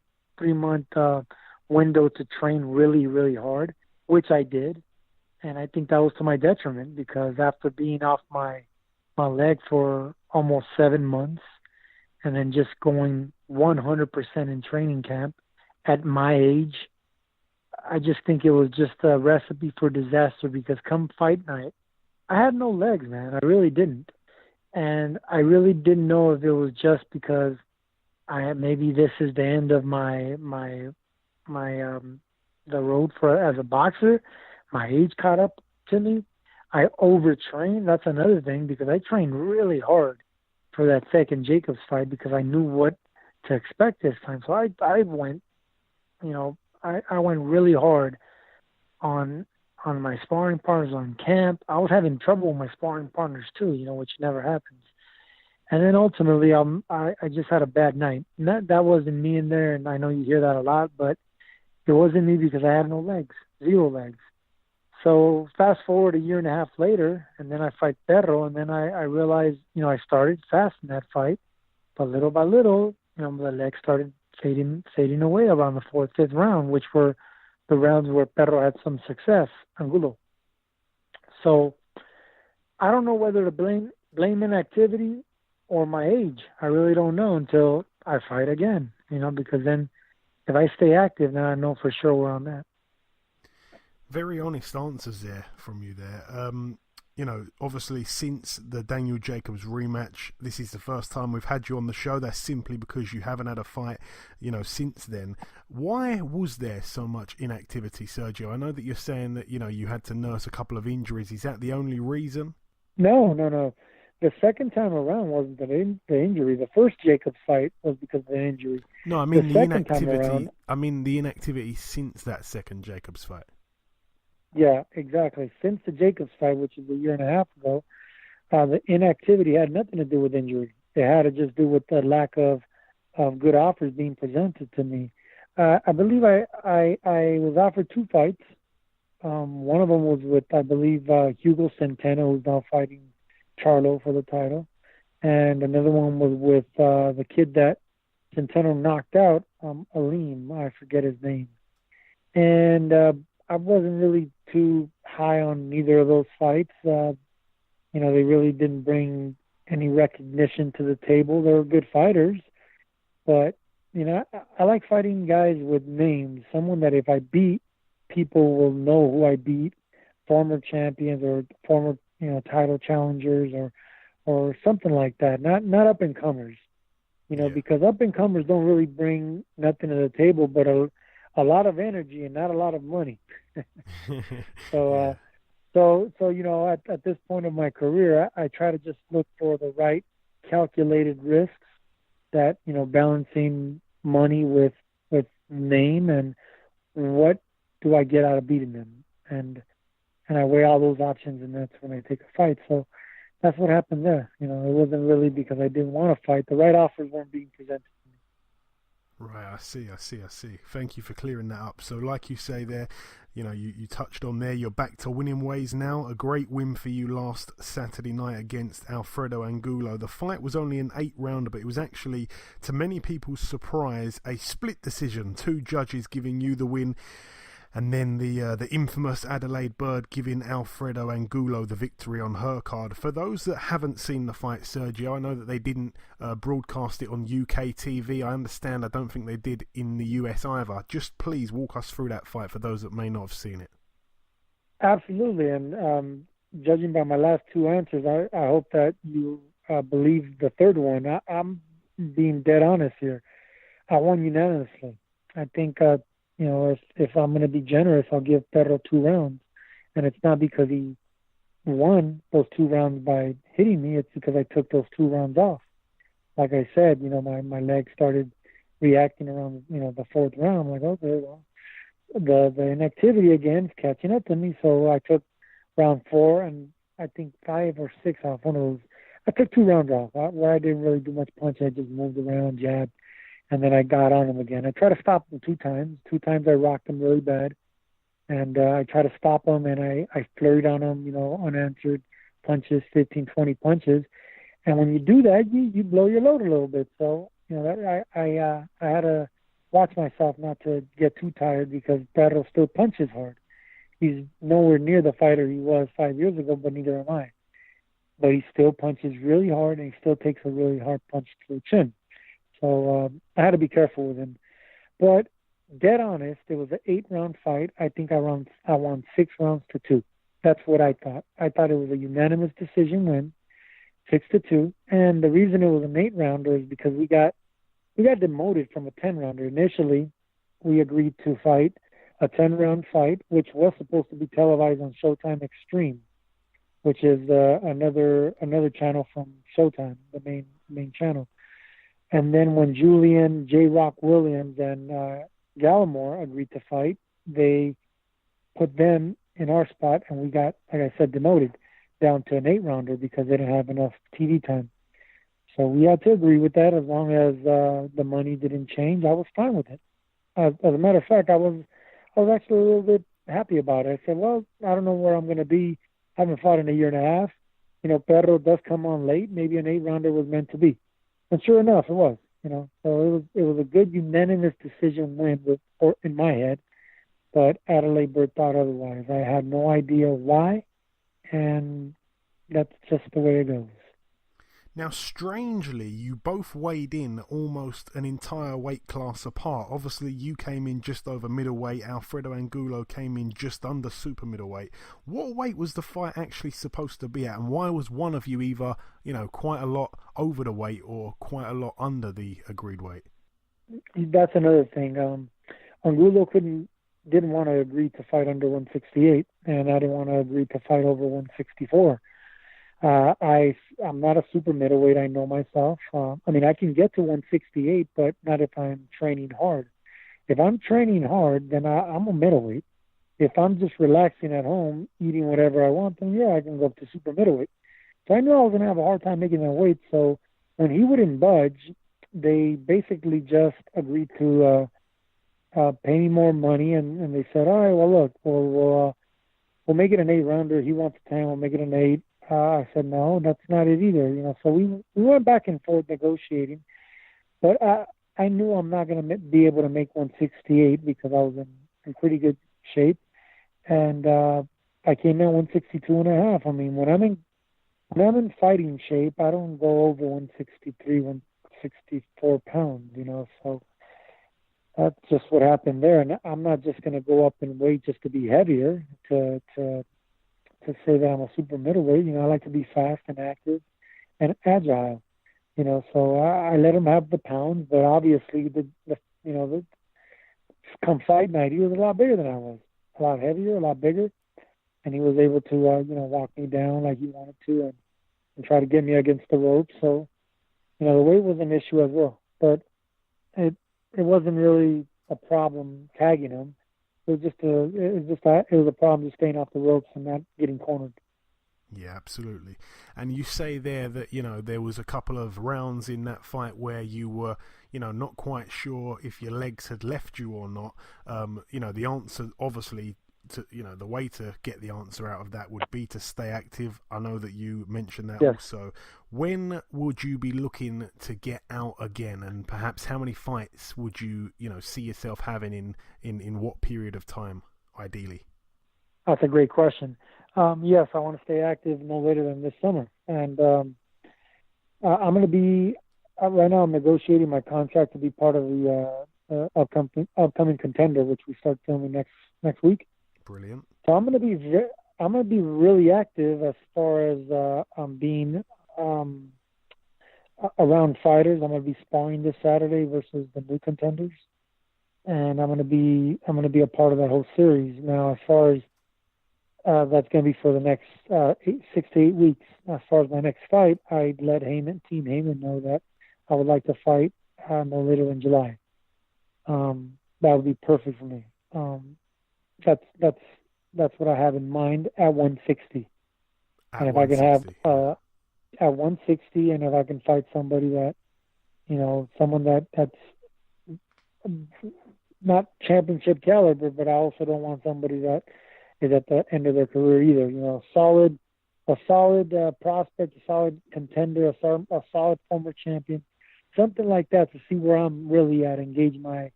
window to train really, really hard, which I did. And I think that was to my detriment, because after being off my leg for almost 7 months and then just going 100% in training camp at my age, I just think it was just a recipe for disaster, because come fight night, I had no legs, man. I really didn't. And I really didn't know if it was just because maybe this is the end of my the road for as a boxer. My age caught up to me. I overtrained. That's another thing, because I trained really hard for that second Jacobs fight, because I knew what to expect this time. So I went, I went really hard on my sparring partners, on camp. I was having trouble with my sparring partners too, which never happens. And then ultimately, I just had a bad night. And that wasn't me in there, and I know you hear that a lot, but it wasn't me, because I had no legs, 0 legs. So fast forward a year and a half later, and then I fight Perro, and then I realized, I started fast in that fight, but little by little, the legs started fading away around the 4th, 5th round, which were the rounds where Perro had some success, Angulo. So I don't know whether to blame inactivity or my age. I really don't know until I fight again, because then if I stay active, then I know for sure where I'm at. Very honest answers there from you there. Obviously since the Daniel Jacobs rematch, this is the first time we've had you on the show. That's simply because you haven't had a fight, since then. Why was there so much inactivity, Sergio? I know that you're saying that, you had to nurse a couple of injuries. Is that the only reason? No. The second time around wasn't the injury. The first Jacobs fight was because of the injury. No, I mean the inactivity. I mean the inactivity since that second Jacobs fight. Yeah, exactly. Since the Jacobs fight, which is a year and a half ago, the inactivity had nothing to do with injury. It had to just do with the lack of good offers being presented to me. I believe I was offered 2 fights. One of them was with, I believe, Hugo Centeno, who's now fighting Charlo for the title. And another one was with the kid that Centeno knocked out, Aleem. I forget his name. And I wasn't really too high on neither of those fights. They really didn't bring any recognition to the table. They were good fighters, but I like fighting guys with names. Someone that if I beat, people will know who I beat. Former champions or former title challengers or something like that. Not up and comers. Because up and comers don't really bring nothing to the table, but a lot of energy and not a lot of money. So at this point of my career, I try to just look for the right calculated risks that, balancing money with name and what do I get out of beating them. And I weigh all those options, and that's when I take a fight. So that's what happened there. It wasn't really because I didn't want to fight. The right offers weren't being presented. Right, I see. Thank you for clearing that up. So like you say there, you touched on there, you're back to winning ways now. A great win for you last Saturday night against Alfredo Angulo. The fight was only an 8-rounder, but it was actually, to many people's surprise, a split decision. 2 judges giving you the win, and then the infamous Adelaide Bird giving Alfredo Angulo the victory on her card. For those that haven't seen the fight, Sergio, I know that they didn't broadcast it on UK TV. I understand, I don't think they did in the US either. Just please walk us through that fight for those that may not have seen it. Absolutely, and judging by my last 2 answers, I hope that you believe the third one. I'm being dead honest here. I won unanimously. I think if I'm going to be generous, I'll give Perro 2 rounds. And it's not because he won those 2 rounds by hitting me. It's because I took those 2 rounds off. Like I said, my legs started reacting around, the 4th round. I'm like, okay, well, the inactivity again is catching up to me. So I took round 4 and I think 5 or 6 off. One of those. I took 2 rounds off where I didn't really do much punching. I just moved around, jabbed. And then I got on him again. I tried to stop him 2 times. 2 times I rocked him really bad. And I tried to stop him, and I flurried on him, unanswered punches, 15, 20 punches. And when you do that, you blow your load a little bit. So, I had to watch myself not to get too tired because Perro still punches hard. He's nowhere near the fighter he was 5 years ago, but neither am I. But he still punches really hard, and he still takes a really hard punch to the chin. So I had to be careful with him. But dead honest, it was an 8-round fight. I think I won 6 rounds to 2. That's what I thought. I thought it was a unanimous decision win, 6-2. And the reason it was an 8-rounder is because we got demoted from a 10-rounder. Initially, we agreed to fight a 10-round fight, which was supposed to be televised on Showtime Extreme, which is another channel from Showtime, the main channel. And then when Julian, J. Rock Williams, and Gallimore agreed to fight, they put them in our spot, and we got, like I said, demoted down to an 8-rounder because they didn't have enough TV time. So we had to agree with that. As long as the money didn't change, I was fine with it. As a matter of fact, I was actually a little bit happy about it. I said, well, I don't know where I'm going to be. I haven't fought in a year and a half. Perro does come on late. Maybe an 8-rounder was meant to be. And sure enough, it was. So it was a good unanimous decision win in my head. But Adelaide Bird thought otherwise. I had no idea why, and that's just the way it goes. Now, strangely, you both weighed in almost an entire weight class apart. Obviously, you came in just over middleweight. Alfredo Angulo came in just under super middleweight. What weight was the fight actually supposed to be at, and why was one of you either, quite a lot over the weight or quite a lot under the agreed weight? That's another thing. Angulo didn't want to agree to fight under 168, and I didn't want to agree to fight over 164. I'm not a super middleweight. I know myself. I can get to 168, but not if I'm training hard. If I'm training hard, then I'm a middleweight. If I'm just relaxing at home, eating whatever I want, then yeah, I can go up to super middleweight. So I knew I was going to have a hard time making that weight. So when he wouldn't budge, they basically just agreed to pay me more money, and they said, all right, well, look, we'll make it an 8-rounder. He wants a 10, we'll make it an 8. I said, no, that's not it either. So we went back and forth negotiating, but I knew I'm not going to be able to make 168 because I was in pretty good shape, and I came in 162 and a half. When I'm in fighting shape, I don't go over 163, 164 pounds. So that's just what happened there. And I'm not just going to go up in weight just to be heavier to say that I'm a super middleweight. I like to be fast and active and agile. So I let him have the pounds, but obviously the come fight night, he was a lot bigger than I was, a lot heavier, a lot bigger, and he was able to walk me down like he wanted to and try to get me against the ropes. So the weight was an issue as well, but it wasn't really a problem tagging him. It was a problem just staying off the ropes and not getting cornered. Yeah, absolutely. And you say there that, there was a couple of rounds in that fight where you were, not quite sure if your legs had left you or not. The answer, obviously, the way to get the answer out of that would be to stay active. I know that you mentioned that also. When would you be looking to get out again, and perhaps how many fights would you, see yourself having in what period of time, ideally? That's a great question. Yes, I want to stay active no later than this summer, and I'm going to be right now. I'm negotiating my contract to be part of the upcoming Contender, which we start filming next week. Brilliant. So I'm going to be really active as far as being around fighters. I'm going to be sparring this Saturday versus the new Contenders, and I'm going to be a part of that whole series. Now, as far as that's going to be for the next 6 to 8 weeks. As far as my next fight, I'd let Team Heyman know that I would like to fight no later than July. That would be perfect for me. That's what I have in mind at 160. And if I can have at 160, and if I can fight somebody that, someone that's not championship caliber, but I also don't want somebody that is at the end of their career either. Solid a solid prospect, a solid contender, a solid former champion, something like that to see where I'm really at, engage my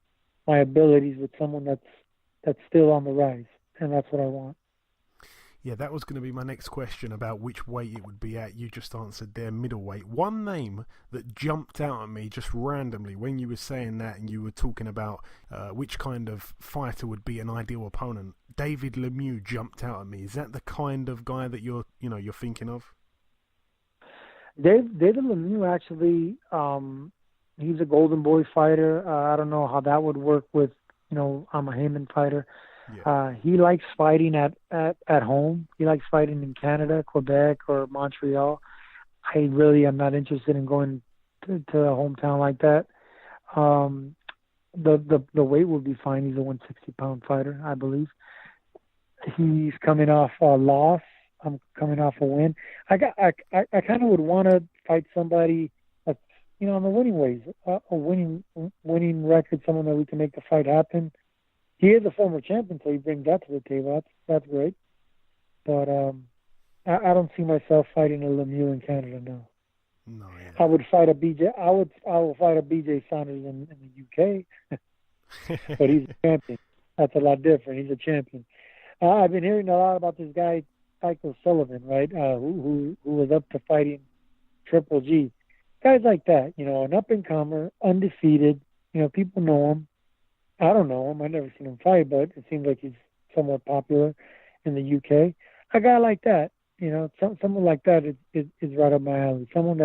abilities with someone that's still on the rise, and that's what I want. Yeah, that was going to be my next question about which weight it would be at. You just answered there, middleweight. One name that jumped out at me just randomly when you were saying that and you were talking about which kind of fighter would be an ideal opponent. David Lemieux jumped out at me. Is that the kind of guy that you're thinking of? David Lemieux actually, he's a Golden Boy fighter. I don't know how that would work with, I'm a Heyman fighter. Yeah. He likes fighting at home. He likes fighting in Canada, Quebec, or Montreal. I really am not interested in going to a hometown like that. The weight will be fine. He's a 160-pound fighter, I believe. He's coming off a loss. I'm coming off a win. I kind of would want to fight somebody that's on the winning ways, a winning record, someone that we can make the fight happen. He is a former champion, so he brings that to the table. That's great. But I don't see myself fighting a Lemieux in Canada now. No, yeah. I would fight a BJ. I will fight a BJ Saunders in the UK, but he's a champion. That's a lot different. He's a champion. I've been hearing a lot about this guy, Michael Sullivan, right? Who was up to fighting Triple G. Guys like that, an up and comer, undefeated. People know him. I don't know him. I've never seen him fight, but it seems like he's somewhat popular in the UK. A guy like that, someone like that is right up my alley. Someone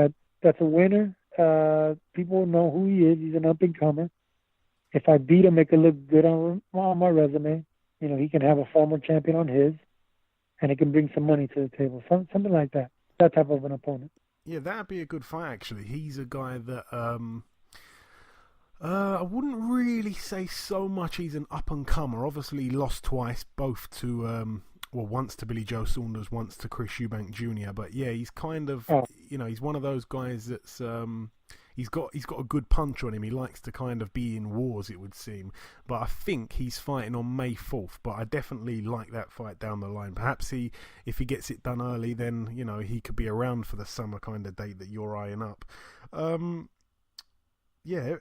that's a winner. People know who he is. He's an up and comer. If I beat him, it could look good on my resume. He can have a former champion on his, and it can bring some money to the table. Something like that. That type of an opponent. Yeah, that'd be a good fight, actually. He's a guy that I wouldn't really say so much he's an up-and-comer. Obviously, he lost twice, both to, once to Billy Joe Saunders, once to Chris Eubank Jr. But yeah, he's kind of, he's one of those guys that's, he's got a good punch on him. He likes to kind of be in wars, it would seem. But I think he's fighting on May 4th. But I definitely like that fight down the line. Perhaps if he gets it done early, then, he could be around for the summer kind of date that you're eyeing up. Yeah,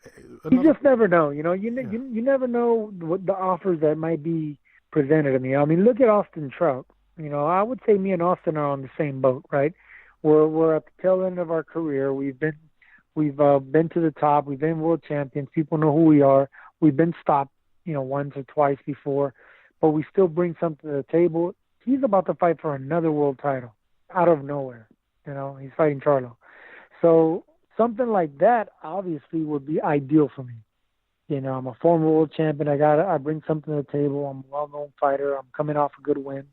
you just never know. You never know what the offers that might be presented to me. I mean, look at Austin Trout. I would say me and Austin are on the same boat, right? We're at the tail end of our career. We've been to the top. We've been world champions. People know who we are. We've been stopped, once or twice before, but we still bring something to the table. He's about to fight for another world title out of nowhere. He's fighting Charlo. So something like that obviously would be ideal for me. I'm a former world champion. I bring something to the table. I'm a well-known fighter. I'm coming off a good win.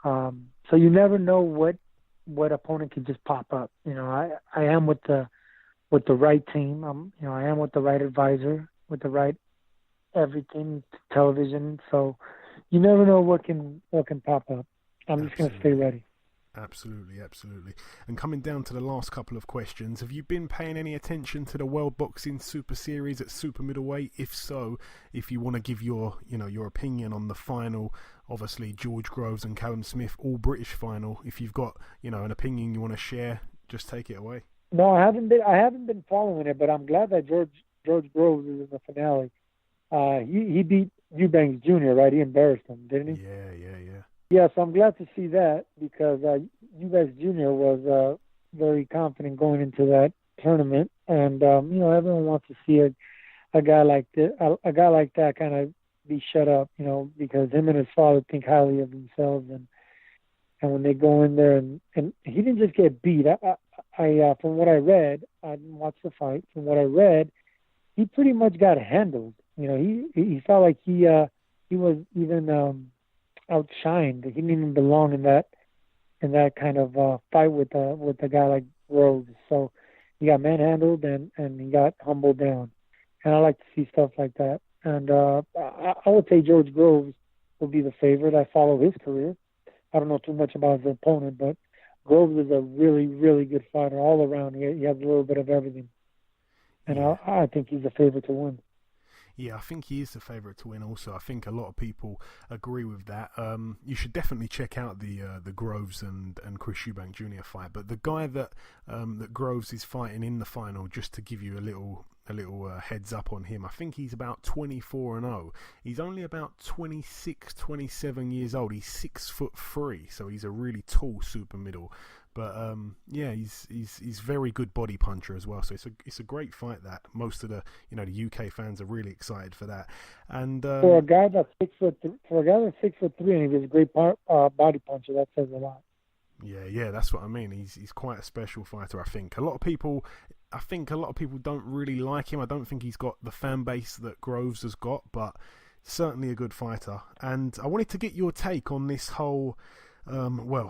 So you never know what opponent can just pop up. I am with the right team. I am with the right advisor, with the right everything, television. So you never know what can pop up. I'm just going to stay ready. Absolutely. And coming down to the last couple of questions, have you been paying any attention to the World Boxing Super Series at super middleweight? If so, if you want to give your opinion on the final, obviously George Groves and Callum Smith, all British final. If you've got an opinion you want to share, just take it away. No, I haven't been following it, but I'm glad that George Groves is in the finale. He beat Eubanks Jr., right? He embarrassed him, didn't he? Yeah. Yeah, so I'm glad to see that because Eubanks Jr. was very confident going into that tournament, and everyone wants to see a guy like that kind of be shut up, because him and his father think highly of themselves, and when they go in there and he didn't just get beat. I from what I read, I didn't watch the fight. From what I read, he pretty much got handled. He felt like he was even outshined. He didn't even belong in that kind of fight with a guy like Rhodes. So he got manhandled and he got humbled down. And I like to see stuff like that. And I would say George Groves will be the favorite. I follow his career. I don't know too much about his opponent, but Groves is a really, really good fighter all around. He has a little bit of everything. And I think he's a favorite to win. Yeah, I think he is the favourite to win also. I think a lot of people agree with that. You should definitely check out the Groves and Chris Eubank Jr. fight. But the guy that Groves is fighting in the final, just to give you a little heads up on him, I think he's about 24-0. He's only about 26, 27 years old. He's 6'3", so he's a really tall super middle. But yeah, he's very good body puncher as well. So it's a great fight that most of the the UK fans are really excited for that. And for a guy that's 6'3", and he's a great body puncher, that says a lot. Yeah, that's what I mean. He's quite a special fighter. I think a lot of people don't really like him. I don't think he's got the fan base that Groves has got, but certainly a good fighter. And I wanted to get your take on this whole.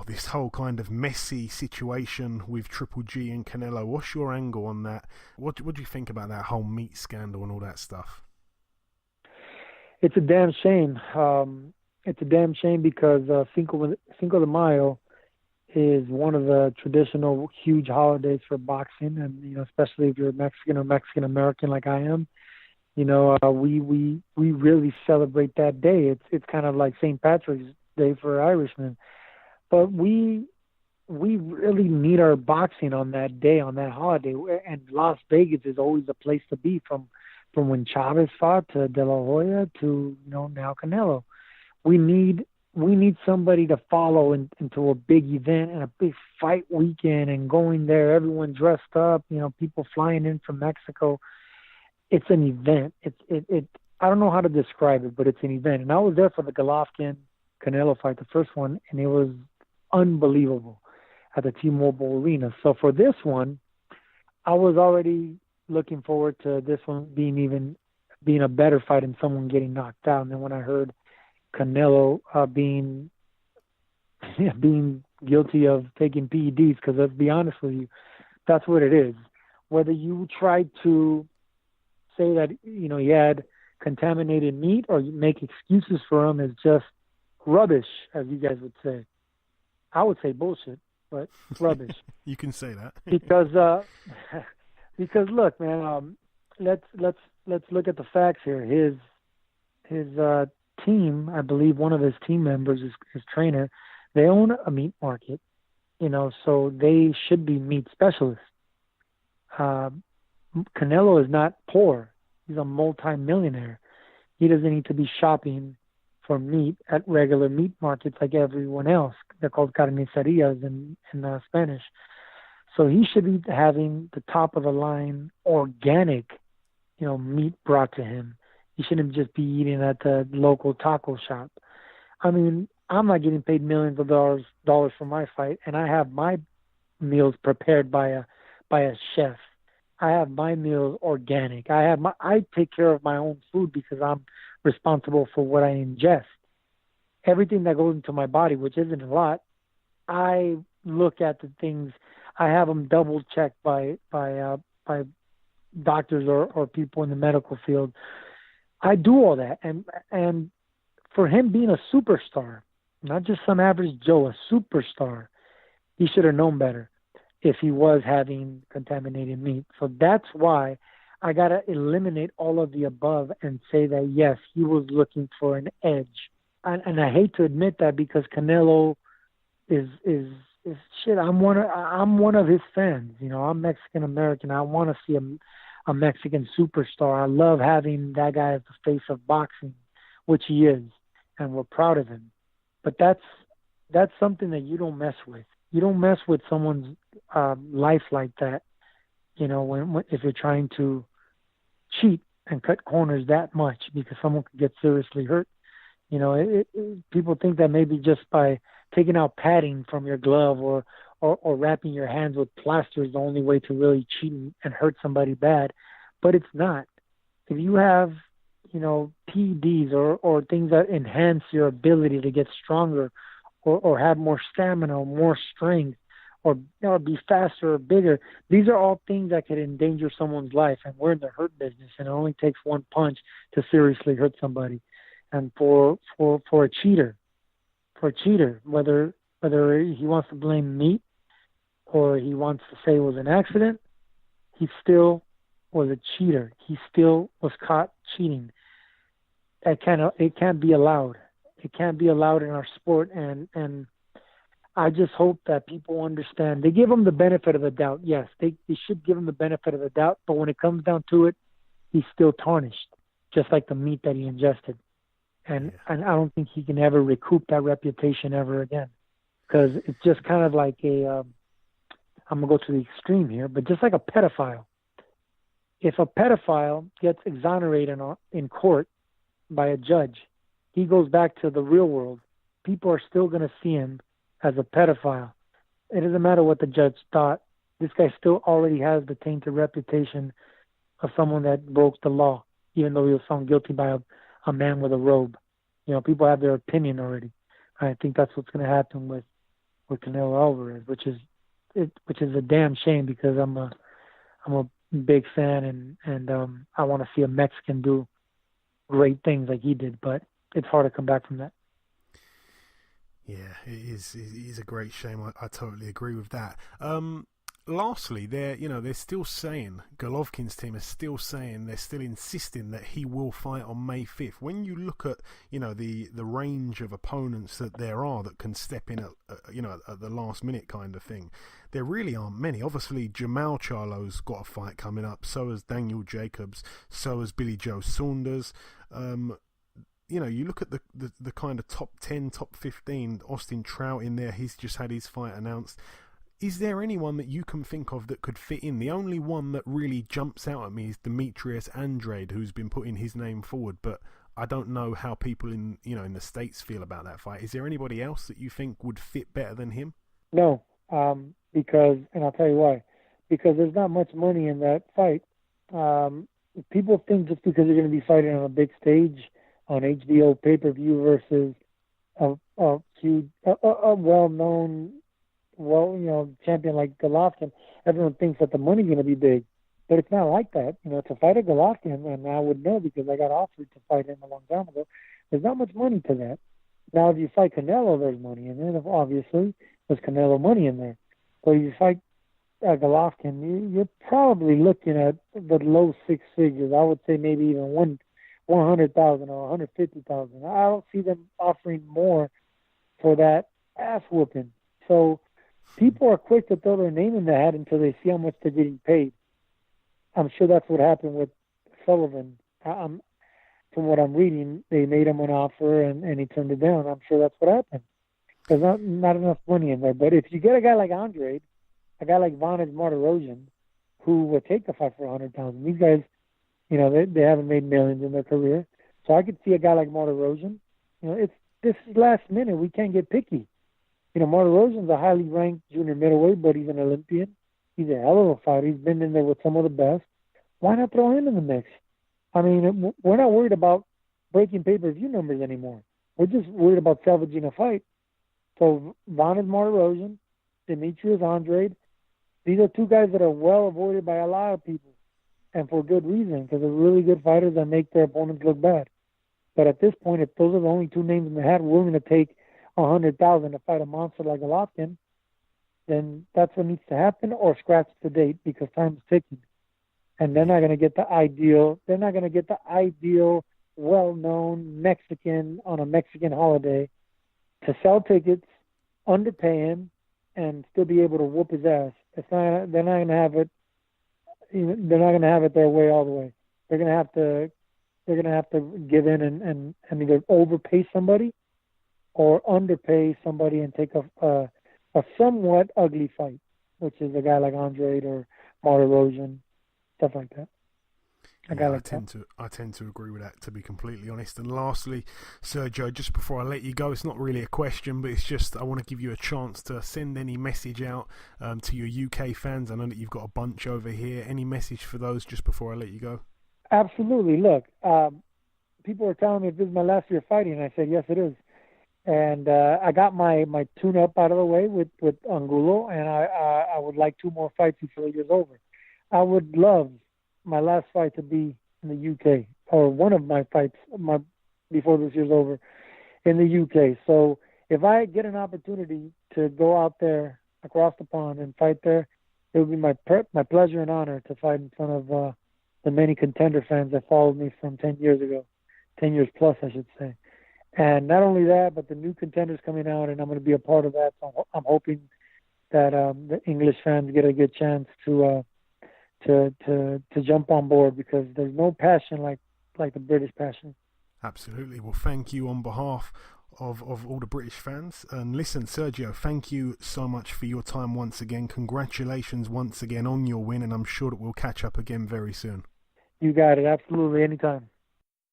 This whole kind of messy situation with Triple G and Canelo. What's your angle on that? What do you think about that whole meat scandal and all that stuff? It's a damn shame. It's a damn shame because Cinco de Mayo is one of the traditional huge holidays for boxing, and especially if you're Mexican or Mexican American like I am. We really celebrate that day. It's kind of like St. Patrick's Day for Irishmen. But we really need our boxing on that day, on that holiday. And Las Vegas is always a place to be, from when Chavez fought to De La Hoya to now Canelo. We need somebody to follow into a big event and a big fight weekend, and going there, everyone dressed up, people flying in from Mexico. It's an event. It I don't know how to describe it, but it's an event. And I was there for the Golovkin Canelo fight, the first one, and it was unbelievable at the T-Mobile Arena. So for this one, I was already looking forward to this one being a better fight and someone getting knocked out. And then when I heard Canelo being guilty of taking PEDs, because let's be honest with you, that's what it is. Whether you try to say that he had contaminated meat or you make excuses for him is just rubbish, as you guys would say. I would say bullshit, but rubbish. You can say that because look, man. Let's look at the facts here. His team, I believe one of his team members, his trainer, they own a meat market, so they should be meat specialists. Canelo is not poor. He's a multi-millionaire. He doesn't need to be shopping for meat at regular meat markets like everyone else. They're called carnicerias in Spanish. So he should be having the top of the line organic, meat brought to him. He shouldn't just be eating at the local taco shop. I mean, I'm not getting paid millions of dollars for my fight, and I have my meals prepared by a chef. I have my meals organic. I take care of my own food because I'm responsible for what I ingest. Everything that goes into my body, which isn't a lot, I look at the things. I have them double checked by doctors or people in the medical field. I do all that, and for him being a superstar, not just some average Joe, a superstar, he should have known better if he was having contaminated meat. So that's why I got to eliminate all of the above and say that, yes, he was looking for an edge. And I hate to admit that because Canelo is shit. I'm one of his fans. I'm Mexican American. I want to see a Mexican superstar. I love having that guy as the face of boxing, which he is, and we're proud of him. But that's something that you don't mess with. You don't mess with someone's life like that. If you're trying to cheat and cut corners that much, because someone could get seriously hurt. People think that maybe just by taking out padding from your glove or wrapping your hands with plaster is the only way to really cheat and hurt somebody bad. But it's not. If you have, PEDs or things that enhance your ability to get stronger or have more stamina or more strength or be faster or bigger, these are all things that could endanger someone's life. And we're in the hurt business, and it only takes one punch to seriously hurt somebody. And for a cheater, whether he wants to blame meat or he wants to say it was an accident, he still was a cheater. He still was caught cheating. it can't be allowed. It can't be allowed in our sport, and I just hope that people understand. They give him the benefit of the doubt. Yes, they should give him the benefit of the doubt, but when it comes down to it, he's still tarnished, just like the meat that he ingested. And I don't think he can ever recoup that reputation ever again, because it's just kind of like I'm going to go to the extreme here, but just like a pedophile. If a pedophile gets exonerated in court by a judge, he goes back to the real world. People are still going to see him as a pedophile. It doesn't matter what the judge thought. This guy still already has the tainted reputation of someone that broke the law, even though he was found guilty by a man with a robe. People have their opinion already. I think that's what's going to happen with Canelo Alvarez, which is a damn shame, because I'm a big fan and I want to see a Mexican do great things like he did, but it's hard to come back from that. Yeah, it is a great shame. I totally agree with that. Lastly, they're still saying, Golovkin's team is still saying, they're still insisting that he will fight on May 5th. When you look at, the range of opponents that there are that can step in at the last minute kind of thing, there really aren't many. Obviously, Jamal Charlo's got a fight coming up, so has Daniel Jacobs, so has Billy Joe Saunders. You look at the kind of top 10, top 15, Austin Trout in there, he's just had his fight announced. Is there anyone that you can think of that could fit in? The only one that really jumps out at me is Demetrius Andrade, who's been putting his name forward, but I don't know how people in the States feel about that fight. Is there anybody else that you think would fit better than him? No, because, and I'll tell you why, because there's not much money in that fight. People think just because you're going to be fighting on a big stage on HBO pay-per-view versus a well-known, champion like Golovkin, everyone thinks that the money's going to be big. But it's not like that. To fight a Golovkin, and I would know because I got offered to fight him a long time ago, there's not much money to that. Now, if you fight Canelo, there's money in there. Obviously, there's Canelo money in there. So you fight Golovkin, you're probably looking at the low six figures. I would say maybe even 100,000 or 150,000. I don't see them offering more for that ass whooping. So people are quick to throw their name in the hat until they see how much they're getting paid. I'm sure that's what happened with Sullivan. From what I'm reading, they made him an offer and he turned it down. I'm sure that's what happened. There's not enough money in there. But if you get a guy like Andrade, a guy like Vanage Martirosyan, who would take the fight for 100,000, these guys, they haven't made millions in their career. So I could see a guy like Martirosyan. This is last minute. We can't get picky. Martirosyan's a highly ranked junior middleweight, but he's an Olympian. He's a hell of a fighter. He's been in there with some of the best. Why not throw him in the mix? I mean, we're not worried about breaking pay-per-view numbers anymore. We're just worried about salvaging a fight. So Vanage Martirosyan, Demetrius Andrade, these are two guys that are well avoided by a lot of people, and for good reason, because they're really good fighters that make their opponents look bad. But at this point, if those are the only two names in the hat willing to take 100,000 to fight a monster like Golovkin, then that's what needs to happen, or scratch the date because time's ticking. And they're not going to get the ideal. They're not going to get the ideal, well-known Mexican on a Mexican holiday to sell tickets, underpay him, and still be able to whoop his ass. They're not going to have it. They're not going to have it their way all the way. They're going to have to. They're going to have to give in and either overpay somebody or underpay somebody and take a somewhat ugly fight, which is a guy like Andrade or Martirosyan, stuff like that. I tend to agree with that, to be completely honest. And lastly, Sergio, just before I let you go, it's not really a question, but it's just I want to give you a chance to send any message out to your UK fans. I know that you've got a bunch over here. Any message for those just before I let you go? Absolutely. Look, people are telling me if this is my last year fighting, and I said, yes, it is. And I got my tune-up out of the way with Angulo, and I would like 2 more fights before the year's over. I would love my last fight to be in the UK, or one of my fights before this year's over in the UK. So if I get an opportunity to go out there across the pond and fight there, it would be my pleasure and honor to fight in front of the many contender fans that followed me from 10 years ago 10 years plus, I should say. And not only that, but the new contenders coming out, and I'm going to be a part of that. So I'm hoping that the English fans get a good chance to jump on board, because there's no passion like the British passion. Absolutely. Well, thank you on behalf of all the British fans. And listen, Sergio, thank you so much for your time once again. Congratulations once again on your win, and I'm sure that we'll catch up again very soon. You got it. Absolutely. Anytime.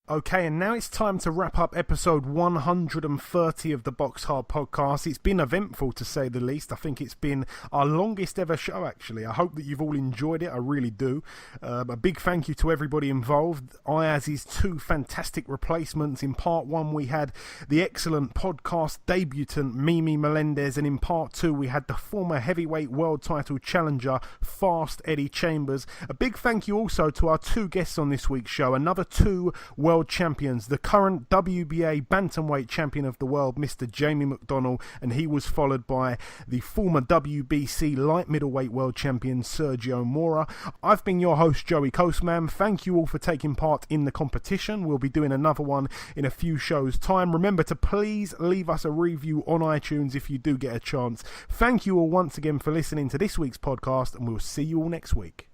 Okay, and now it's time to wrap up episode 130 of the BoxHard Podcast. It's been eventful, to say the least. I think it's been our longest ever show, actually. I hope that you've all enjoyed it. I really do. A big thank you to everybody involved. Ayaz's two fantastic replacements. In part one, we had the excellent podcast debutant Mimi Melendez, and in part two, we had the former heavyweight world title challenger, Fast Eddie Chambers. A big thank you also to our two guests on this week's show, another two world champions, the current WBA Bantamweight champion of the world, Mr. Jamie Mcdonnell, and he was followed by the former WBC light middleweight world champion, Sergio Mora. I've been your host, Joey Coastman. Thank you all for taking part in the competition. We'll be doing another one in a few shows' time. Remember to please leave us a review on iTunes if you do get a chance. Thank you all once again for listening to this week's podcast, and we'll see you all next week.